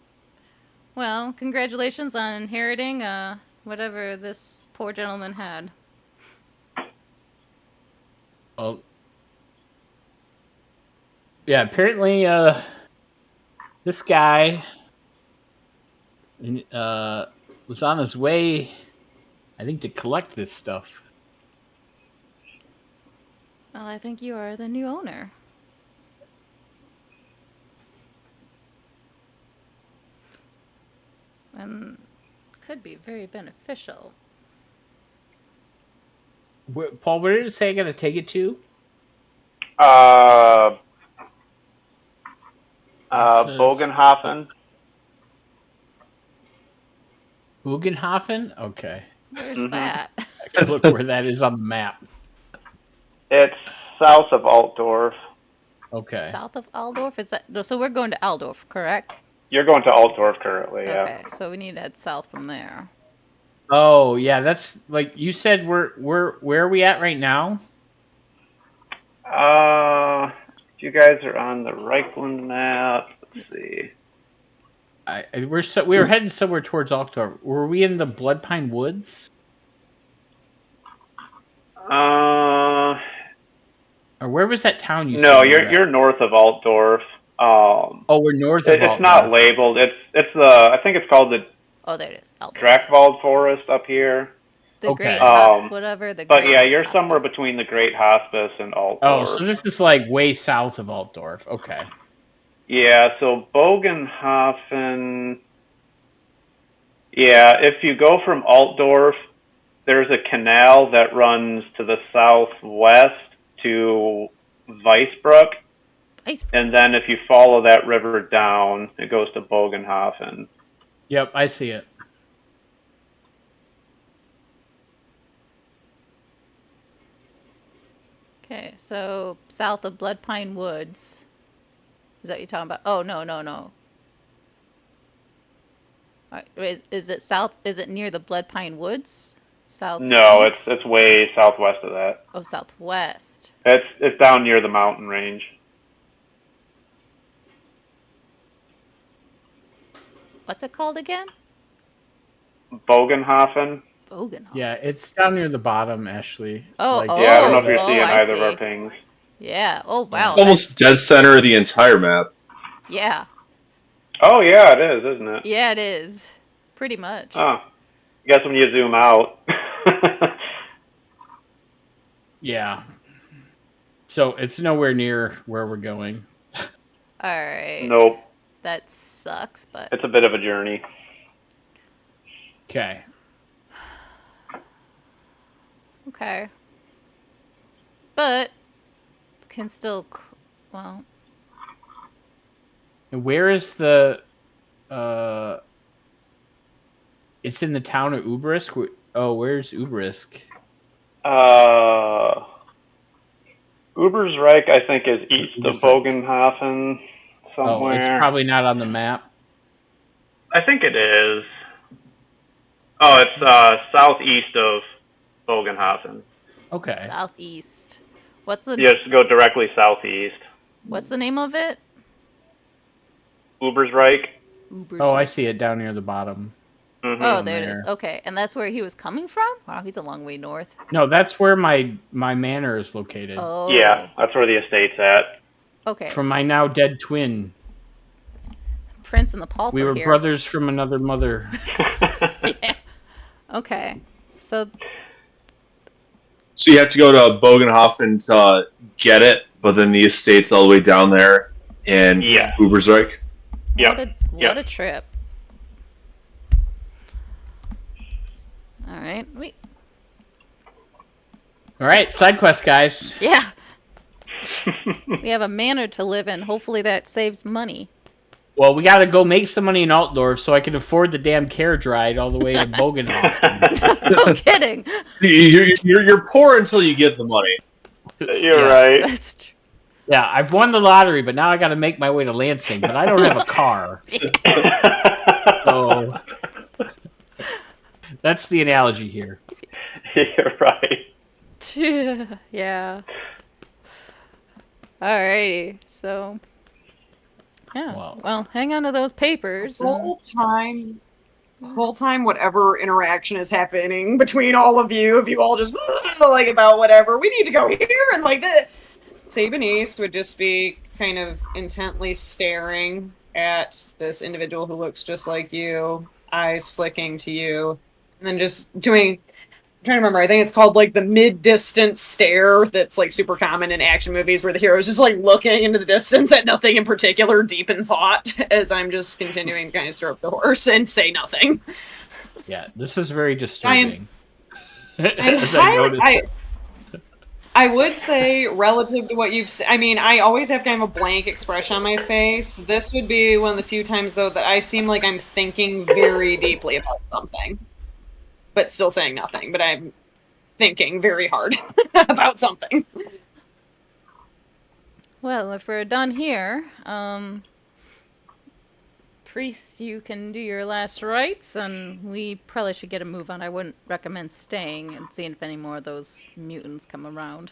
well. Congratulations on inheriting whatever this poor gentleman had. Well, yeah. Apparently, this guy was on his way, I think, to collect this stuff. Well, I think you are the new owner. And could be very beneficial. Paul, where did it say I got to take it to? Bogenhofen. Bugenhafen? Okay. Where's that? I can look where that is on the map. It's south of Altdorf. Okay. South of Aldorf? Is that so? We're going to Aldorf, correct? You're going to Altdorf currently, yeah. Okay, so we need to head south from there. Oh, yeah, that's like you said. Where are we at right now? You guys are on the Reichland map. Let's see. We were heading somewhere towards Altdorf. Were we in the Bloodpine Woods? Or where was that town you said? No, you're north of Altdorf. Oh, we're north of Altdorf. It's not labeled. It's I think it's called the Oh, there it is. Aldorf. Drakvald Forest up here. The Okay. Great Hospice, whatever the. But Great yeah, you're Hospice. somewhere between the Great Hospice and Altdorf. Oh, so this is like way south of Altdorf. Okay. Yeah, so Bogenhofen. Yeah, if you go from Altdorf, there's a canal that runs to the southwest to Weisbruck. And then if you follow that river down, it goes to Bogenhofen. Yep, I see it. Okay, so south of Bloodpine Woods. Is that what you're talking about? Oh, no. All right, is it south? Is it near the Bloodpine Woods? South. No, it's way southwest of that. Oh, southwest. It's down near the mountain range. What's it called again? Bogenhofen. Bogenhofen. Yeah, it's down near the bottom, Ashley. Oh, Yeah, I don't know if you're oh, seeing I either of see. our pings. Yeah. Oh, wow. Almost dead center of the entire map. Yeah. Oh, yeah, it is, isn't it? Yeah, it is. Pretty much. Oh. I guess when you zoom out. Yeah. So it's nowhere near where we're going. All right. Nope. That sucks, but It's a bit of a journey. Okay. okay. But can still, well. And where is the? It's in the town of Ubrisk. Oh, where's Ubrisk? Ubersreich, I think, is east of Bogenhofen somewhere. Oh, it's probably not on the map. I think it is. Oh, it's southeast of Bogenhofen. Okay. Southeast. What's the You just go directly southeast. What's the name of it? Ubersreich. Oh, I see it down near the bottom. Mm-hmm. Oh, there it is. Okay, and that's where he was coming from? Wow, he's a long way north. No, that's where my manor is located. Oh. Yeah, that's where the estate's at. Okay. From my now dead twin. Prince and the Pauper We were here. brothers from another mother. Yeah. Okay. So So you have to go to Bogenhofen to get it, but then the estate's all the way down there in Yeah. Ubersreich. what a trip. All right. All right, side quest, guys. Yeah. We have a manor to live in. Hopefully that saves money. Well, we got to go make some money in Altdorf so I can afford the damn carriage ride all the way to Bogenhofen. No kidding. You're poor until you get the money. You're Yeah. right. That's true. Yeah, I've won the lottery, but now I got to make my way to Lansing, but I don't have a car. So that's the analogy here. You're right. Yeah. Alrighty, so yeah. Wow. Well, hang on to those papers. The whole time, whatever interaction is happening between all of you, if you all just like about whatever, we need to go here and like that. Sabinese would just be kind of intently staring at this individual who looks just like you, eyes flicking to you, and then just doing. I'm trying to remember. I think it's called like the mid-distance stare. That's like super common in action movies, where the hero is just like looking into the distance at nothing in particular, deep in thought. As I'm just continuing to kind of stir up the horse and say nothing. Yeah, this is very disturbing. I would say, relative to what you've said, I mean, I always have kind of a blank expression on my face. This would be one of the few times, though, that I seem like I'm thinking very deeply about something, but still saying nothing. But I'm thinking very hard about something. Well, if we're done here, priest, you can do your last rites, and we probably should get a move on. I wouldn't recommend staying and seeing if any more of those mutants come around.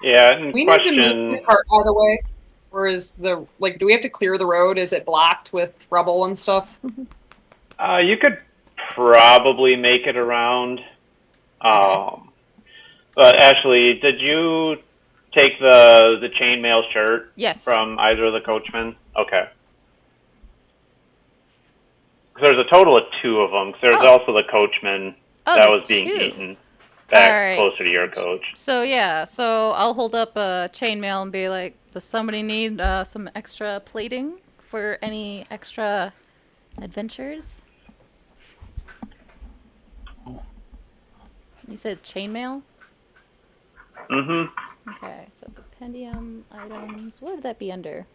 Yeah, and We question. need to move the cart, by the way. Or is do we have to clear the road? Is it blocked with rubble and stuff? You could probably make it around. But Ashley, did you take the chainmail shirt Yes. from either of the coachmen? Okay. 'Cause there's a total of 2 of them. 'Cause there's also the coachman that there's was being 2. eaten back Alright. closer to your coach. So yeah, so I'll hold up a chainmail and be like, does somebody need some extra plating for any extra adventures? You said chainmail? Mm-hmm. Okay, so compendium items. What would that be under?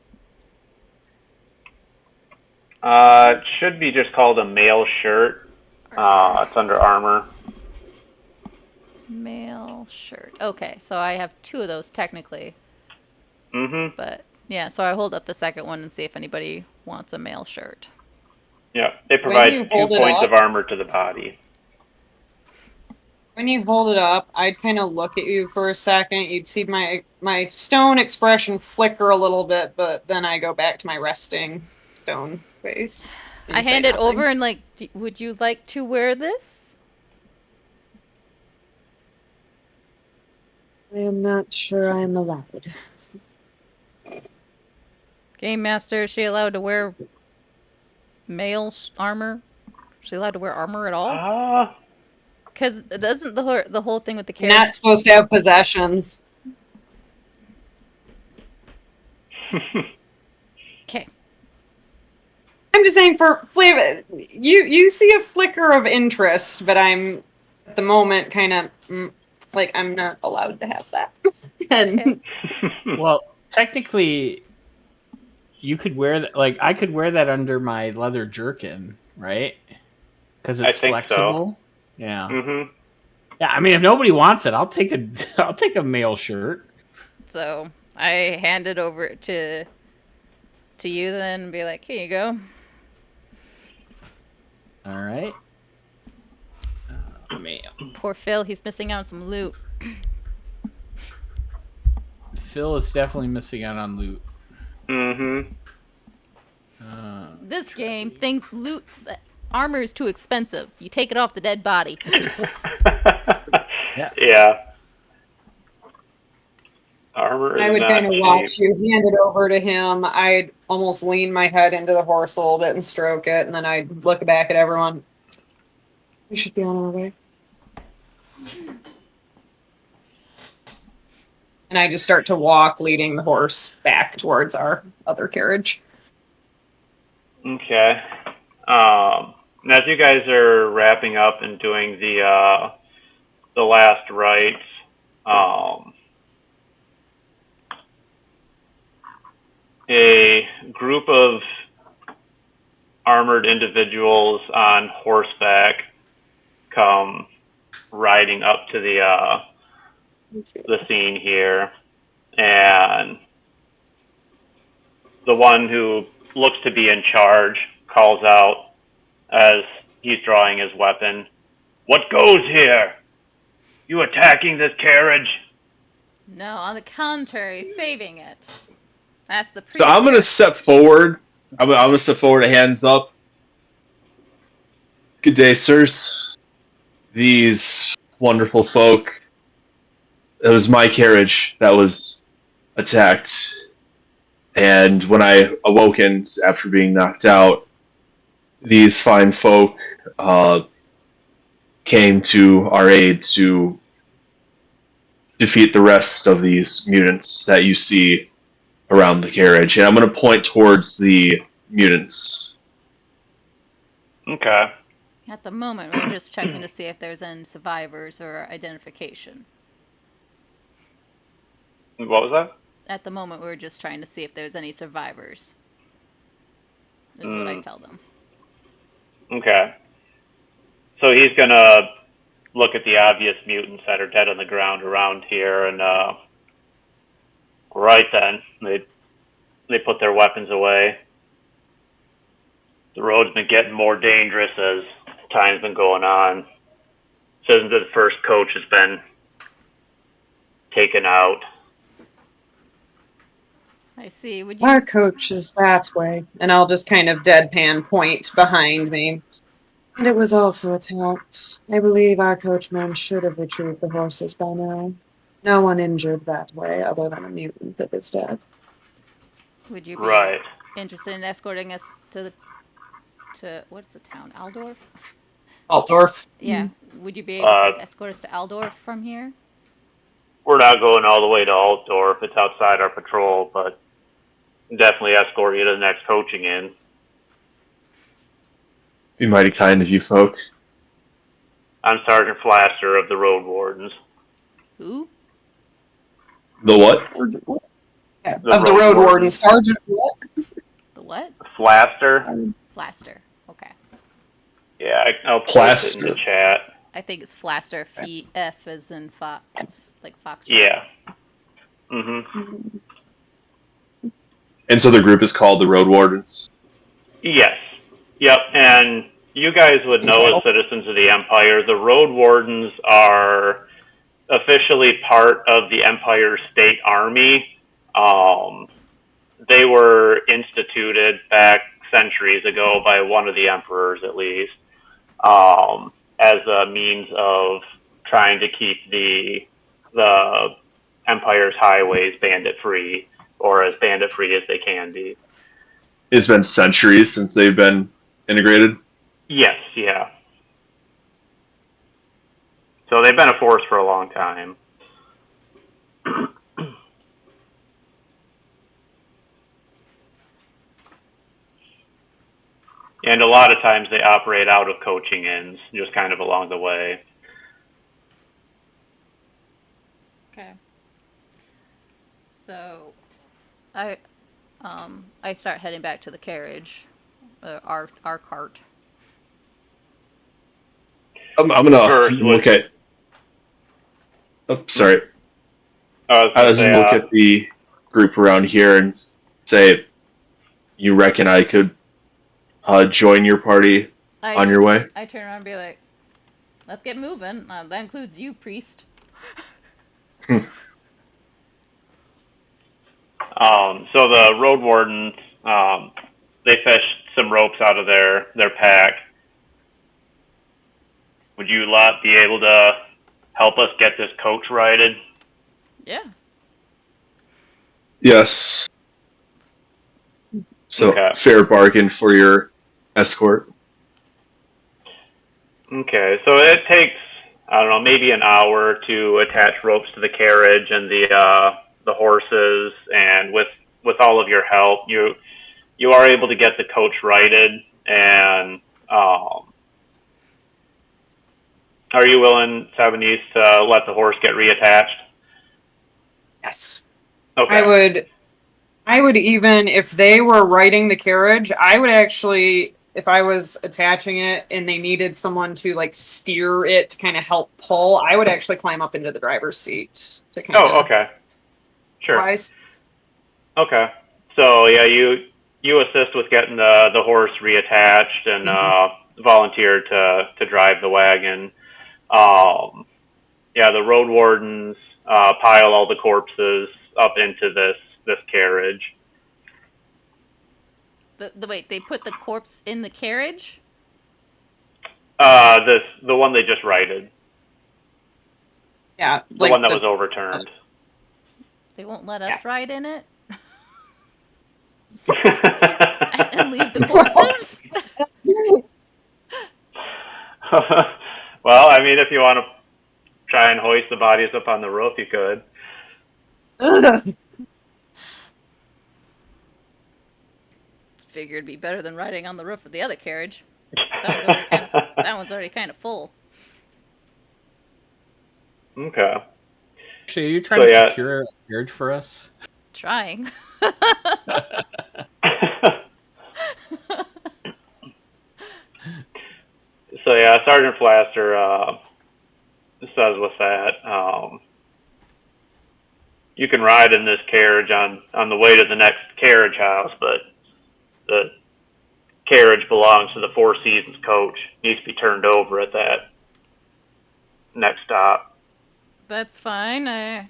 It should be just called a mail shirt. It's under armor. Mail shirt. Okay, so I have 2 of those technically. Mm-hmm. But yeah, so I hold up the second one and see if anybody wants a mail shirt. Yeah, they provide you 2 hold it points up- of armor to the body. When you hold it up, I'd kind of look at you for a second. You'd see my stone expression flicker a little bit, but then I go back to my resting stone face. and I say hand it nothing. over and like, would you like to wear this? I am not sure I am allowed. Game master, is she allowed to wear male armor? Is she allowed to wear armor at all? Because doesn't the whole thing with the character... Not supposed to have possessions. Okay. I'm just saying for flavor, you see a flicker of interest, but I'm at the moment kind of like I'm not allowed to have that. And Okay. Well, technically, you could wear that. Like, I could wear that under my leather jerkin, right? Because I it's think flexible. Yeah. Mm-hmm. Yeah. I mean, if nobody wants it, I'll take a male shirt. So I hand it over to you then and be like, here you go. All right. Male. Poor Phil, he's missing out on some loot. Phil is definitely missing out on loot. Mm-hmm. This game, armor is too expensive. You take it off the dead body. Yeah. Yeah. Armor is I would not kind of cheap. watch you hand it over to him. I'd almost lean my head into the horse a little bit and stroke it, and then I'd look back at everyone. We should be on our way. And I just start to walk, leading the horse back towards our other carriage. Okay. And as you guys are wrapping up and doing the last rites, a group of armored individuals on horseback come riding up to the scene here, and the one who looks to be in charge calls out as he's drawing his weapon, "What goes here? You attacking this carriage?" No, on the contrary, saving it. That's the priest. So I'm gonna step forward. I'm gonna step forward, hands up. Good day, sirs. These wonderful folk. It was my carriage that was attacked, and when I awoken after being knocked out, these fine folk came to our aid to defeat the rest of these mutants that you see around the carriage. And I'm going to point towards the mutants. Okay. At the moment, we're just checking to see if there's any survivors or identification. What was that? At the moment, we're just trying to see if there's any survivors. Is what I tell them. Okay. So he's gonna look at the obvious mutants that are dead on the ground around here, and right then they put their weapons away. The road's been getting more dangerous as time's been going on. Since the first coach has been taken out. I see. Would you? Our coach is that way. And I'll just kind of deadpan point behind me. And it was also attacked. I believe our coachman should have retrieved the horses by now. No one injured that way other than a mutant that is dead. Would you be Right. interested in escorting us to what's the town? Aldorf? Altdorf. Yeah. Would you be able to escort us to Aldorf from here? We're not going all the way to Altdorf. It's outside our patrol, but definitely escort you to the next coaching in. Be mighty kind of you folk. I'm Sergeant Flaster of the Road Wardens. Who? The what? Yeah, of the road warden. Sergeant what? The what? Flaster? Flaster. Okay. Yeah, I'll post Plaster. it in the chat. I think it's Flaster. F as in fox, like fox. Yeah. Mm-hmm. And so the group is called the Road Wardens. Yes. Yep, and you guys would know as citizens of the Empire, the Road Wardens are officially part of the Empire State Army. They were instituted back centuries ago by one of the emperors, at least, as a means of trying to keep the Empire's highways bandit-free, or as bandit-free as they can be. It's been centuries since they've been integrated. Yes, yeah. So they've been a force for a long time. And a lot of times they operate out of coaching inns, just kind of along the way. Okay. So, I start heading back to the carriage, our cart. I'm gonna First, look at. Oh, sorry. I I was gonna look at the group around here and say, "You reckon I could join your party on your way?" I turn around and be like, "Let's get moving." That includes you, priest. So the road wardens, they fished some ropes out of their pack. Would you lot be able to help us get this coach righted? Yeah. Yes. So Okay. fair bargain for your escort. Okay, so it takes, I don't know, maybe an hour to attach ropes to the carriage and the horses, and with all of your help, you are able to get the coach righted. And are you willing, Sabanese, to let the horse get reattached? Yes. Okay. I would even, if they were riding the carriage, I would actually, if I was attaching it and they needed someone to like steer it to kind of help pull, I would actually climb up into the driver's seat to kind of. Oh, okay. Sure. Rise. Okay. So yeah, you assist with getting the horse reattached and volunteer to drive the wagon. Yeah, the road wardens pile all the corpses up into this carriage. Wait, they put the corpse in the carriage? The one they just righted. Yeah, The one that was overturned. They won't let us ride in it? And leave the corpses? Well, I mean, if you want to try and hoist the bodies up on the roof, you could. Figured it'd be better than riding on the roof of the other carriage. That one's already kind of full. Okay. Actually, are you trying to procure a carriage for us? Trying. So yeah, Sergeant Flaster says with that, you can ride in this carriage on the way to the next carriage house, but the carriage belongs to the Four Seasons coach. Needs to be turned over at that next stop. That's fine.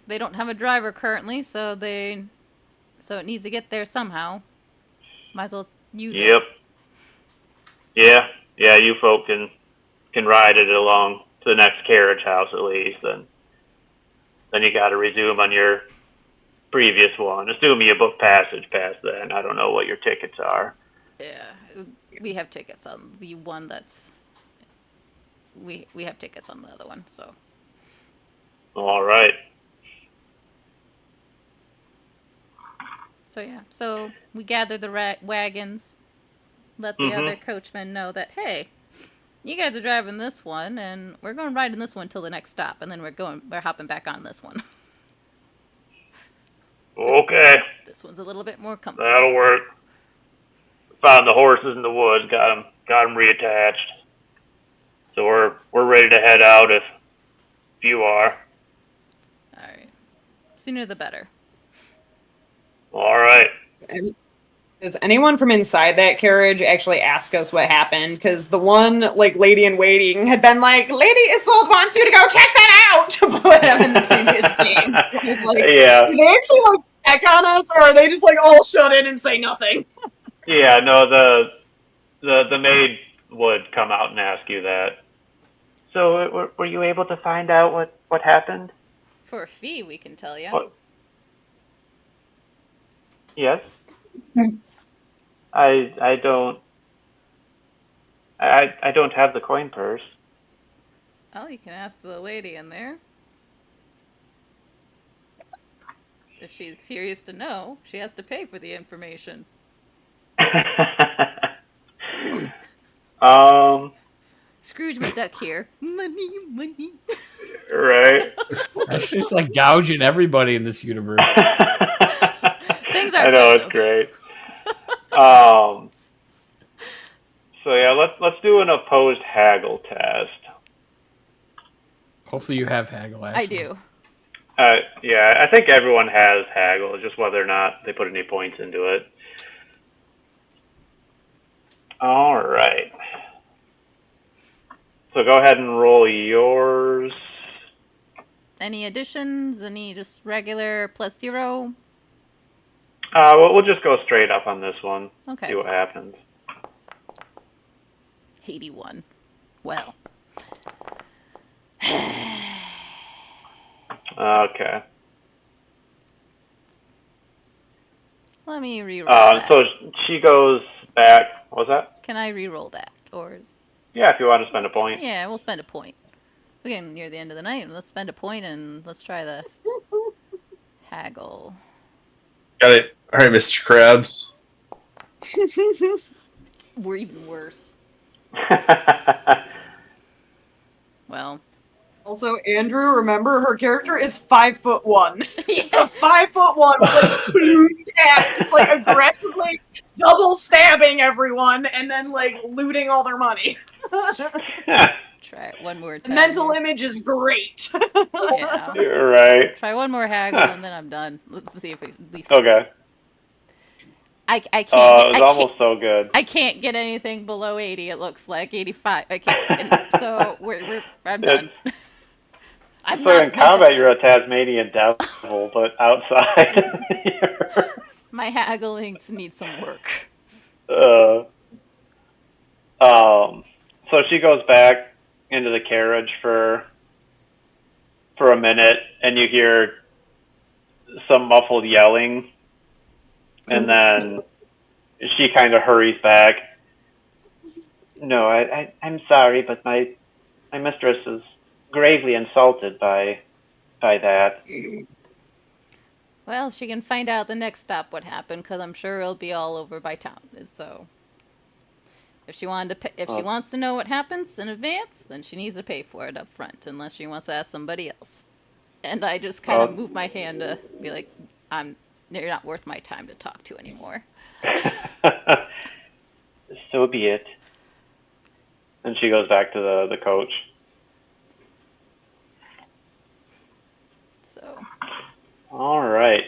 They don't have a driver currently, so it needs to get there somehow. Might as well use it. Yep. Yeah, you folk can ride it along to the next carriage house at least, then you got to resume on your previous one. Assuming you book passage past then. I don't know what your tickets are. Yeah, we have tickets on the one that's... We have tickets on the other one, so... All right. So yeah, so we gather the wagons, let the other coachmen know that, hey, you guys are driving this one, and we're going to ride in this one till the next stop, and then we're hopping back on this one. Okay. This one's a little bit more comfortable. That'll work. Found the horses in the woods, got them reattached. So we're ready to head out if you are. All right. Sooner the better. All right. Does anyone from inside that carriage actually ask us what happened? Because the one, lady in waiting had been like, Lady Isolde wants you to go check that out! In the previous game. It's yeah. Do they actually, check on us, or are they just, all shut in and say nothing? Yeah, no, the maid would come out and ask you that. So, were you able to find out what happened? For a fee, we can tell you. What? Yes? I don't have the coin purse. Well, you can ask the lady in there. If she's curious to know, she has to pay for the information. Scrooge McDuck here. Money. Right. That's just gouging everybody in this universe. Things are I know, it's great. So yeah, let's do an opposed haggle test. Hopefully you have haggle. Actually. I do. Yeah, I think everyone has haggle, just whether or not they put any points into it. All right. So go ahead and roll yours. Any additions? Any just regular +0? We'll just go straight up on this one. Okay. See what happens. 81. Well. Okay. Let me reroll that. So she goes back. What was that? Can I re-roll that? Yeah, if you want to spend a point. Yeah, we'll spend a point. We're getting near the end of the night. Let's spend a point and let's try the haggle. Got it. All right, Mr. Krabs. We're even worse. Well. Also, Andrew, remember her character is 5'1". Yeah. So 5'1" with cat, just aggressively double stabbing everyone and then looting all their money. Try it one more time. Mental image is great. Yeah. You're right. Try one more haggle and then I'm done. Let's see if we at least. Okay. I can't. It's almost so good. I can't get anything below 80. It looks like 85. I can't. So I'm done. I'm So not in meant to- combat, you're a Tasmanian devil, but outside, My hagglings need some work. you're, so she goes back into the carriage for a minute, and you hear some muffled yelling, and then she kind of hurries back. No, I'm sorry, but my mistress is gravely insulted by that. Well, she can find out the next stop what happened, because I'm sure it'll be all over by town. And so, if she wants to know what happens in advance, then she needs to pay for it up front, unless she wants to ask somebody else. And I just kind of move my hand to be like, you're not worth my time to talk to anymore. So be it. And she goes back to the coach. So, All right.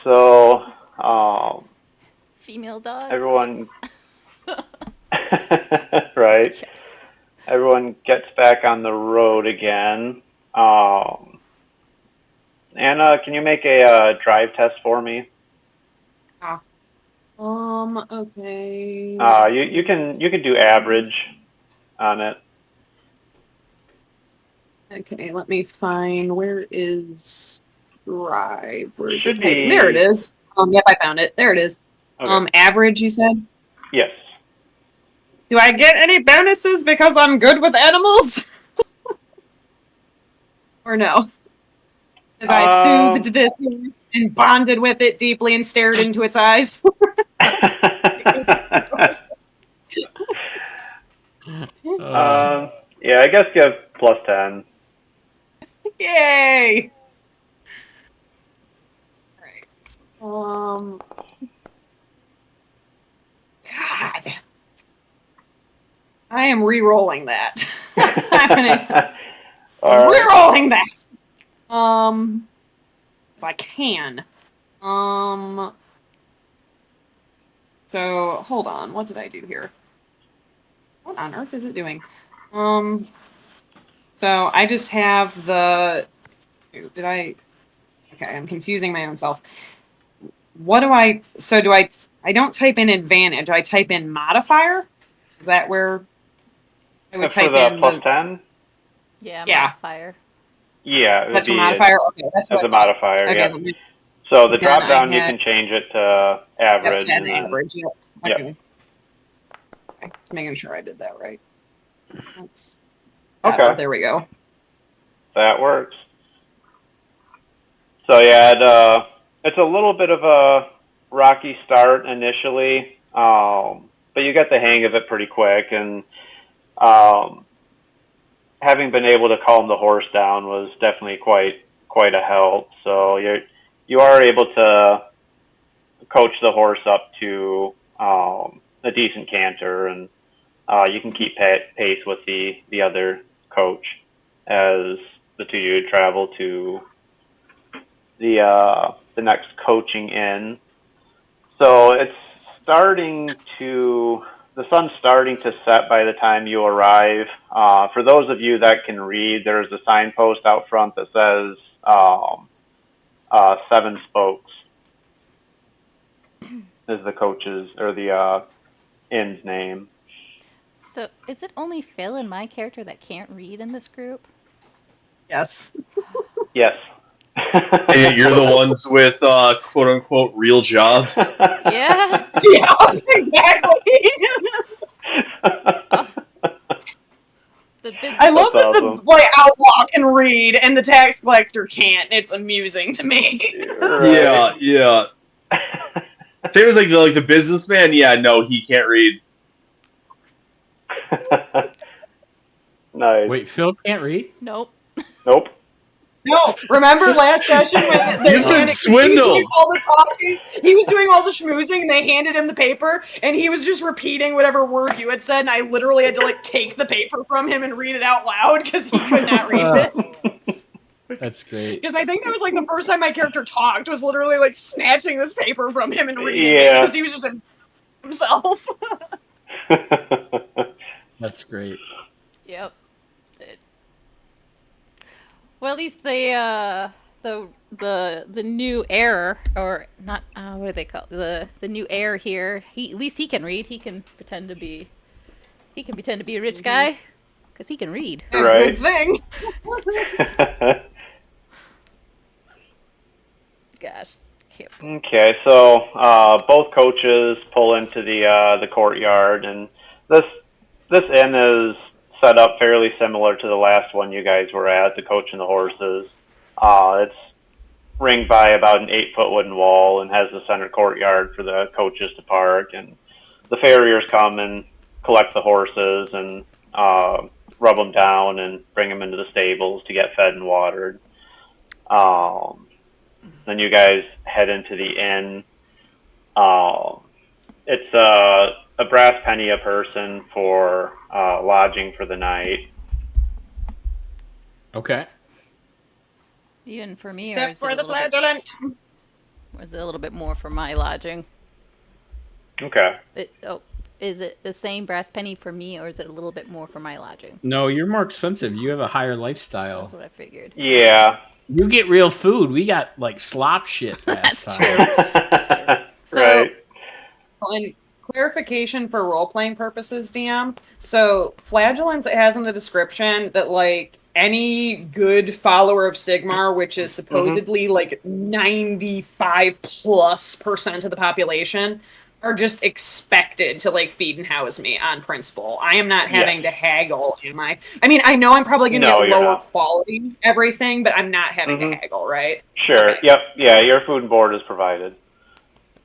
So, female dog. everyone, Yes. right? Yes. Everyone gets back on the road again. Anna, can you make a drive test for me? Okay. You can do average on it. Okay, let me find, where is drive? Where is Should it? be- There it is. Yep, I found it. There it is. Okay. Average, you said? Yes. Do I get any bonuses because I'm good with animals? Or no? As I soothed this and bonded with it deeply and stared into its eyes. Yeah, I guess give plus 10. Yay! Alright. God. I am re-rolling that. All right. Re-rolling that. As I can. So hold on. What did I do here? What on earth is it doing? So I just have the. Did I? Okay, I'm confusing my own self. What do I? So do I? I don't type in advantage. I type in modifier. Is that where I would For type the in plus 10? Yeah, Yeah. modifier. Yeah, it would That's be for modifier. Okay, that's as what a modifier. Okay, Yeah. let me So the Then drop I down, you had- can change it to average. Yep, 10 and then- average. Yep. Yep. Okay. Just making sure I did that right. That's Okay. There we go. That works. So yeah, it's a little bit of a rocky start initially, but you get the hang of it pretty quick. And having been able to calm the horse down was definitely quite a help. So you are able to coach the horse up to a decent canter, and you can keep pace with the other coach as the two of you travel to the next coaching in. So it's the sun's starting to set by the time you arrive. For those of you that can read, there's a signpost out front that says 7 Spokes is the coach's or the inn's name. So, is it only Phil and my character that can't read in this group? Yes. Yes. And yet you're the ones with quote unquote real jobs. Yeah. Yeah, exactly. The business. I love That's that awesome. the outlaw can read and the tax collector can't. It's amusing to me. Yeah, yeah. Same as like the businessman. Yeah, no, he can't read. Nice. Wait, Phil can't read? Nope. Nope. No, remember last session when You've been swindled. He was doing all the schmoozing, and they handed him the paper, and he was just repeating whatever word you had said, and I literally had to like take the paper from him and read it out loud because he could not read it. That's great. Because I think that was like the first time my character talked was literally like snatching this paper from him and reading it Yeah. because he was just himself. That's great. Yep. Well, at least the new heir, or not, what do they call it? The new heir here? At least he can read. He can pretend to be a rich guy, because he can read. Right. Good thing. Gosh, can't. Okay, so both coaches pull into the courtyard, and this inn is set up fairly similar to the last one you guys were at, the coach and the horses. It's ringed by about an 8-foot wooden wall and has the center courtyard for the coaches to park, and the farriers come and collect the horses and rub them down and bring them into the stables to get fed and watered. Then you guys head into the inn. It's a brass penny a person for lodging for the night. Okay. Even for me, or Except is for it the a little bit, flagellant. or is it a little bit more for my lodging? Okay. Is it the same brass penny for me, or is it a little bit more for my lodging? No, you're more expensive. You have a higher lifestyle. That's what I figured. Yeah. You get real food. We got like slop shit. That's last true. time. That's true. So, Right. And clarification for role-playing purposes, DM. So flagellants, it has in the description that like any good follower of Sigmar, which is supposedly like 95+% of the population, are just expected to like feed and house me on principle. I am not having to haggle, am I? I mean, I know I'm probably going to No, get you're lower not. quality everything, but I'm not having to haggle, right? Sure. Okay. Yep. Yeah, your food and board is provided.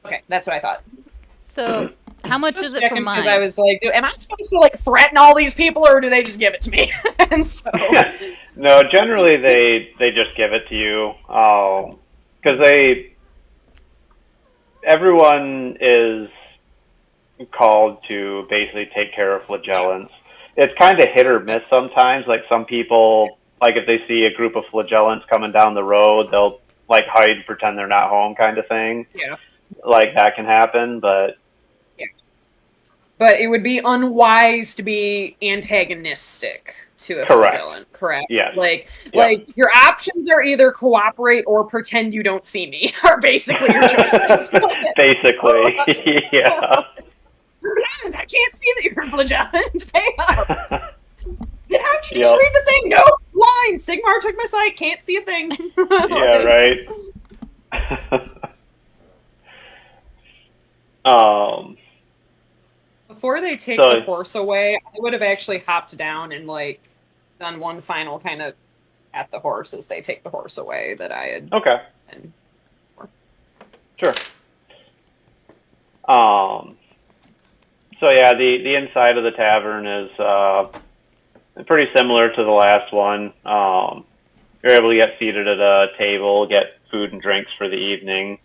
Okay, that's what I thought. so how much is it for mine? Because I was like, am I supposed to like threaten all these people, or do they just give it to me? And so, No, generally they just give it to you because everyone is called to basically take care of flagellants. It's kind of hit or miss sometimes. Like some people, like if they see a group of flagellants coming down the road, they'll like hide and pretend they're not home, kind of thing. yeah. Like that can happen, but But it would be unwise to be antagonistic to a Correct. flagellant, correct? Yes. Like Yep. your options are either cooperate or pretend you don't see me, are basically your choices. basically, yeah. I can't see that you're a flagellant. Pay up. How did you Yep. read the thing? No, line. Sigmar took my sight. Can't see a thing. Yeah, right. Before they take So- the horse away, I would have actually hopped down and like done one final kind of at the horse as they take the horse away that I had. Okay. Been. Sure. So yeah, the inside of the tavern is pretty similar to the last one. You're able to get seated at a table, get food and drinks for the evening.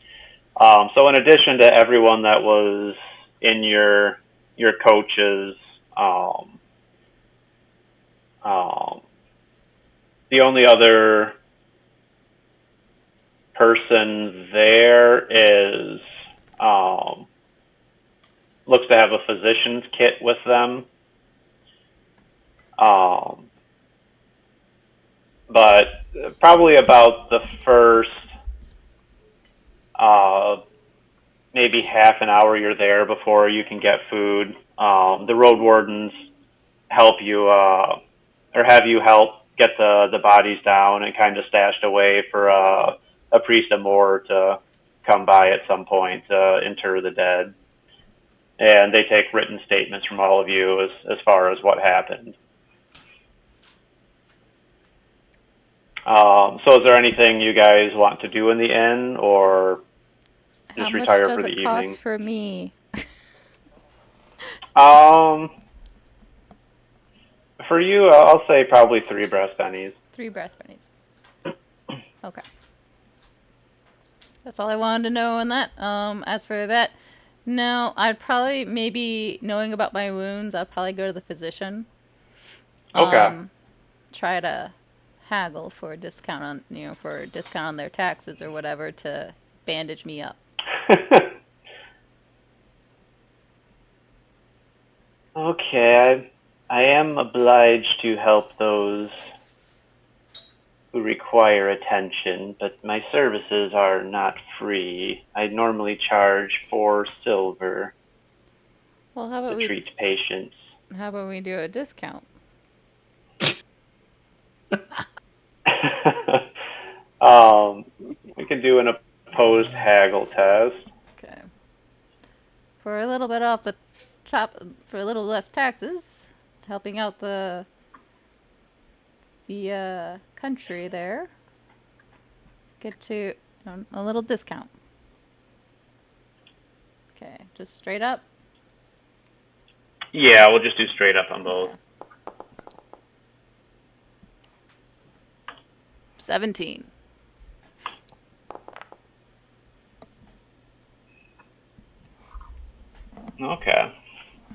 So in addition to everyone that was in your coaches, the only other person there is looks to have a physician's kit with them. But probably about the first maybe half an hour you're there before you can get food. The road wardens help you or have you help get the bodies down and kind of stashed away for a priest of Moor to come by at some point to inter the dead. And they take written statements from all of you as far as what happened. So is there anything you guys want to do in the inn, or just retire for the evening? How much does it cost for me? For you, I'll say probably 3 brass pennies. 3 brass pennies. Okay. That's all I wanted to know on that. As for that, no, I'd probably, maybe knowing about my wounds, I'd probably go to the physician. Okay. Try to haggle for a discount on, for a discount on their taxes or whatever to bandage me up. Okay, I am obliged to help those who require attention, but my services are not free. I normally charge 4 silver Well, how about to treat patients. we do a discount? We can do an opposed haggle test. Okay. For a little bit off the top, for a little less taxes, helping out the country there. Get to a little discount. Okay, just straight up. Yeah, we'll just do straight up on both. 17. Okay.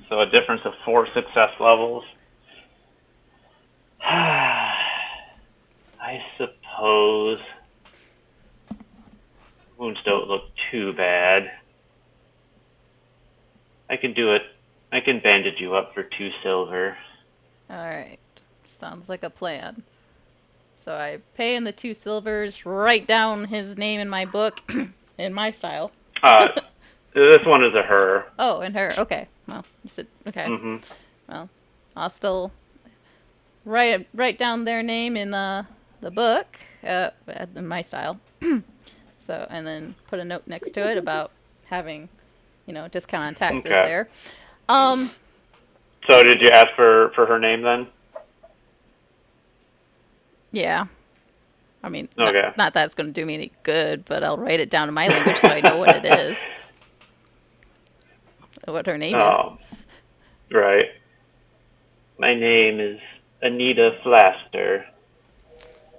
So a difference of 4 success levels. I suppose wounds don't look too bad. I can do it. I can bandage you up for 2 silver. Alright. Sounds like a plan. So I pay in the 2 silvers, write down his name in my book, in my style. This one is a her. Oh, and her. Okay. Well, you said okay. Mm-hmm. Well, I'll still write down their name in the book, in my style. So, and then put a note next to it about having, discount on taxes there. So did you ask for her name then? Yeah. I mean, Okay. not that it's going to do me any good, but I'll write it down in my language so I know what it is. What her name is. Right. My name is Anita Flaster.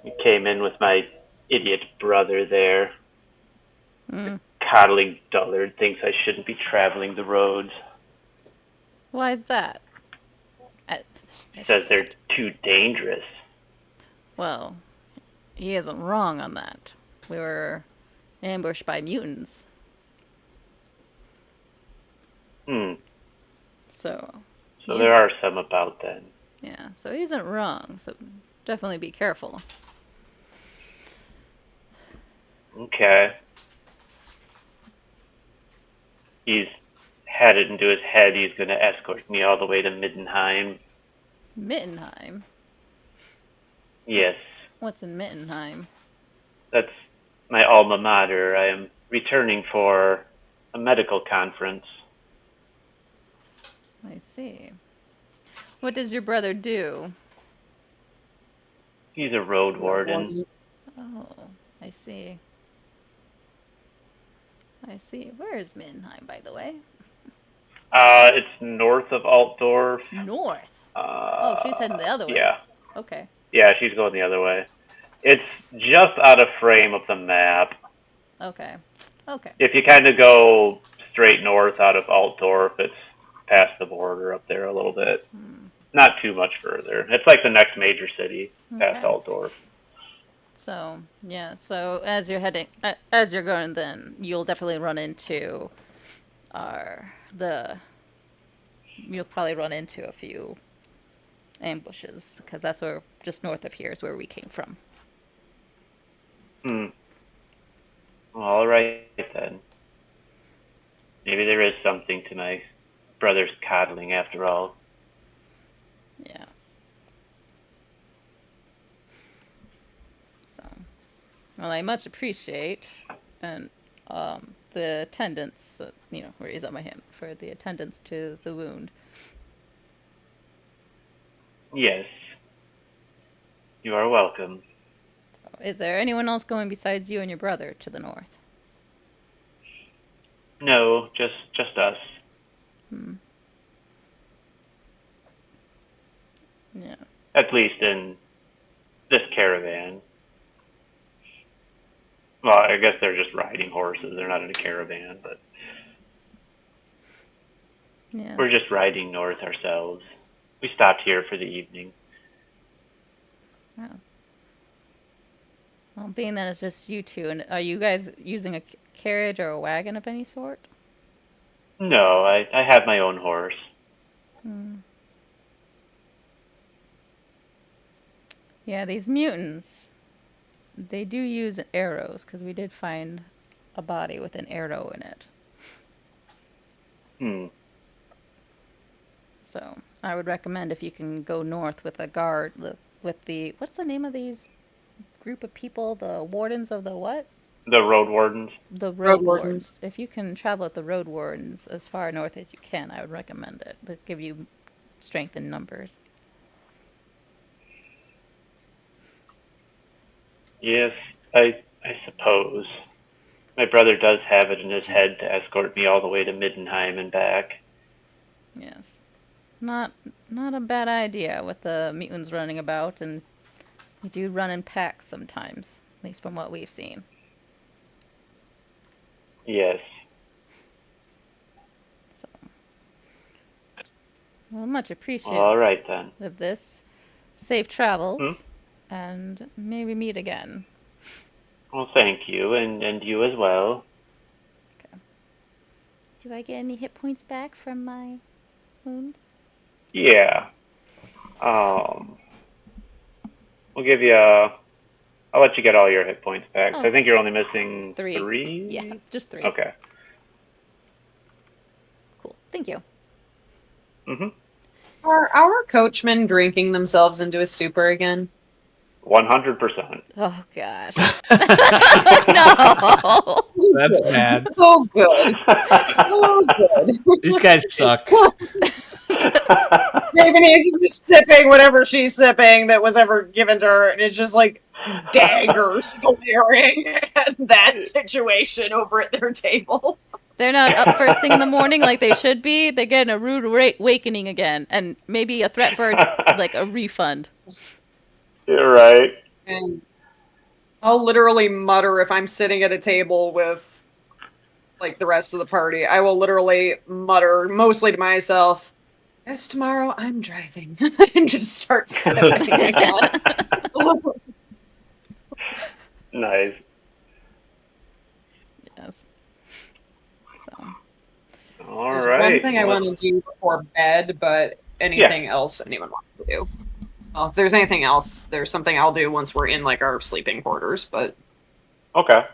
You came in with my idiot brother there. Coddling dullard thinks I shouldn't be traveling the roads. Why is that? Says they're too dangerous. Well, he isn't wrong on that. We were ambushed by mutants. So there are some about then. Yeah, so he isn't wrong. So definitely be careful. Okay. He's had it into his head he's going to escort me all the way to Middenheim. Mittenheim? Yes. What's in Mittenheim? That's my alma mater. I am returning for a medical conference. I see. What does your brother do? He's a road warden. Oh, I see. I see. Where is Mittenheim, by the way? It's north of Altdorf. North? Oh, she's heading the other way. Yeah. Okay. Yeah, she's going the other way. It's just out of frame of the map. Okay. Okay. If you kind of go straight north out of Altdorf, it's past the border up there a little bit. Not too much further. It's like the next major city past Altdorf. So, yeah. So as you're going, then you'll definitely run into you'll probably run into a few ambushes, because that's where, just north of here is where we came from. Well, all right then. Maybe there is something to my brother's coddling after all. Yes. So, well, I much appreciate and the attendance, raise up my hand for the attendance to the wound. Yes. You are welcome. So, is there anyone else going besides you and your brother to the north? No, just us. Yes. At least in this caravan. Well, I guess they're just riding horses. They're not in a caravan, but Yes. we're just riding north ourselves. We stopped here for the evening. Yes. Well, being that it's just you two, and are you guys using a carriage or a wagon of any sort? No, I have my own horse. Yeah, these mutants, they do use arrows, because we did find a body with an arrow in it. Hmm. So I would recommend if you can go north with a guard, with the, what's the name of these group of people? The wardens of the what? The road wardens. The Road road wardens. wardens. If you can travel with the road wardens as far north as you can, I would recommend it. They'll give you strength in numbers. Yes, I suppose. My brother does have it in his head to escort me all the way to Middenheim and back. Yes. Not a bad idea with the mutants running about, and you do run in packs sometimes, at least from what we've seen. Yes. So, well, much appreciated All right then. of this. Safe travels, and maybe meet again. Well, thank you, and you as well. Do I get any hit points back from my wounds? Yeah. We'll give you. I'll let you get all your hit points back. So I think you're only missing 3. 3. Yeah, just 3. Okay. Cool. Thank you. Mhm. Are our coachmen drinking themselves into a stupor again? 100%. Oh gosh. No. That's bad. Oh, good. Oh, good. These guys suck. Sabine is just sipping whatever she's sipping that was ever given to her, and it's just like daggers glaring at that situation over at their table. They're not up first thing in the morning like they should be. They're getting a rude awakening again, and maybe a threat for like a refund. You're right. And I'll literally mutter if I'm sitting at a table with like the rest of the party. I will literally mutter mostly to myself, "Yes, tomorrow I'm driving," and just start sipping again. Nice. Yes. So. All There's right. one thing I want to do before bed, but anything else anyone wants to do? Well, if there's anything else, there's something I'll do once we're in like our sleeping quarters. But Okay.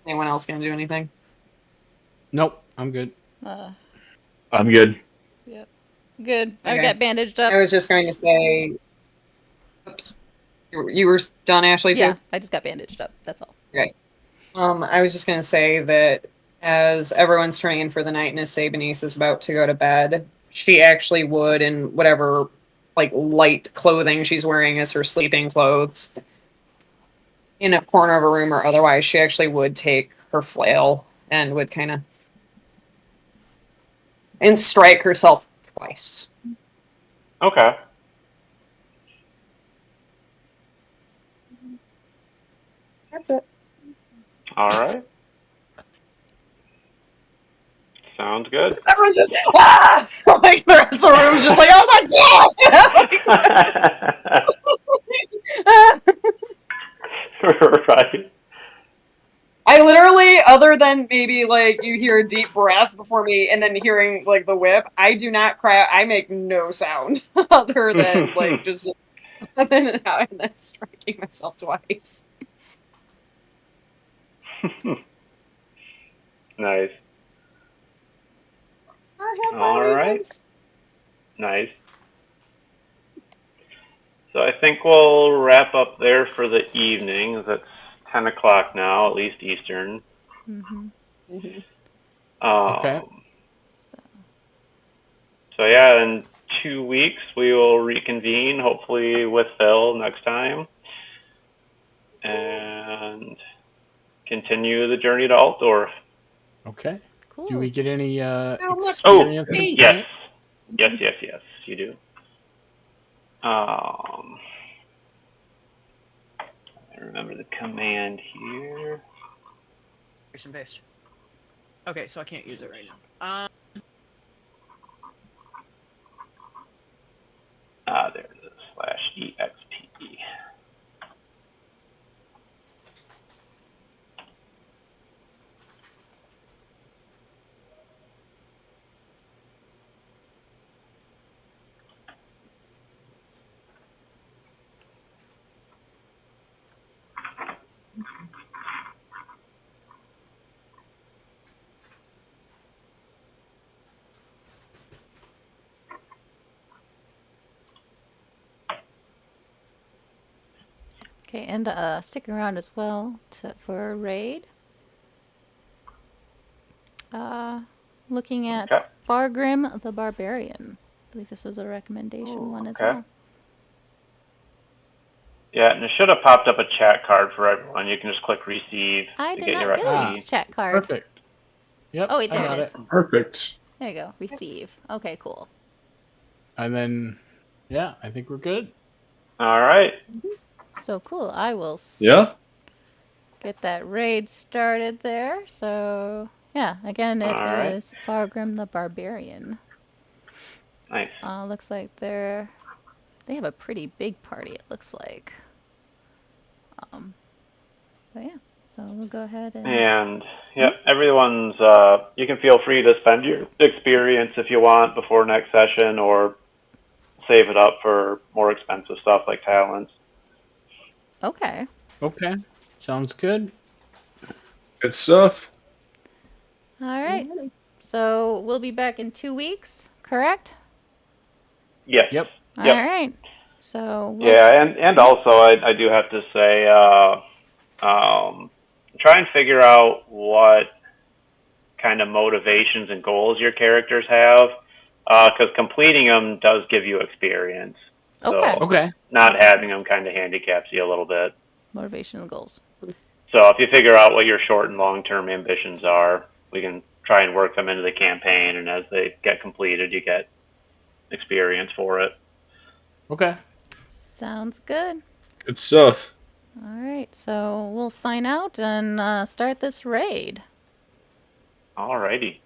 anyone else gonna do anything? Nope, I'm good. I'm good. Yep. Good. I Okay. got bandaged up. I was just going to say. Oops. You were done, Ashley, too? Yeah, I just got bandaged up. That's all. Okay. I was just going to say that as everyone's turning in for the night and as Sabinice is about to go to bed, she actually would, in whatever like light clothing she's wearing as her sleeping clothes, in a corner of a room or otherwise, she actually would take her flail and would kind of and strike herself twice. Okay. That's it. All right. Sounds good. Everyone's just like the rest of the room's just like, oh my god! Right. I literally, other than maybe like you hear a deep breath before me and then hearing like the whip, I do not cry. I make no sound other than like just in and out and then striking myself twice. Nice. I have my All right. reasons. Nice. So I think we'll wrap up there for the evening. That's 10 o'clock now, at least Eastern. Mm-hmm. Okay. So yeah, in 2 weeks we will reconvene, hopefully with Phil next time, and continue the journey to Altdorf. Okay. Cool. Do we get any much experience? in space? it? Yes, you do. I remember the command here. And paste. Okay, so I can't use it right now. There it is, /EXP. Okay, and stick around as well for a raid. Looking at Okay. Fargrim the Barbarian. I believe this was a recommendation Ooh, one as okay. well. Yeah, and it should have popped up a chat card for everyone. You can just click receive I to did get your not get a FP. chat card. Perfect. Yep. Oh wait, I there got it is. Perfect. There you go. Receive. Okay, cool. And then, yeah, I think we're good. All right. So cool. I will Yeah. get that raid started there. So yeah, again, it All right. is Fargrim the Barbarian. Nice. Looks like they have a pretty big party. It looks like. But yeah, so we'll go ahead and. And yeah, everyone's. You can feel free to spend your experience if you want before next session, or save it up for more expensive stuff like talents. Okay. Okay. Sounds good. Good stuff. All right. So we'll be back in 2 weeks, correct? Yes. Yep. All Yep. right. So Yeah, and also I do have to say, try and figure out what kind of motivations and goals your characters have, because completing them does give you experience. Okay. So Okay. not having them kind of handicaps you a little bit. Motivational goals. So if you figure out what your short and long term ambitions are, we can try and work them into the campaign, and as they get completed, you get experience for it. Okay. Sounds good. Good stuff. All right. So we'll sign out and start this raid. Alrighty.